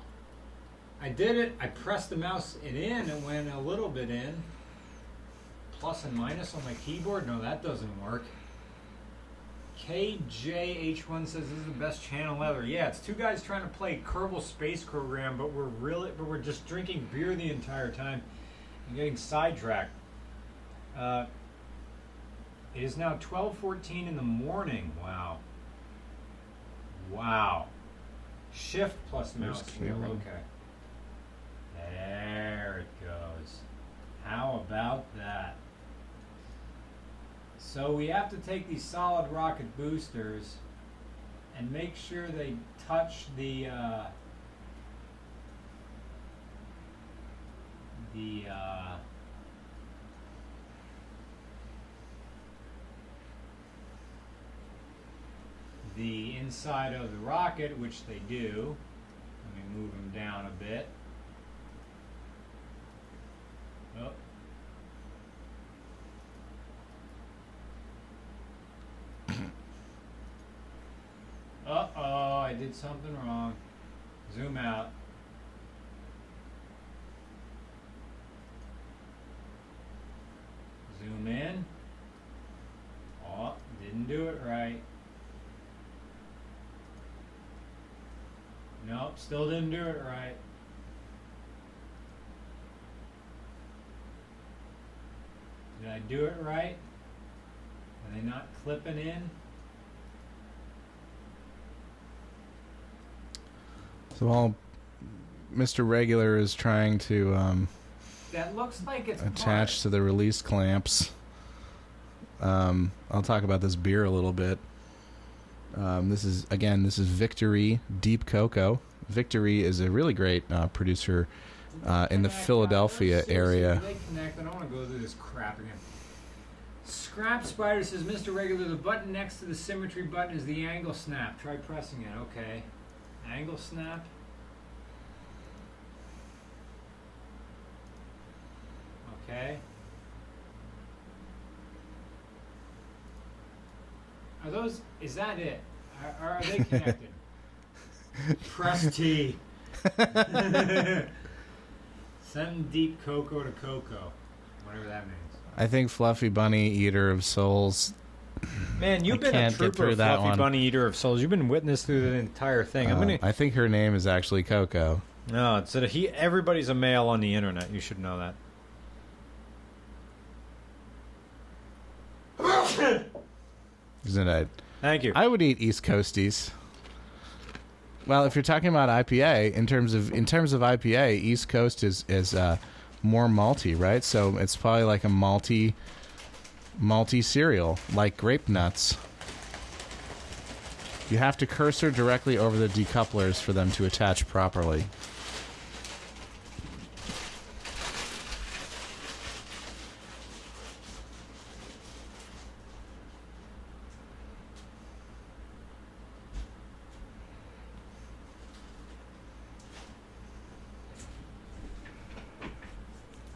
I did it. I pressed the mouse in and went a little bit in. Plus and minus on my keyboard. No, that doesn't work. KJH1 says this is the best channel ever. Yeah, it's two guys trying to play Kerbal Space Program, but we're just drinking beer the entire time and getting sidetracked. It is now 12:14 in the morning. Wow. Shift plus mouse wheel. Okay. There it goes. How about that? So we have to take these solid rocket boosters and make sure they touch the inside of the rocket, which they do. Let me move them down a bit. Oh. Uh-oh, I did something wrong. Zoom out. Zoom in. Oh, didn't do it right. Nope, still didn't do it right. Did I do it right? Are they not clipping in? So while Mr. Regular is trying to That looks like it's attach to the release clamps, I'll talk about this beer a little bit. This is Victory Deep Cocoa. Victory is a really great producer in the Philadelphia area. They connect. I don't want to go through this crap again. Scrap Spider says, Mr. Regular, the button next to the symmetry button is the angle snap. Try pressing it. Okay. Angle snap. Okay. Is that it? Are they connected? Press T. Send deep cocoa to cocoa. Whatever that means. I think Fluffy Bunny, Eater of Souls. Man, you've been a trooper, Fluffy Bunny, Eater of Souls. You've been witness through the entire thing. I think her name is actually Coco. No, it's everybody's a male on the internet. You should know that. Isn't it? Thank you. I would eat East Coasties. Well, if you're talking about IPA, in terms of IPA, East Coast is more malty, right? So it's probably like a malty cereal, like grape nuts. You have to cursor directly over the decouplers for them to attach properly.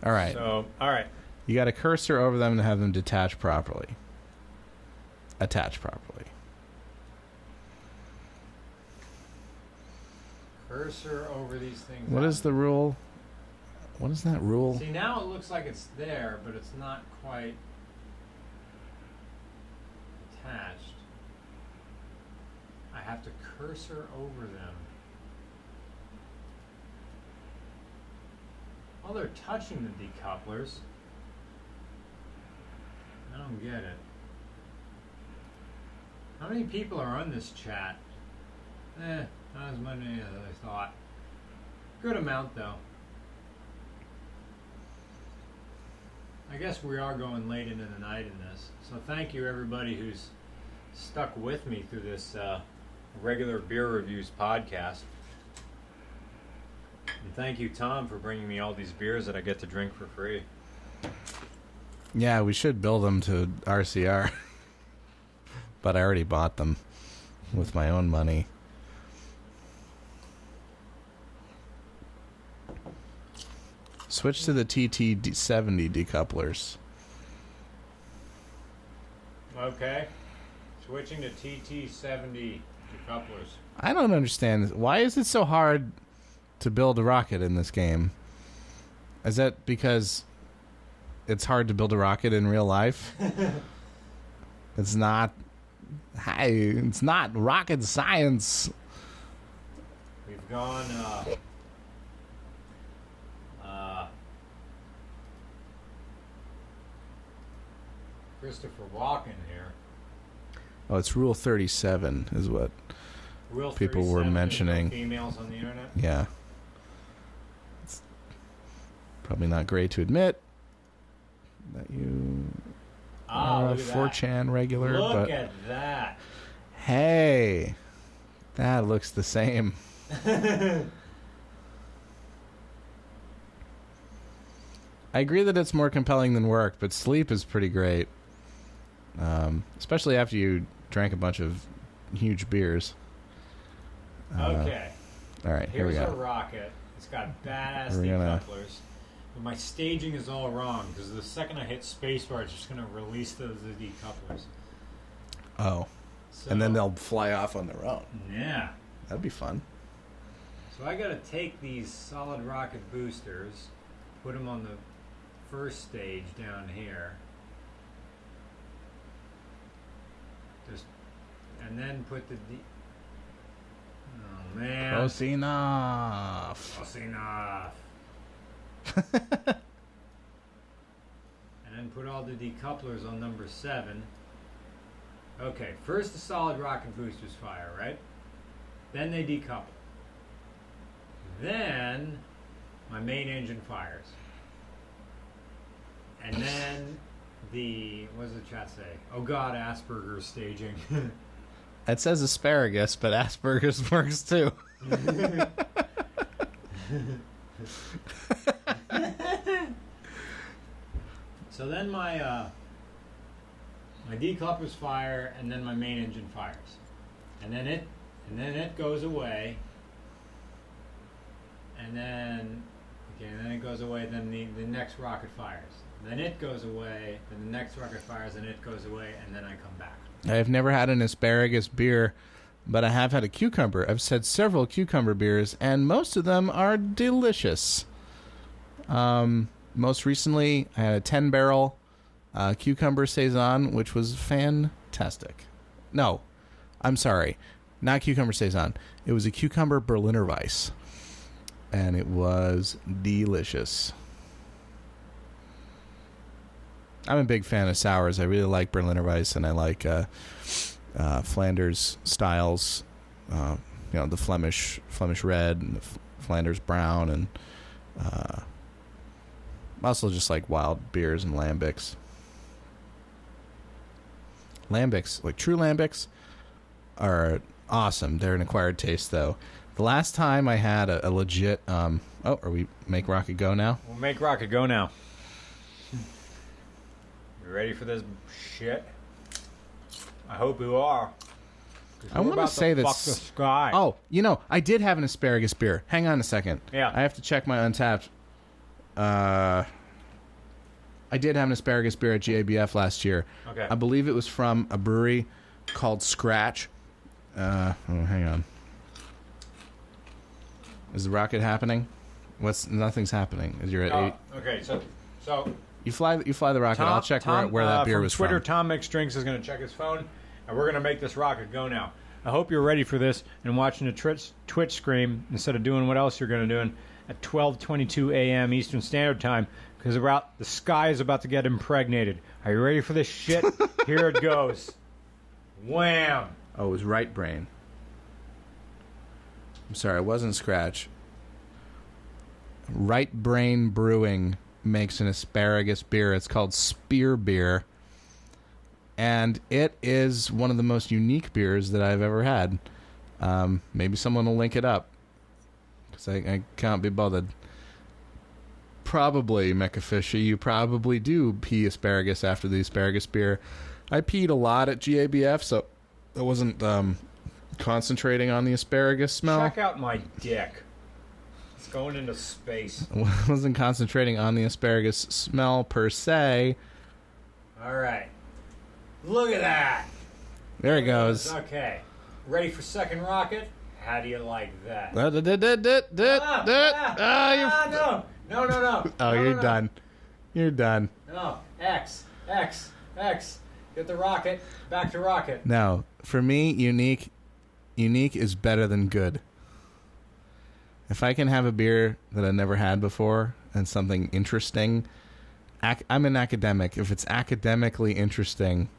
All right. So, all right. You got to cursor over them to have them detach properly. Attach properly. Cursor over these things. What is the rule? What is that rule? See, now it looks like it's there, but it's not quite attached. I have to cursor over them. Well, they're touching the decouplers. I don't get it. How many people are on this chat? Not as many as I thought. Good amount, though. I guess we are going late into the night in this. So thank you, everybody who's stuck with me through this regular beer reviews podcast. And thank you, Tom, for bringing me all these beers that I get to drink for free. Yeah, we should bill them to RCR. But I already bought them with my own money. Switch to the TT70 decouplers. Okay. Switching to TT70 decouplers. I don't understand. Why is it so hard to build a rocket in this game? Is that because it's hard to build a rocket in real life? It's not. Hey, it's not rocket science. We've gone Christopher Walken here. Oh, it's Rule 37 is what Rule people were 37, mentioning. Females on the internet? Yeah. It's probably not great to admit that you are a 4chan regular. Look at that. Hey, that looks the same. I agree that it's more compelling than work, but sleep is pretty great. Especially after you drank a bunch of huge beers. Okay. All right, here we go. Here's a rocket. It's got badass decouplers. But my staging is all wrong, because the second I hit spacebar, it's just going to release the decouplers. Oh. So, and then they'll fly off on their own. Yeah. That'd be fun. So I got to take these solid rocket boosters, put them on the first stage down here. And then put the... Oh, man. Close enough. Close enough. And then put all the decouplers on number 7. Okay, first the solid rocket boosters fire, right? Then they decouple. Then my main engine fires. And then what does the chat say? Oh God, Asperger's staging. It says asparagus, but Asperger's works too. So then my decouplers fire, and then my main engine fires, and then it goes away, and then it goes away. Then the next rocket fires. Then it goes away. Then the next rocket fires, and it goes away, and then I come back. I've never had an asparagus beer, but I have had a cucumber. I've said several cucumber beers, and most of them are delicious. Most recently, I had a 10-barrel cucumber saison, which was fantastic. No, I'm sorry, not cucumber saison. It was a cucumber Berliner Weiss, and it was delicious. I'm a big fan of sours. I really like Berliner Weiss, and I like Flanders styles. The Flemish red and the Flanders brown, and I also just like wild beers and lambics. Lambics, like true lambics, are awesome. They're an acquired taste, though. The last time I had a legit... are we make Rocket go now? We'll make Rocket go now. You ready for this shit? I hope you are. I want to say fuck the sky. Oh, I did have an asparagus beer. Hang on a second. Yeah. I have to check my Untapped. I did have an asparagus beer at GABF last year. Okay. I believe it was from a brewery called Scratch. Hang on. Is the rocket happening? Nothing's happening. Is you're at 8? Okay, so you fly the rocket. I'll check where that beer was from. Twitter, tommixdrinks is going to check his phone, and we're going to make this rocket go now. I hope you're ready for this and watching the Twitch stream instead of doing what else you're going to do at 12:22 a.m. Eastern Standard Time, because the sky is about to get impregnated. Are you ready for this shit? Here it goes. Wham! Oh, it was Right Brain. I'm sorry, it wasn't Scratch. Right Brain Brewing makes an asparagus beer. It's called Spear Beer. And it is one of the most unique beers that I've ever had. Maybe someone will link it up, because I can't be bothered. Probably, Mecafishy, you probably do pee asparagus after the asparagus beer. I peed a lot at GABF, so I wasn't concentrating on the asparagus smell. Check out my dick. It's going into space. I wasn't concentrating on the asparagus smell per se. All right. Look at that. There it goes. Okay. Ready for second rocket? How do you like that? No. Oh, you're done. You're done. No. X. Get the rocket. Back to rocket. No. For me, unique is better than good. If I can have a beer that I never had before and something interesting, I'm an academic. If it's academically interesting,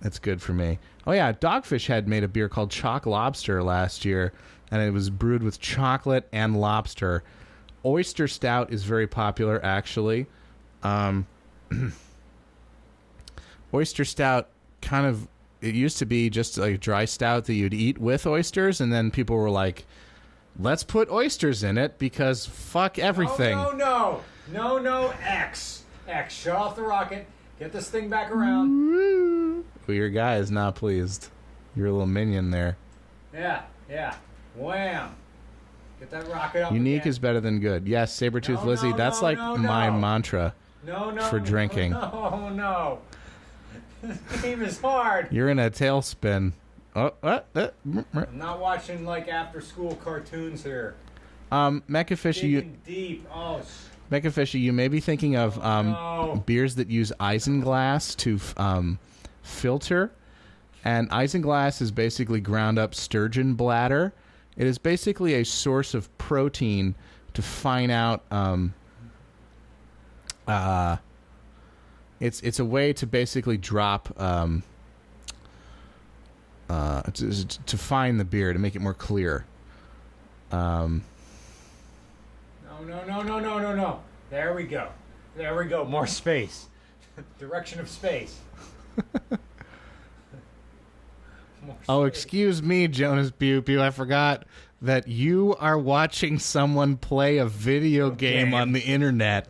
it's good for me. Oh yeah, Dogfish Head made a beer called Chalk Lobster last year, and it was brewed with chocolate and lobster. Oyster Stout is very popular, actually. Oyster Stout it used to be just like dry stout that you'd eat with oysters, and then people were like, let's put oysters in it because fuck everything. No, X. Shut off the rocket. Get this thing back around. Well, your guy is not pleased. You're a little minion there. Yeah. Wham. Get that rocket up. Unique again. is better than good. Yes, Sabretooth Lizzie, that's my mantra for drinking. No. This game is hard. You're in a tailspin. I'm not watching like after school cartoons here. Mecafishy, deep. Mecafishy, you may be thinking of beers that use isinglass to filter. And isinglass is basically ground up sturgeon bladder, It is basically a source of protein to find out. It's a way to basically drop to find the beer, to make it more clear. No. There we go. More space. Direction of space. Oh, excuse me, Jonas Pew Pew. I forgot that you are watching someone play a video game on the internet.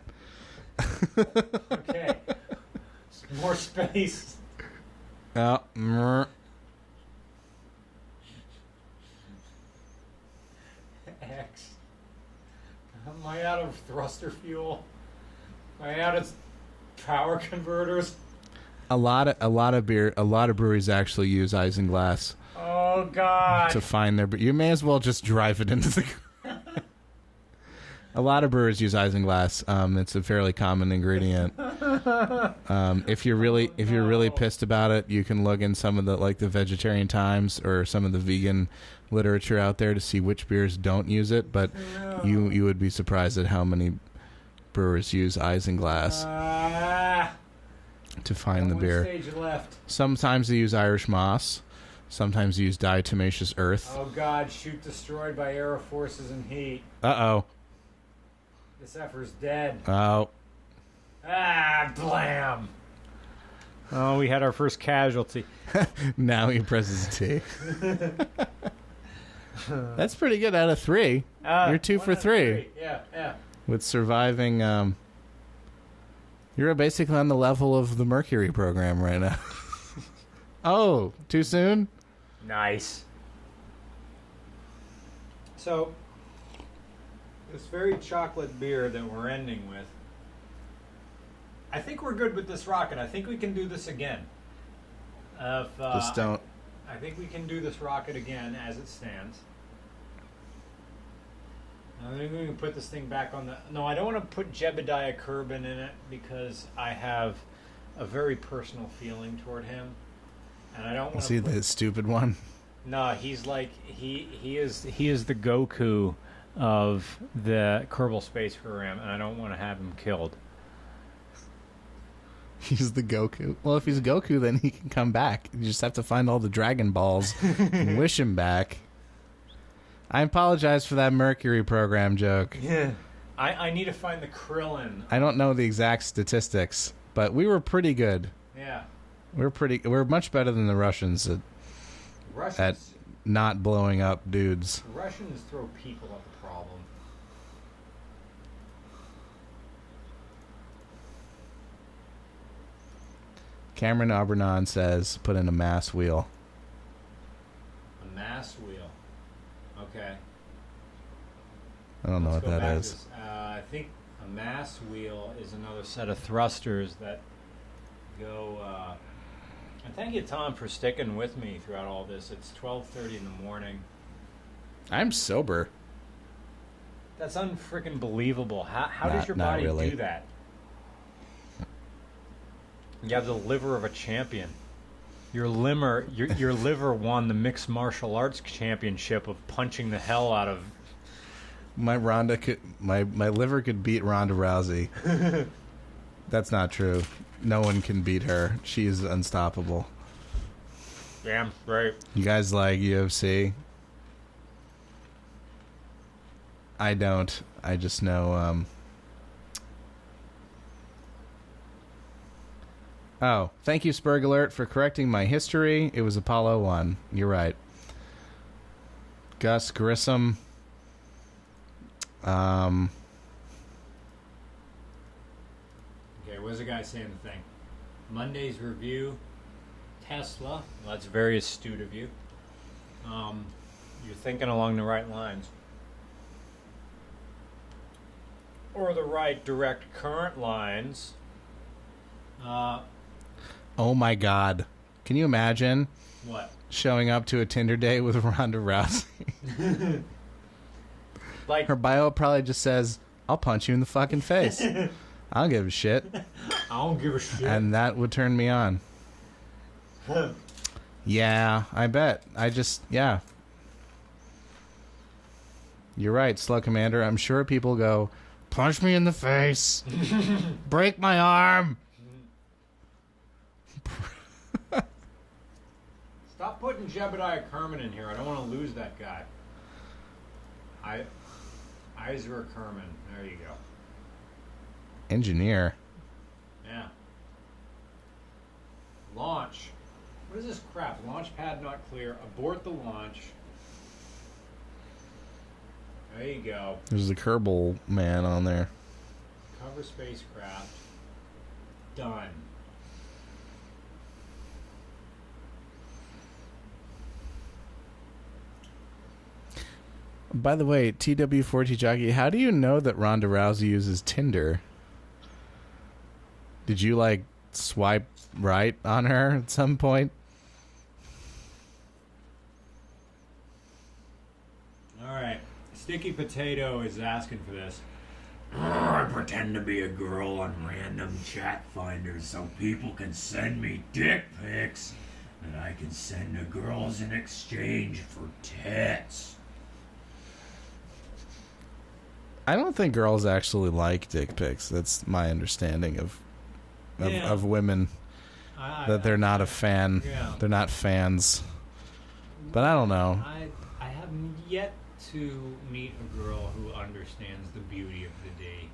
Okay. More space. X. Am I out of thruster fuel? Am I out of power converters? A lot of breweries actually use isinglass Oh God! to find their. You may as well just drive it into the. A lot of brewers use isinglass. It's a fairly common ingredient. If you're really pissed about it, you can look in some of the Vegetarian Times or some of the vegan literature out there to see which beers don't use it. But you would be surprised at how many brewers use isinglass to find the beer. Stage left. Sometimes they use Irish moss. Sometimes they use diatomaceous earth. Oh God! Shoot destroyed by aero forces and heat. Uh-oh. This effer's dead. Oh. Blam! Oh, we had our first casualty. Now he presses T. That's pretty good out of 3. You're 2 for 3. Yeah. With surviving, you're basically on the level of the Mercury program right now. Oh, too soon? Nice. So, this very chocolate beer that we're ending with, I think we're good with this rocket. I think we can do this again. Just don't. I think we can do this rocket again as it stands. I think we can put this thing back on the... No, I don't want to put Jebediah Kerbin in it because I have a very personal feeling toward him. And I don't want to... Is he the stupid one? No, he's like... He is the Goku of the Kerbal Space Program, and I don't want to have him killed. He's the Goku. Well, if he's Goku, then he can come back. You just have to find all the Dragon Balls and wish him back. I apologize for that Mercury program joke. Yeah. I need to find the Krillin. I don't know the exact statistics, but we were pretty good. Yeah. We're much better than the Russians at not blowing up dudes. Russians throw people at the problem. Cameron Aubernon says, put in a mass wheel. A mass wheel. Okay. I don't know what that is. I think a mass wheel is another set of thrusters that go... and thank you, Tom, for sticking with me throughout all this. It's 12:30 in the morning. I'm sober. That's unfreaking believable. How does your not body really. do that? You have the liver of a champion. Your liver won the mixed martial arts championship of punching the hell out of. My liver could beat Ronda Rousey. That's not true. No one can beat her. She's unstoppable. Damn right. You guys like UFC? I don't. I just know. Oh, thank you, Spurg Alert, for correcting my history. It was Apollo 1. You're right. Gus Grissom. Okay, what's the guy saying the thing? Monday's review, Tesla. Well, that's very astute of you. You're thinking along the right lines. Or the right direct current lines. Oh my God. Can you imagine What? showing up to a Tinder date with Ronda Rousey? Like, Her bio probably just says, I'll punch you in the fucking face. I don't give a shit. I don't give a shit. And that would turn me on. Yeah, I bet. Yeah. You're right, Slug Commander. I'm sure people go, punch me in the face. Break my arm. Stop putting Jebediah Kerman in here. I don't want to lose that guy. Isra Kerman. There you go. Engineer. Yeah. Launch. What is this crap? Launch pad not clear. Abort the launch. There you go. There's the Kerbal man on there. Cover spacecraft. Done. By the way, TW4T Jockey, how do you know that Ronda Rousey uses Tinder? Did you, like, swipe right on her at some point? All right. Sticky Potato is asking for this. I pretend to be a girl on random chat finders so people can send me dick pics that I can send to girls in exchange for tits. I don't think girls actually like dick pics. That's my understanding of women. That they're not a fan. Yeah. They're not fans. But I don't know. I have yet to meet a girl who understands the beauty of the day.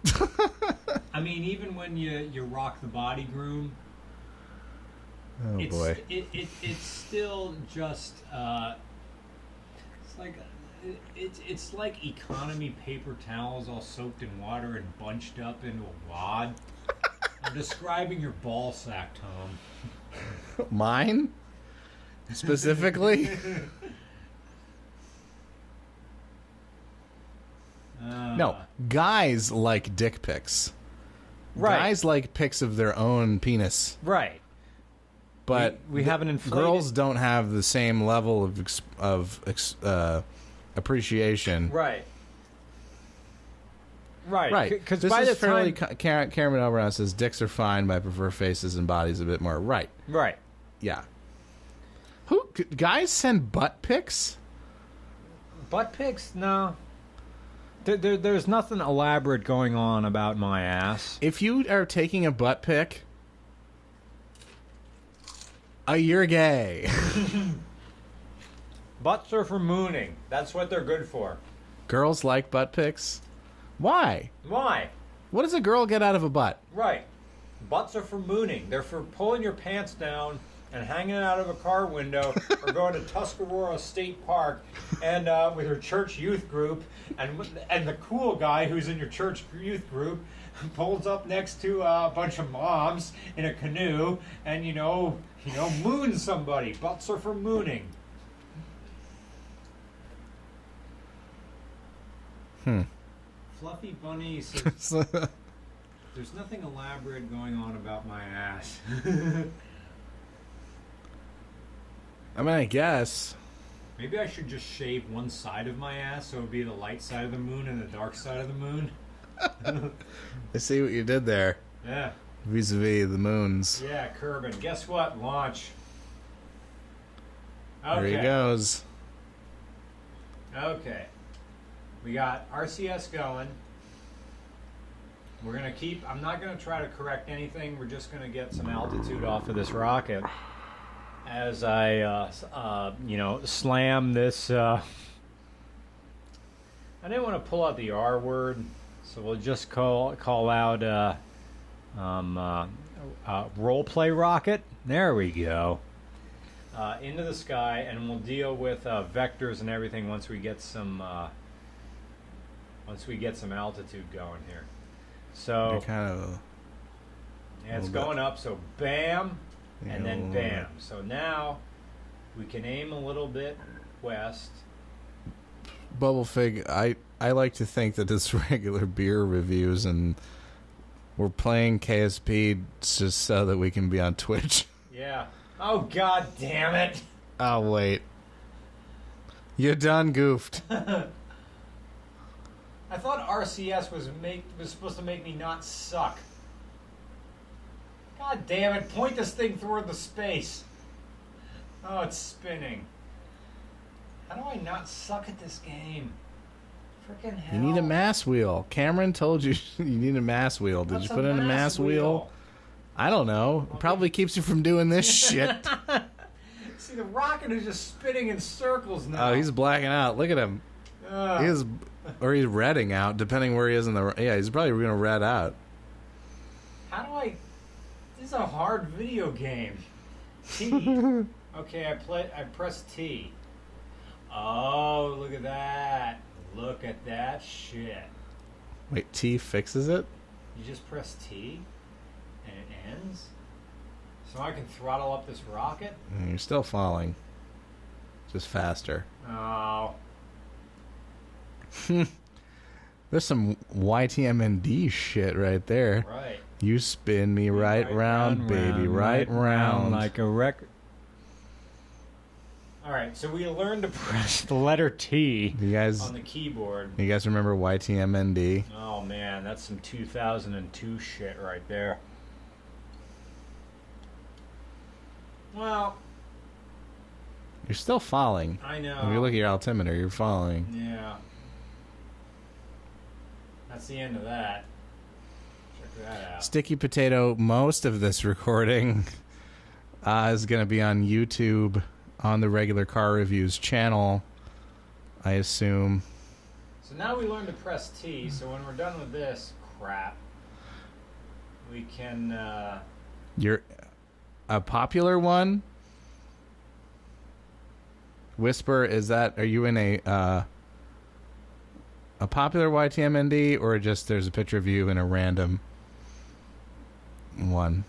I mean, even when you rock the body groom. Oh boy. It's still just it's like economy paper towels all soaked in water and bunched up into a wad. I'm describing your ball sack, Tom. Mine? Specifically? No, guys like dick pics. Right. Guys like pics of their own penis. Right. But we have an inflated... girls don't have the same level of appreciation. Right. Right. Right. Because this by is the fairly time... Cameron Elron says dicks are fine, but I prefer faces and bodies a bit more. Right. Right. Yeah. Guys send butt pics? Butt pics? No. There's nothing elaborate going on about my ass. If you are taking a butt pic, you're gay. Butts are for mooning. That's what they're good for. Girls like butt pics? Why? Why? What does a girl get out of a butt? Right. Butts are for mooning. They're for pulling your pants down and hanging out of a car window or going to Tuscarora State Park and with your church youth group and the cool guy who's in your church youth group pulls up next to a bunch of moms in a canoe and moons somebody. Butts are for mooning. Fluffy Bunny says, there's nothing elaborate going on about my ass. I mean, I guess. Maybe I should just shave one side of my ass so it would be the light side of the moon and the dark side of the moon. I see what you did there. Yeah. Vis-a-vis the moons. Yeah, Kerbin. Guess what? Launch. Okay. There he goes. Okay. We got RCS going. We're going to keep... I'm not going to try to correct anything. We're just going to get some altitude off of this rocket as I, slam this... I didn't want to pull out the R word, so we'll just call out role-play rocket. There we go. Into the sky, and we'll deal with vectors and everything once we get some altitude going here. So You're kind of it's going up. So bam, and then bam. So now we can aim a little bit west. Bubble Fig, I like to think that it's regular beer reviews, and we're playing KSP just so that we can be on Twitch. Yeah. Oh, God damn it. Oh, wait. You done goofed. I thought RCS was supposed to make me not suck. God damn it. Point this thing toward the space. Oh, it's spinning. How do I not suck at this game? Freaking hell. You need a mass wheel. Cameron told you you need a mass wheel. Did you put in a mass wheel? I don't know. It probably keeps you from doing this shit. See, the rocket is just spinning in circles now. Oh, he's blacking out. Look at him. He is, or he's redding out, depending where he is in the... Yeah, he's probably going to red out. How do I... This is a hard video game. T. Okay, I press T. Oh, look at that. Look at that shit. Wait, T fixes it? You just press T, and it ends? So I can throttle up this rocket? You're still falling. Just faster. Oh. There's some YTMND shit right there. Right. You spin me right round, baby, right round. Like a record. Alright, so we learned to press the letter T on the keyboard. You guys remember YTMND? Oh man, that's some 2002 shit right there. Well, you're still falling. I know. If you look at your altimeter, you're falling. Yeah. That's the end of that. Check that out. Sticky Potato, most of this recording is going to be on YouTube on the Regular Car Reviews channel, I assume. So now we learned to press T, so when we're done with this crap, we can... You're a popular one? Whisper, are you in a popular YTMND, or just there's a picture of you in a random one?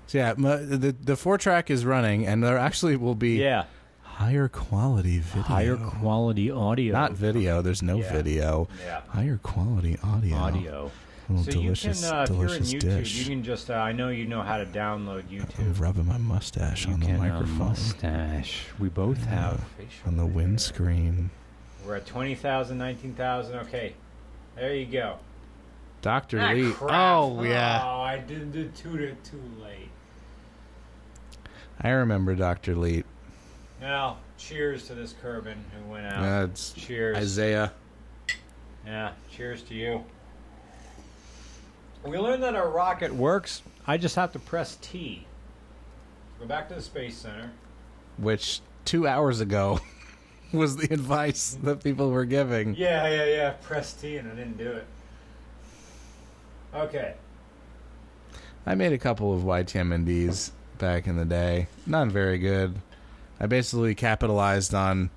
So yeah, the 4-track is running, and there actually will be higher quality video. Higher quality audio. Not video. There's no video. Yeah. Higher quality audio. Oh, so delicious, you can, if you're in delicious YouTube, dish. you can just, I know you know how to download YouTube. I'm rubbing my mustache on the microphone. Mustache. We both have. On the windscreen. We're at 20,000, 19,000. Okay. There you go. Dr. Lee. Crap. Oh, yeah. Oh, I did it too late. I remember Dr. Lee. Now, cheers to this Kerbin who went out. Cheers. Isaiah. Yeah, cheers to you. We learned that our rocket works. I just have to press T. Go back to the Space Center. Which 2 hours ago was the advice that people were giving. Yeah. Press T and I didn't do it. Okay. I made a couple of YTMNDs back in the day. Not very good. I basically capitalized on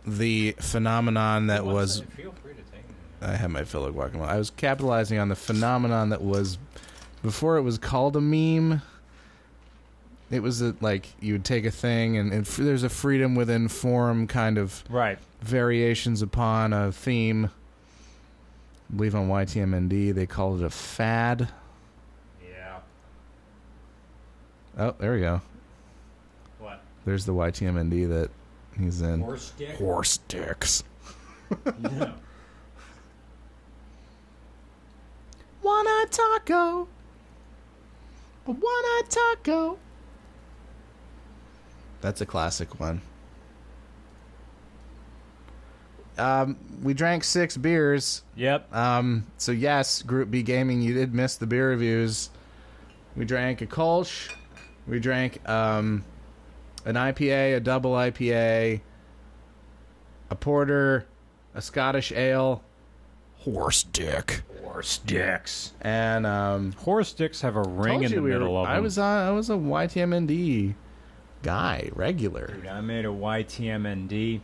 the phenomenon that was... Feel free to take it. I had my fill of guacamole. I was capitalizing on the phenomenon that was... Before it was called a meme, it was like you would take a thing and there's a freedom within form kind of variations upon a theme. I believe on YTMND they called it a fad. Yeah. Oh, there we go. What? There's the YTMND that he's in. Horse dick? Horse dicks. No. Want a taco? Want a taco? That's a classic one. We drank 6 beers. Yep. So yes, Group B Gaming, you did miss the beer reviews. We drank a Kolsch. We drank an IPA, a double IPA, a porter, a Scottish ale, horse dick. Horse dicks. And horse dicks have a ring in the middle of them. I was a YTMND guy, regular. Dude, I made a YTMND.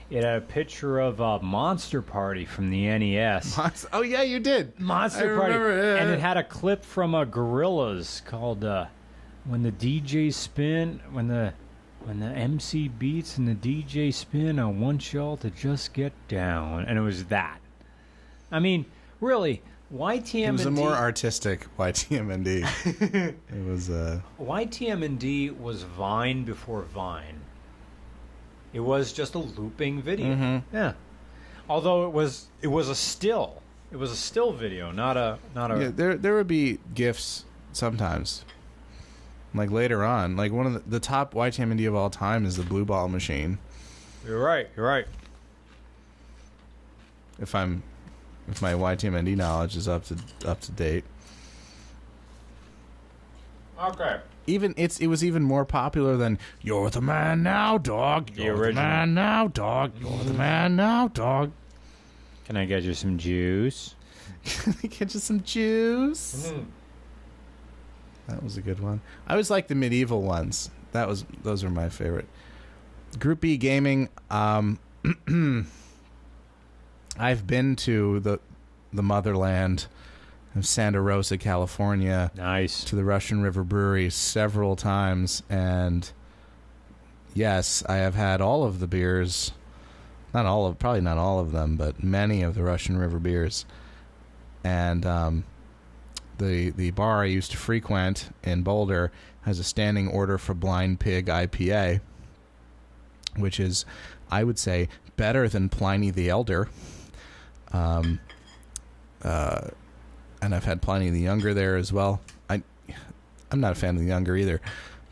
It had a picture of a Monster Party from the NES. Oh yeah, you did. Monster Party. And it had a clip from Gorillaz called "When the DJ Spin," when the MC beats and the DJ spin, I want y'all to just get down. And it was that. I mean, really, YTMND... It was a more artistic YTMND. It was... YTMND was Vine before Vine. It was just a looping video. Mm-hmm. Yeah. Although it was a still. It was a still video, not a... Yeah, there would be GIFs sometimes. Like later on, like one of the top YTMND of all time is the Blue Ball machine. You're right. You're right. If my YTMND knowledge is up to date. Okay. It was even more popular than "You're the man now, dog. You're the man now, dog. You're the man now, dog." Can I get you some juice? Can I get you some juice? Mm-hmm. That was a good one. I always like the medieval ones. Those are my favorite. Group B gaming. I've been to the motherland of Santa Rosa, California. Nice. To the Russian River Brewery several times, and yes, I have had all of the beers. Probably not all of them, but many of the Russian River beers. And the bar I used to frequent in Boulder has a standing order for Blind Pig IPA, which is, I would say, better than Pliny the Elder. And I've had Pliny the Younger there as well. I'm not a fan of the Younger either,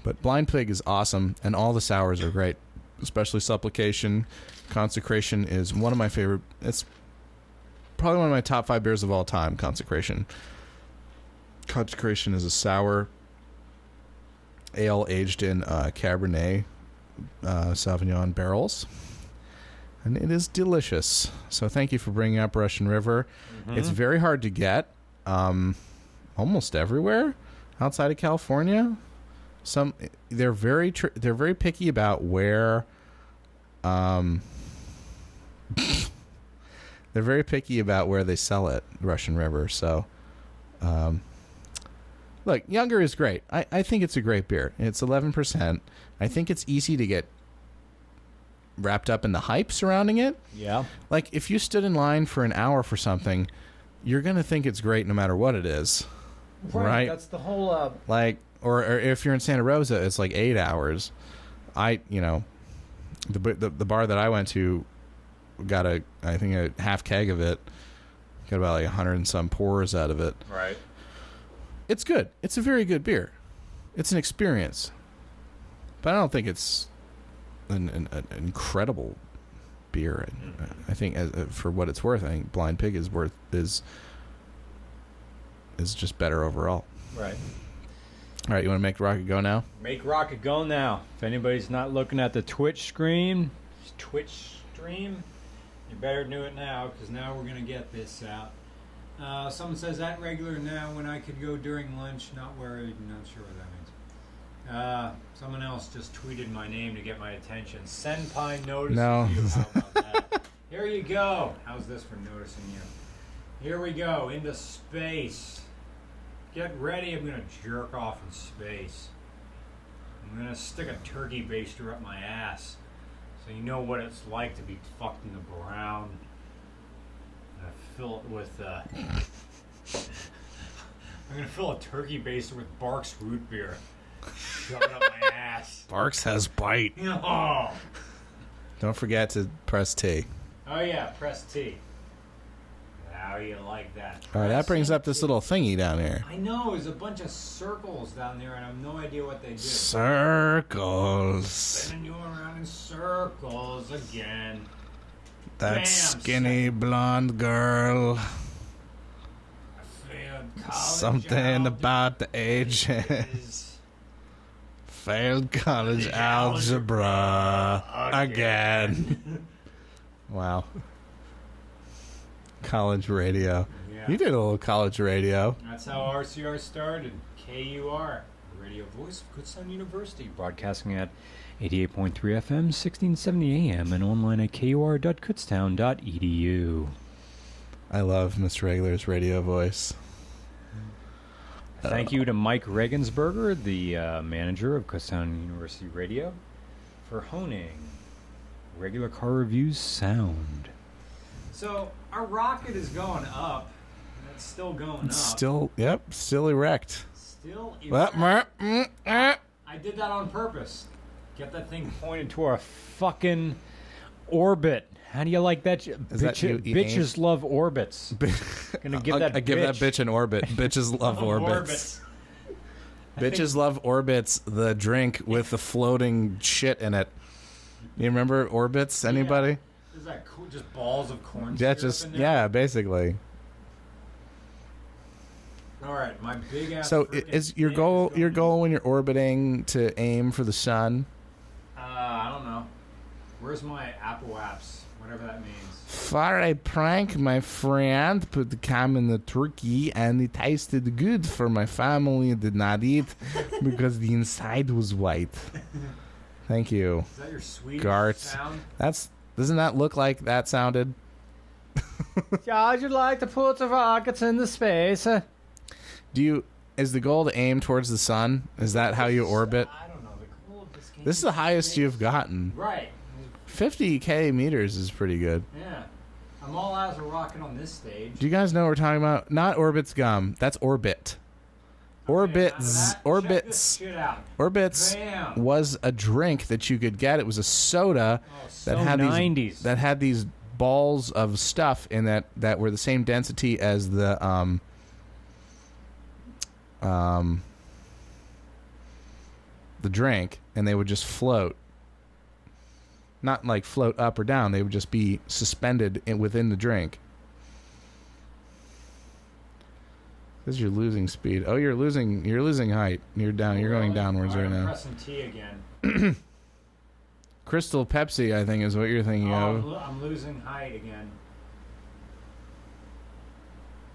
but Blind Pig is awesome, and all the sours are great, especially Supplication. Consecration is one of my favorite. It's probably one of my top 5 beers of all time. Consecration is a sour ale aged in Cabernet Sauvignon barrels, and it is delicious. So thank you for bringing up Russian River. Mm-hmm. It's very hard to get almost everywhere outside of California. They're very picky about where they're very picky about where they sell it, Russian River. So look, Younger is great. I think it's a great beer. It's 11%. I think it's easy to get wrapped up in the hype surrounding it. Yeah. Like, if you stood in line for an hour for something, you're going to think it's great no matter what it is. Right? That's the whole... Like, or if you're in Santa Rosa, it's like 8 hours. The bar that I went to got I think a half keg of it. Got about like 100 and some pours out of it. Right. It's good. It's a very good beer. It's an experience. But I don't think it's an incredible beer. I think for what it's worth, I think Blind Pig is just better overall. Right. All right, you want to make Rocket go now? Make Rocket go now. If anybody's not looking at the Twitch stream, you better do it now, because now we're going to get this out. Someone says, at regular now when I could go during lunch, not worried. Not sure what that means. Someone else just tweeted my name to get my attention. Senpai notices you. How about that? Here you go. How's this for noticing you? Here we go. Into space. Get ready. I'm going to jerk off in space. I'm going to stick a turkey baster up my ass, so you know what it's like to be fucked in the brown. I'm going to fill it with... I'm going to fill a turkey baster with Barks root beer. Shove it up my ass. Barks has bite. Oh. Don't forget to press T. Oh, yeah. Press T. How you like that? All right, that brings up this little thingy down here. I know. There's a bunch of circles down there, and I have no idea what they do. Circles. Spinning you around in circles again. That Damn, skinny blonde girl. I failed college. Something about the age. Failed college algebra again. Wow. College radio. Yeah. You did a little college radio. That's how RCR started. KUR, the radio voice of Kutztown University, broadcasting at 88.3 FM, 1670 AM, and online at kur.kutztown.edu. I love Mr. Regular's radio voice. Thank you to Mike Regensberger, the manager of Kutztown University Radio, for honing Regular Car Reviews sound. So, our rocket is going up, and it's still going up. Still erect. Still erect. I did that on purpose. Get that thing pointed to our fucking orbit. How do you like that? Bitches love orbits. Gonna give that. I give that bitch an orbit. Bitches love orbits. Bitches love Orbits, the drink with the floating shit in it. You remember Orbits? Anybody? Yeah. Is that cool? Just balls of corn Yeah, syrup in there? basically. All right, my big ass. So frickin' is your thing goal going- your goal when you're orbiting to aim for the sun? I don't know. Where's my Apple apps? Whatever that means. For a prank, my friend put the cam in the turkey and it tasted good for my family. Did not eat because the inside was white. Thank you. Is that your Swedish Gart. sound? Doesn't that look like that sounded? Yeah, I'd like to put the rockets into space. Is the goal to aim towards the sun? Is that how you orbit? I don't know. The goal of this game This is the highest you've gotten. Right. 50k meters is pretty good. Yeah. I'm all out of rocket on this stage. Do you guys know what we're talking about? Not Orbit's gum. That's Orbit. Orbits. Check this shit out. Orbits Bam. was a drink that you could get. It was a soda So that had 90s. these balls of stuff in that were the same density as the drink, and they would just float. Not like float up or down. They would just be suspended within the drink. Because you're losing speed. Oh, you're losing height. You're down. You're going downwards right I'm now. pressing T again. Crystal Pepsi, I think, is what you're thinking of. I'm losing height again.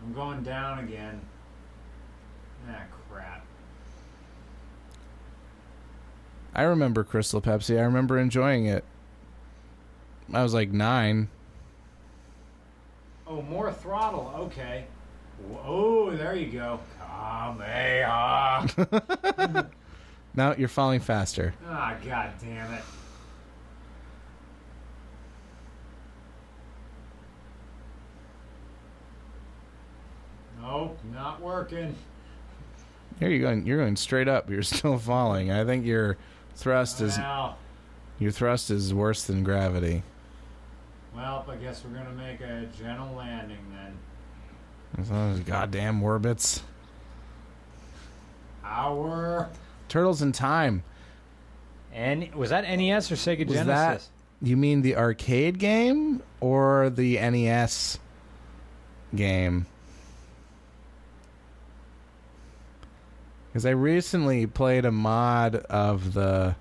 I'm going down again. Ah, crap. I remember Crystal Pepsi. I remember enjoying it. I was like 9. Oh, more throttle. Okay. Oh, there you go. Kamehameha. Now you're falling faster. Ah, god damn it. Nope, not working. Here you're going straight up. You're still falling. I think your thrust is worse than gravity. Well, I guess we're gonna make a gentle landing then. As long as goddamn orbits. Our Turtles in Time. and was that NES or Sega Was Genesis? that, you mean the arcade game or the NES game? Because I recently played a mod of the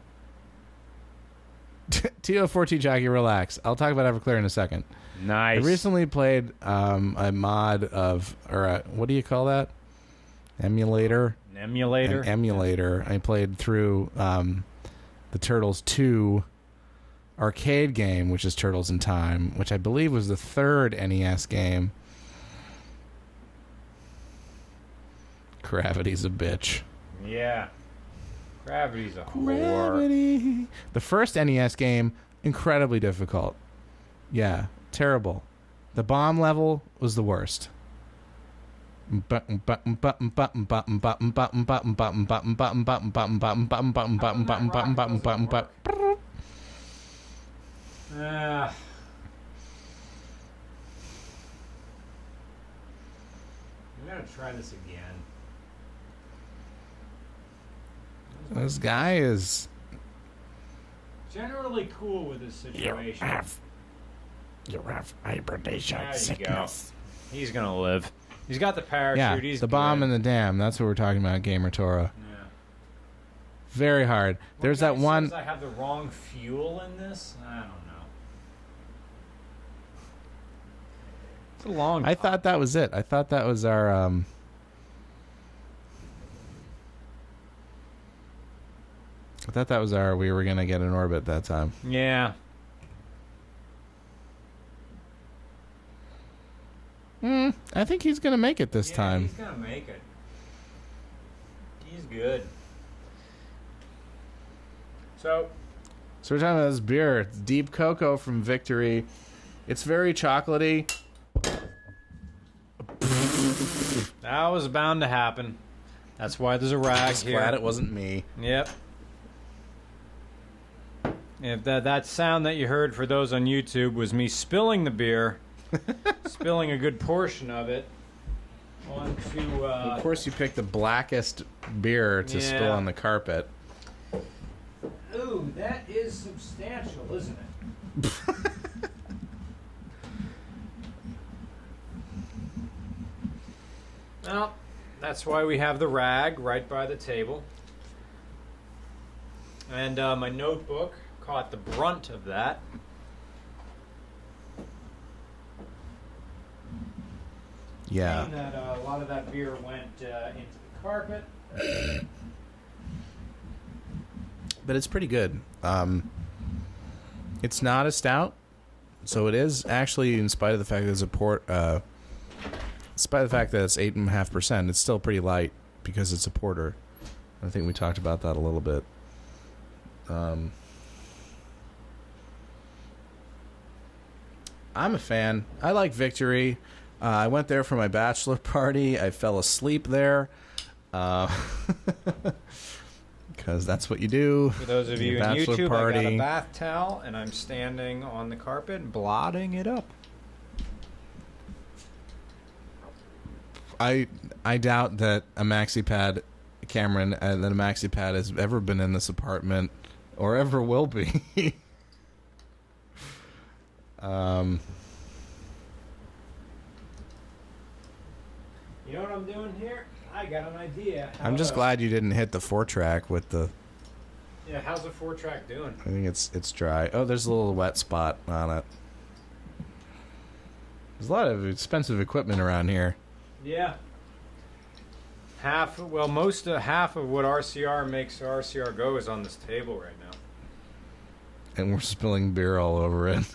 TO4T Jackie, relax. I'll talk about Everclear in a second. Nice. I recently played a mod of, what do you call that? Emulator? An emulator. An emulator. I played through the Turtles 2 arcade game, which is Turtles in Time, which I believe was the third NES game. Gravity's a bitch. Yeah. Gravity's a whore. Gravity. The first NES game, incredibly difficult. Yeah, terrible. The bomb level was the worst. We gotta try this again. This guy is Generally cool with this situation. you have hibernation There you go. He's gonna live. He's got the parachute. Yeah, He's the bomb good. and the dam. That's what we're talking about, Gamer Tora. Yeah. Very hard. There's that one. Says I have the wrong fuel in this. I don't know. It's a long. I thought that was it. I thought that was our. I thought that was our. We were gonna get an orbit that time. Yeah. I think he's gonna make it this time. He's gonna make it. He's good. So So we're talking about this beer. It's Deep Cocoa from Victory. It's very chocolatey. that was bound to happen. That's why there's a rag here. Glad it wasn't me. Yep. If that sound that you heard for those on YouTube was me spilling the beer, spilling a good portion of it. onto. Of course, you picked the blackest beer to spill on the carpet. Ooh, that is substantial, isn't it? Well, that's why we have the rag right by the table. And my notebook caught the brunt of that. Yeah. Seeing that a lot of that beer went into the carpet. But it's pretty good. It's not a stout, so it is actually, in spite of the fact that it's in spite of the fact that it's 8.5%, it's still pretty light because it's a porter. I think we talked about that a little bit. I'm a fan. I like Victory. I went there for my bachelor party. I fell asleep there. Because that's what you do. For those of you in bachelor YouTube, party. I got a bath towel and I'm standing on the carpet blotting it up. I doubt that a maxi pad, Cameron, that a maxi pad has ever been in this apartment or ever will be. You know what I'm doing here? I got an idea. I'm just glad you didn't hit the 4-track with the... Yeah, how's the 4-track doing? I think it's dry. Oh, there's a little wet spot on it. There's a lot of expensive equipment around here. Yeah. Half of what RCR makes RCR go is on this table right now. And we're spilling beer all over it.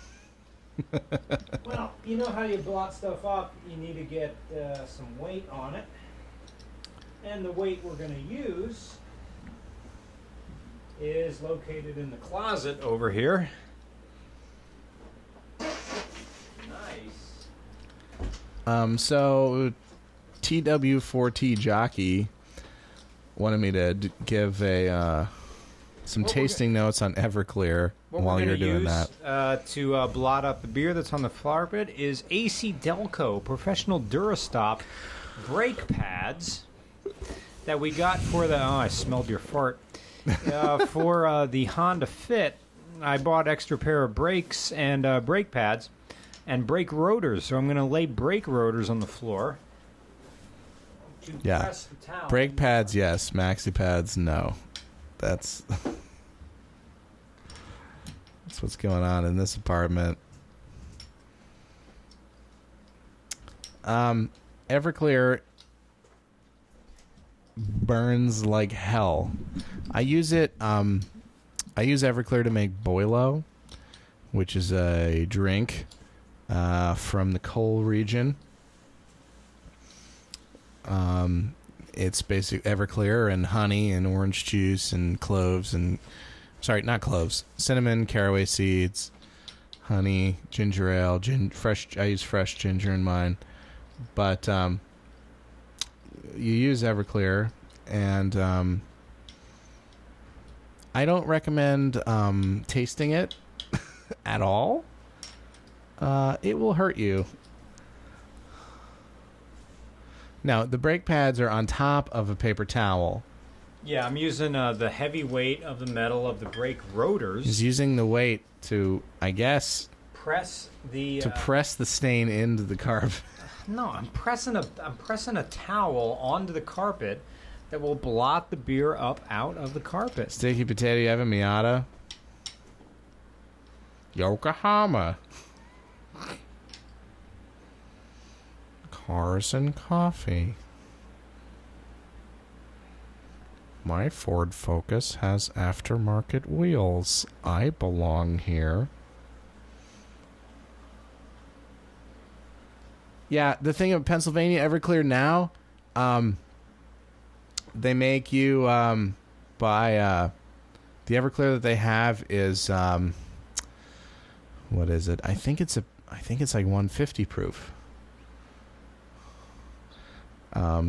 Well, you know how you blot stuff up, you need to get some weight on it. And the weight we're going to use is located in the closet over here. Nice. So TW4T Jockey wanted me to give some tasting notes on Everclear while you're doing that. To blot up the beer that's on the carpet is AC Delco Professional Durastop brake pads that we got for the... Oh, I smelled your fart. For the Honda Fit, I bought extra pair of brakes and brake pads and brake rotors. So I'm going to lay brake rotors on the floor. Yeah. Brake pads, yes. Maxi pads, no. That's what's going on in this apartment. Everclear burns like hell. I use Everclear to make Boilo, which is a drink from the Cole region. It's basic Everclear and honey and orange juice and cloves and... Sorry, not cloves. Cinnamon, caraway seeds, honey, ginger ale, fresh. I use fresh ginger in mine. But you use Everclear, and I don't recommend tasting it at all. It will hurt you. Now, the brake pads are on top of a paper towel. Yeah, I'm using the heavy weight of the metal of the brake rotors. He's using the weight to, I guess, press the stain into the carpet. No, I'm pressing a towel onto the carpet that will blot the beer up out of the carpet. Sticky potato, you have a Miata? Yokohama. Cars and coffee. My Ford Focus has aftermarket wheels. I belong here. Yeah, the thing of Pennsylvania Everclear now, they make you buy the Everclear that they have is what is it? I think it's like 150 proof.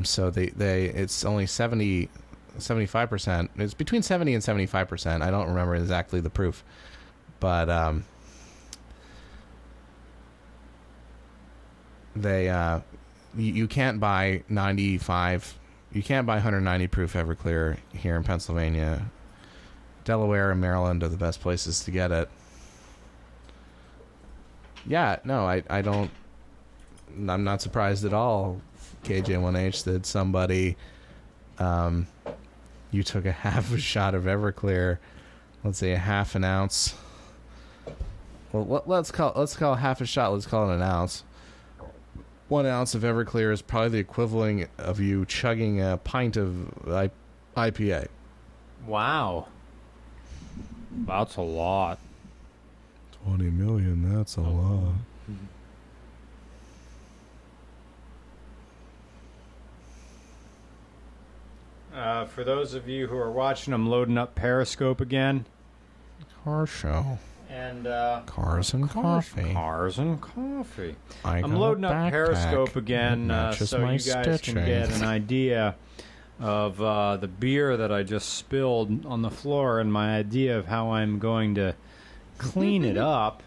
So they it's only 75%. It's between 70 and 75%. I don't remember exactly the proof, but You can't buy 95. You can't buy 190 proof Everclear here in Pennsylvania. Delaware and Maryland are the best places to get it. Yeah, no, I don't. I'm not surprised at all, KJ1H, that somebody, you took a half a shot of Everclear, let's say a half an ounce. Well, let's call half a shot. Let's call it an ounce. 1 ounce of Everclear is probably the equivalent of you chugging a pint of IPA. Wow. That's a lot. 20 million, that's a lot. For those of you who are watching, I'm loading up Periscope again. Car show. And Cars and coffee. Cars and coffee. I'm loading up Periscope again so you guys stitching. can get an idea of the beer that I just spilled on the floor and my idea of how I'm going to clean it up.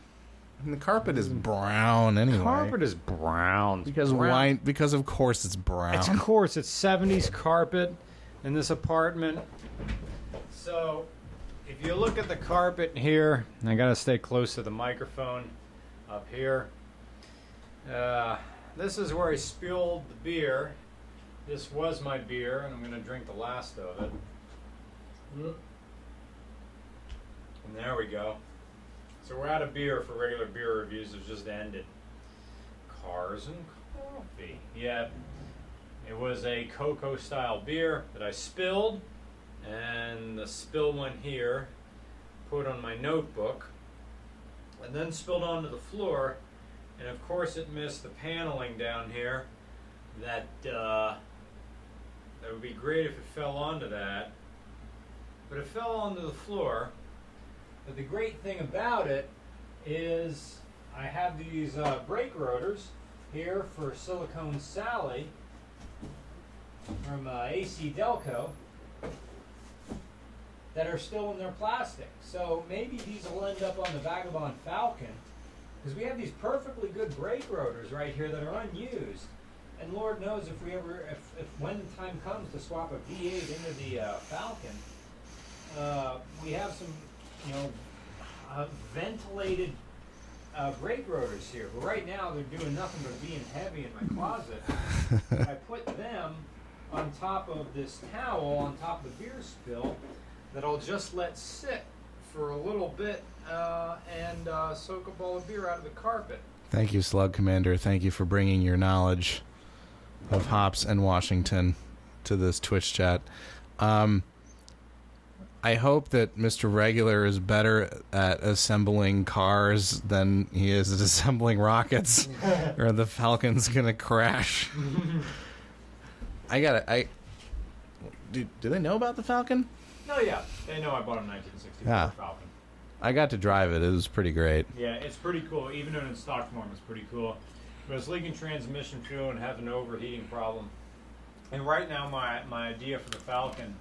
And the carpet is brown anyway. Carpet is brown. Because of course it's brown. Of course, it's 70s carpet in this apartment. So, if you look at the carpet here, I gotta stay close to the microphone up here. This is where I spilled the beer. This was my beer, and I'm gonna drink the last of it. And there we go. So we're out of beer for regular beer reviews. It's just ended. Cars and coffee. Yeah, it was a cocoa style beer that I spilled, and the spill went here, put on my notebook, and then spilled onto the floor, and of course it missed the paneling down here. That would be great if it fell onto that, but it fell onto the floor. But the great thing about it is I have these brake rotors here for Silicone Sally from AC Delco that are still in their plastic. So maybe these will end up on the Vagabond Falcon, because we have these perfectly good brake rotors right here that are unused. And Lord knows if when the time comes to swap a V8 into the Falcon, we have some, ventilated brake rotors here. But right now they're doing nothing but being heavy in my closet. I put them on top of this towel on top of the beer spill that I'll just let sit for a little bit and soak up all the beer out of the carpet. Thank you, Slug Commander. Thank you for bringing your knowledge of hops and Washington to this Twitch chat. I hope that Mr. Regular is better at assembling cars than he is at assembling rockets, or the Falcon's gonna crash. Do they know about the Falcon? No, yeah. They know I bought a 1964 Falcon. I got to drive it. It was pretty great. Yeah, it's pretty cool. Even in stock form, it's pretty cool. But it's leaking transmission fuel and having an overheating problem. And right now, my idea for the Falcon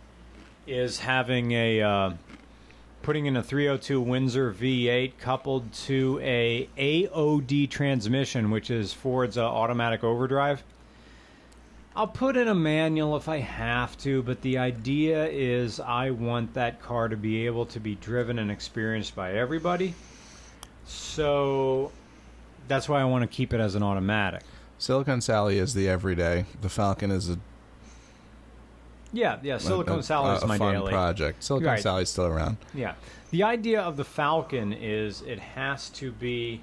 is having putting in a 302 Windsor V8 coupled to a AOD transmission, which is Ford's automatic overdrive. I'll put in a manual if I have to, but the idea is I want that car to be able to be driven and experienced by everybody. So that's why I want to keep it as an automatic. Silicon Sally is the everyday. The Falcon is a Silicon Sally is my fun daily project. Silicon Sally's still around. Yeah. The idea of the Falcon is it has to be...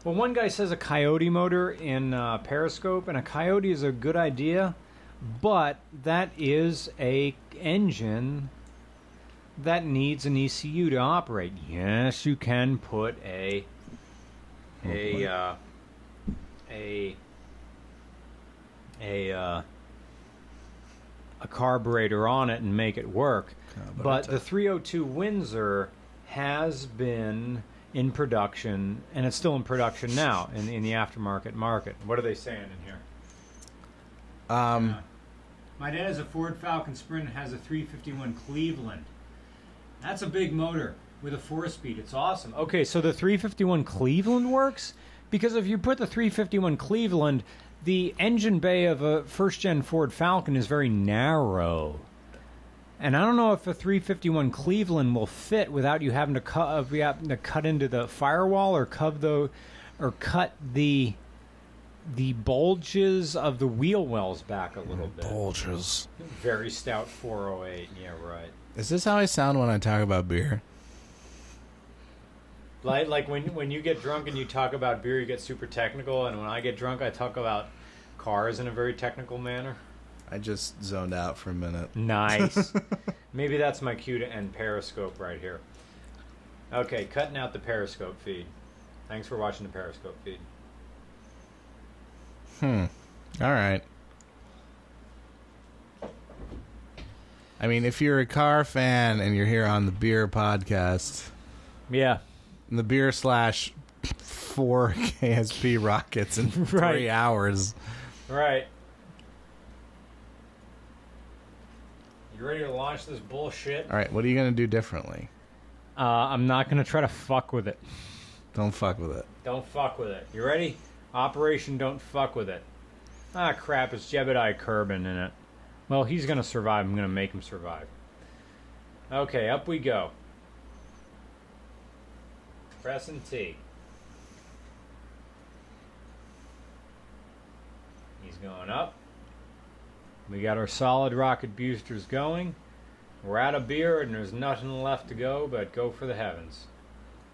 Well, one guy says a Coyote motor in Periscope, and a Coyote is a good idea, but that is a engine that needs an ECU to operate. Yes, you can put a carburetor on it and make it work. But the 302 Windsor has been in production, and it's still in production now in the aftermarket market. What are they saying in here? My dad has a Ford Falcon Sprint and has a 351 Cleveland. That's a big motor with a 4-speed. It's awesome. Okay, so the 351 Cleveland works? Because if you put the 351 Cleveland, the engine bay of a first-gen Ford Falcon is very narrow. And I don't know if a 351 Cleveland will fit without you having to cut into the firewall or cut the bulges of the wheel wells back a little bit. Bulges. Very stout 408. Yeah, right. Is this how I sound when I talk about beer? Like when you get drunk and you talk about beer, you get super technical, and when I get drunk, I talk about cars in a very technical manner. I just zoned out for a minute. Nice. Maybe that's my cue to end Periscope right here. Okay, cutting out the Periscope feed. Thanks for watching the Periscope feed. All right. I mean, if you're a car fan and you're here on the beer podcast, yeah, the beer / 4 KSP rockets in 3 hours. Right. You ready to launch this bullshit? All right, what are you going to do differently? I'm not going to try to fuck with it. Don't fuck with it. Don't fuck with it. You ready? Operation Don't Fuck With It. Ah, crap, it's Jebediah Kerbin in it. Well, he's going to survive. I'm going to make him survive. Okay, up we go. Pressing T. He's going up. We got our solid rocket boosters going. We're out of beer and there's nothing left to go but go for the heavens.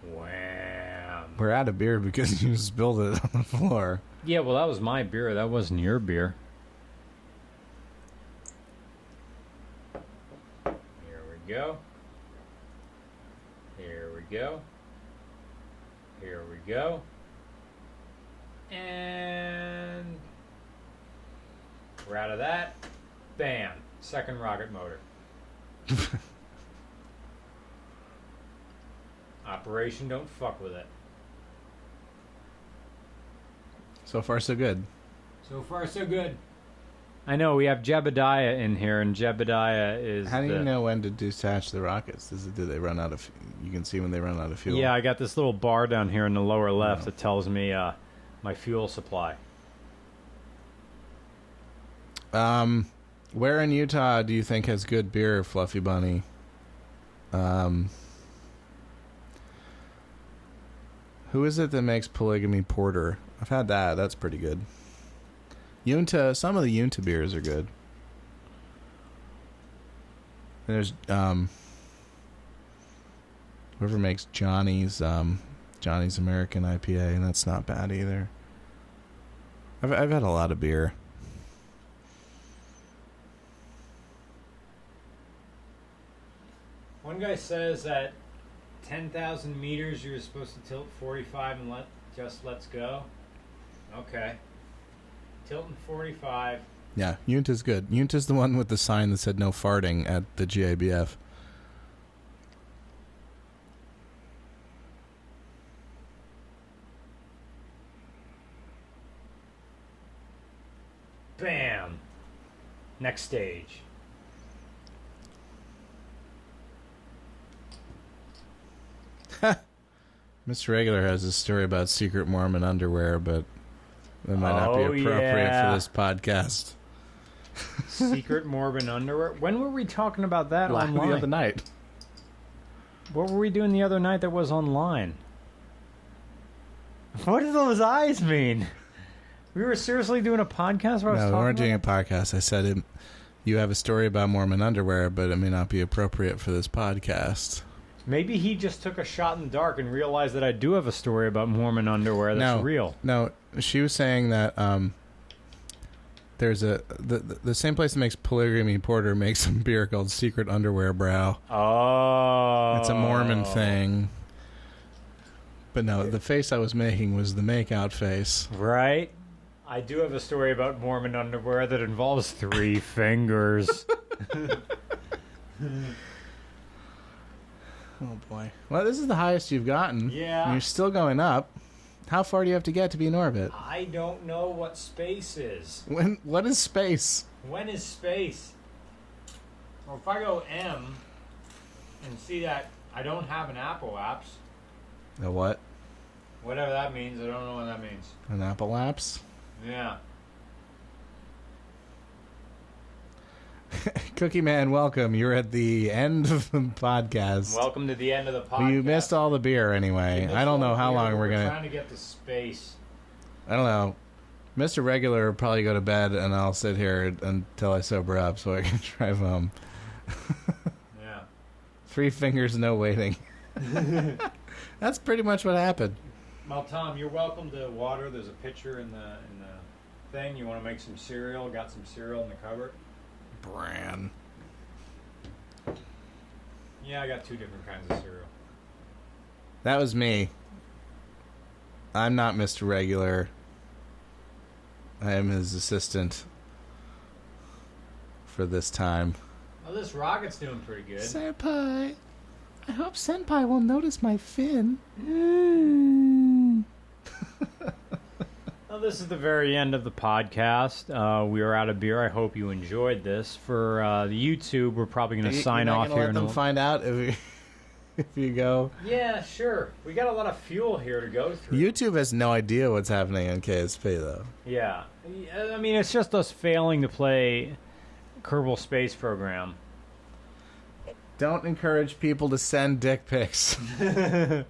Wham. We're out of beer because you spilled it on the floor. Yeah, well, that was my beer. That wasn't your beer. Here we go. Here we go. Here we go. And we're out of that. Bam. Second rocket motor. Operation Don't Fuck With It. So far, so good. So far, so good. I know, we have Jebediah in here, and Jebediah is... How do you know when to detach the rockets? Do they run out of... You can see when they run out of fuel? Yeah, I got this little bar down here in the lower left that tells me my fuel supply. Where in Utah do you think has good beer, Fluffy Bunny? Who is it that makes Polygamy Porter? I've had that. That's pretty good. Uinta, some of the Uinta beers are good. There's whoever makes Johnny's American IPA, and that's not bad either. I've had a lot of beer. One guy says that 10,000 meters you're supposed to tilt 45 and let's go. Okay. Tilting 45. Yeah, Uinta's good. Uinta's the one with the sign that said no farting at the GABF. Bam. Next stage. Mr. Regular has a story about secret Mormon underwear, but that might not be appropriate for this podcast. Secret Mormon underwear? When were we talking about that online? The other night. What were we doing the other night that was online? What do those eyes mean? We were seriously doing a podcast where I was talking we weren't doing a about podcast. I said you have a story about Mormon underwear, but it may not be appropriate for this podcast. Maybe he just took a shot in the dark and realized that I do have a story about Mormon underwear that's real. No, she was saying that there's the same place that makes Polygamy Porter makes some beer called Secret Underwear Brow. Oh. It's a Mormon thing. But no, the face I was making was the make-out face. Right? I do have a story about Mormon underwear that involves 3 fingers. Oh, boy. Well, this is the highest you've gotten. Yeah. And you're still going up. How far do you have to get to be in orbit? I don't know what space is. What is space? When is space? Well, if I go M and see that I don't have an Apple Apps, A what? whatever that means, I don't know what that means. An Apple Apps? Yeah. Cookie Man, welcome. You're at the end of the podcast. Welcome to the end of the podcast. Well, you missed all the beer anyway. I don't know how long we're going trying to get to space. I don't know. Mr. Regular will probably go to bed, and I'll sit here until I sober up so I can drive home. Yeah. 3 fingers, no waiting. That's pretty much what happened. Well, Tom, you're welcome to water. There's a pitcher in the thing. You want to make some cereal? Got some cereal in the cupboard? Bran. Yeah, I got 2 different kinds of cereal. That was me. I'm not Mr. Regular. I am his assistant for this time. Well, this rocket's doing pretty good. Senpai, I hope Senpai will notice my fin. Well, this is the very end of the podcast. We are out of beer. I hope you enjoyed this. For the YouTube, we're probably going to sign off here. Let them find out if you go. Yeah, sure. We got a lot of fuel here to go through. YouTube has no idea what's happening on KSP, though. Yeah. I mean, it's just us failing to play Kerbal Space Program. Don't encourage people to send dick pics. You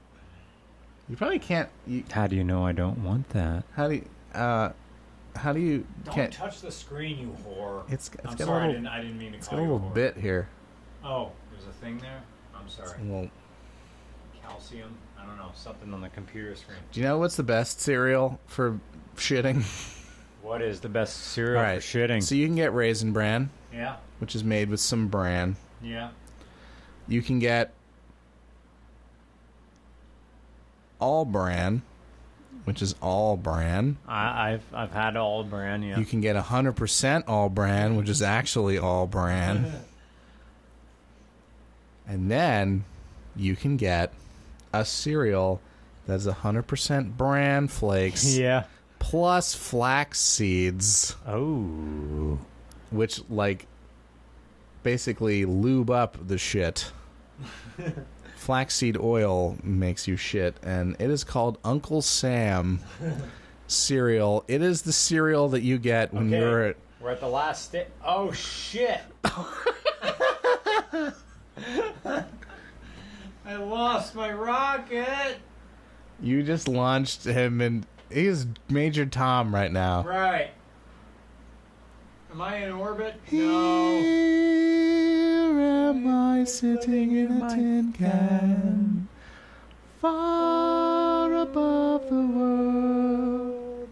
probably can't. How do you know I don't want that? How do you? Don't touch the screen, you whore. I'm got sorry, a little, I didn't mean to it's call got a you little a whore. bit here. Oh, there's a thing there? I'm sorry. Well, Calcium? I don't know. Something on the computer screen. do you know what's the best cereal for shitting? What is the best cereal for shitting? So you can get Raisin Bran, Yeah. which is made with some bran. Yeah. You can get All Bran, which is all bran. I've had all bran, yeah. You can get 100% all bran, which is actually all bran. And then you can get a cereal that's 100% bran flakes Yeah. plus flax seeds, Oh. which basically lube up the shit. Flaxseed oil makes you shit, and it is called Uncle Sam cereal. It is the cereal that you get when We're at the last stage. Oh, shit. I lost my rocket. You just launched him, and he's Major Tom right now. Right. Am I in orbit? No. Here am I sitting in a tin can, far above the world.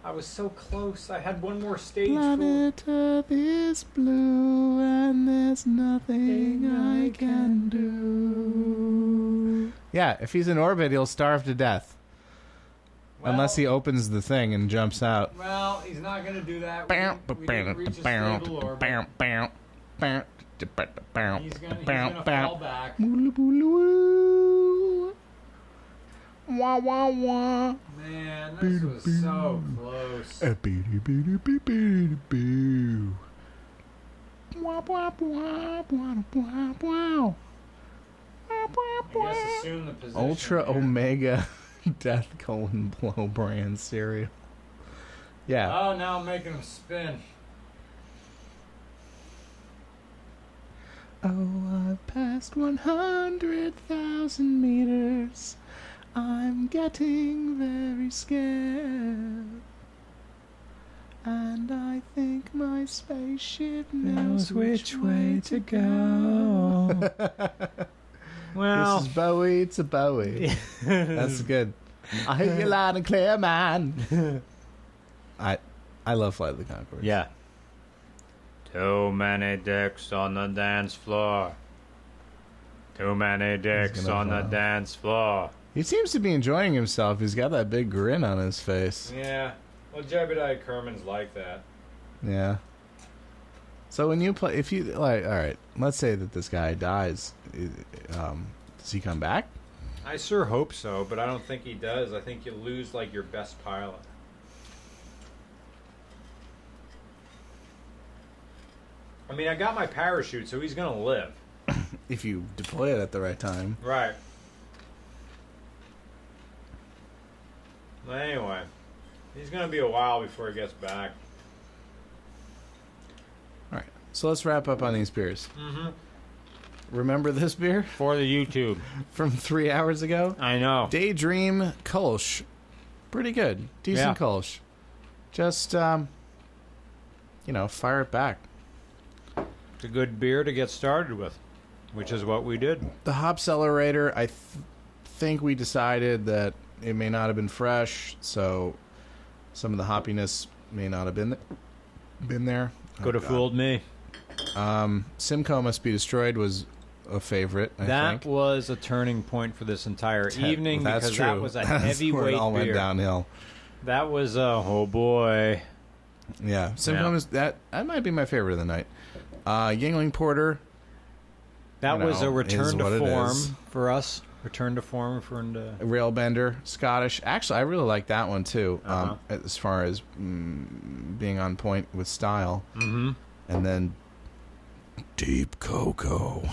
I was so close. I had one more stage. Planet Earth is blue, and there's nothing I can do. Yeah, if he's in orbit, he'll starve to death. Unless he opens the thing and jumps out. Well, he's not going to do that. We didn't reach a stable orbit. He's gonna fall back. Wah, wah, wah. Man, this was so close. I guess assume the position. Ultra here. Omega Death Blow brand cereal. Yeah. Oh, now I'm making him spin. Oh, I've passed 100,000 meters. I'm getting very scared. And I think my spaceship knows which way to go. Well, This is Bowie to Bowie. That's good. I hear you loud and clear, man. I love Flight of the Conchords. yeah. Too many dicks on the dance floor. Too many dicks gonna on the fall. dance floor. He seems to be enjoying himself. He's got that big grin on his face. Yeah. Well, Jebediah Kerman's like that. Yeah. So when you play, if you all right, let's say that this guy dies, does he come back? I sure hope so, but I don't think he does. I think you lose your best pilot. I mean, I got my parachute, so he's gonna live. If you deploy it at the right time. Right. But anyway, he's gonna be a while before he gets back. All right. So let's wrap up on these beers. Remember this beer For the YouTube. from 3 hours ago? I know. Daydream Kolsch. Pretty good. Decent Yeah. Kolsch. Just, fire it back. It's a good beer to get started with, which is what we did. The hop accelerator, I think we decided that it may not have been fresh, so some of the hoppiness may not have been there. Could have fooled me. Simcoe Must Be Destroyed was a favorite, I That think. was a turning point for this entire evening That's because true. that was a That's heavyweight where it all beer. went downhill. That was oh boy. Yeah, Simcoe that might be my favorite of the night. Yuengling Porter. That You was know, a return is to what it form is. for us. Return to form for Railbender, Scottish. Actually, I really like that one too. Uh-huh. As far as being on point with style. Mm-hmm. And then Deep Cocoa.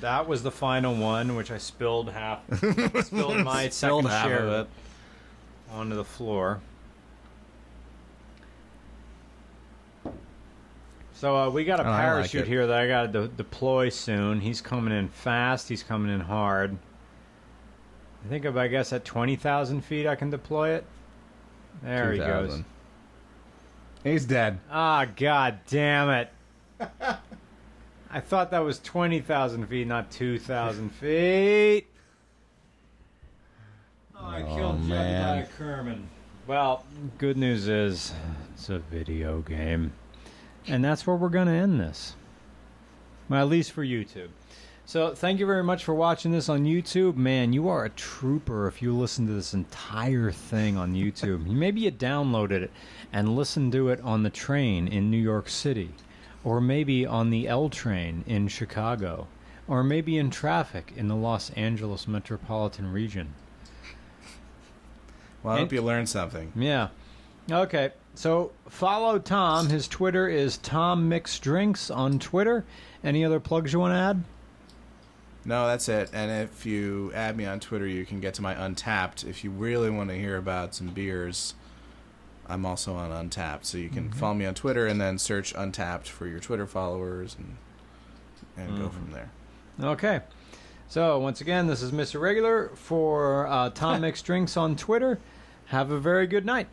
That was the final one, which I spilled half. Spilled my Spilled second half share of it. onto the floor. So we got a Oh, I like parachute it. here that I got to deploy soon. He's coming in fast. He's coming in hard. I think I guess at 20,000 feet I can deploy it. There he goes. 2000. He's dead. Ah, god damn it. I thought that was 20,000 feet, not 2,000 feet. Oh, I killed man. Jebediah Kerman. Well, good news is it's a video game. And that's where we're going to end this. Well, at least for YouTube. So, thank you very much for watching this on YouTube. Man, you are a trooper if you listen to this entire thing on YouTube. Maybe you downloaded it and listened to it on the train in New York City. Or maybe on the L train in Chicago. Or maybe in traffic in the Los Angeles metropolitan region. Well, I hope you learned something. Yeah. Okay. So follow Tom. His Twitter is tommixdrinks on Twitter. Any other plugs you want to add? No, that's it. And if you add me on Twitter, you can get to my Untapped. If you really want to hear about some beers, I'm also on Untapped. So you can follow me on Twitter and then search Untapped for your Twitter followers and go from there. Okay. So once again, this is Mr. Regular for Tom Mixed Drinks on Twitter. Have a very good night.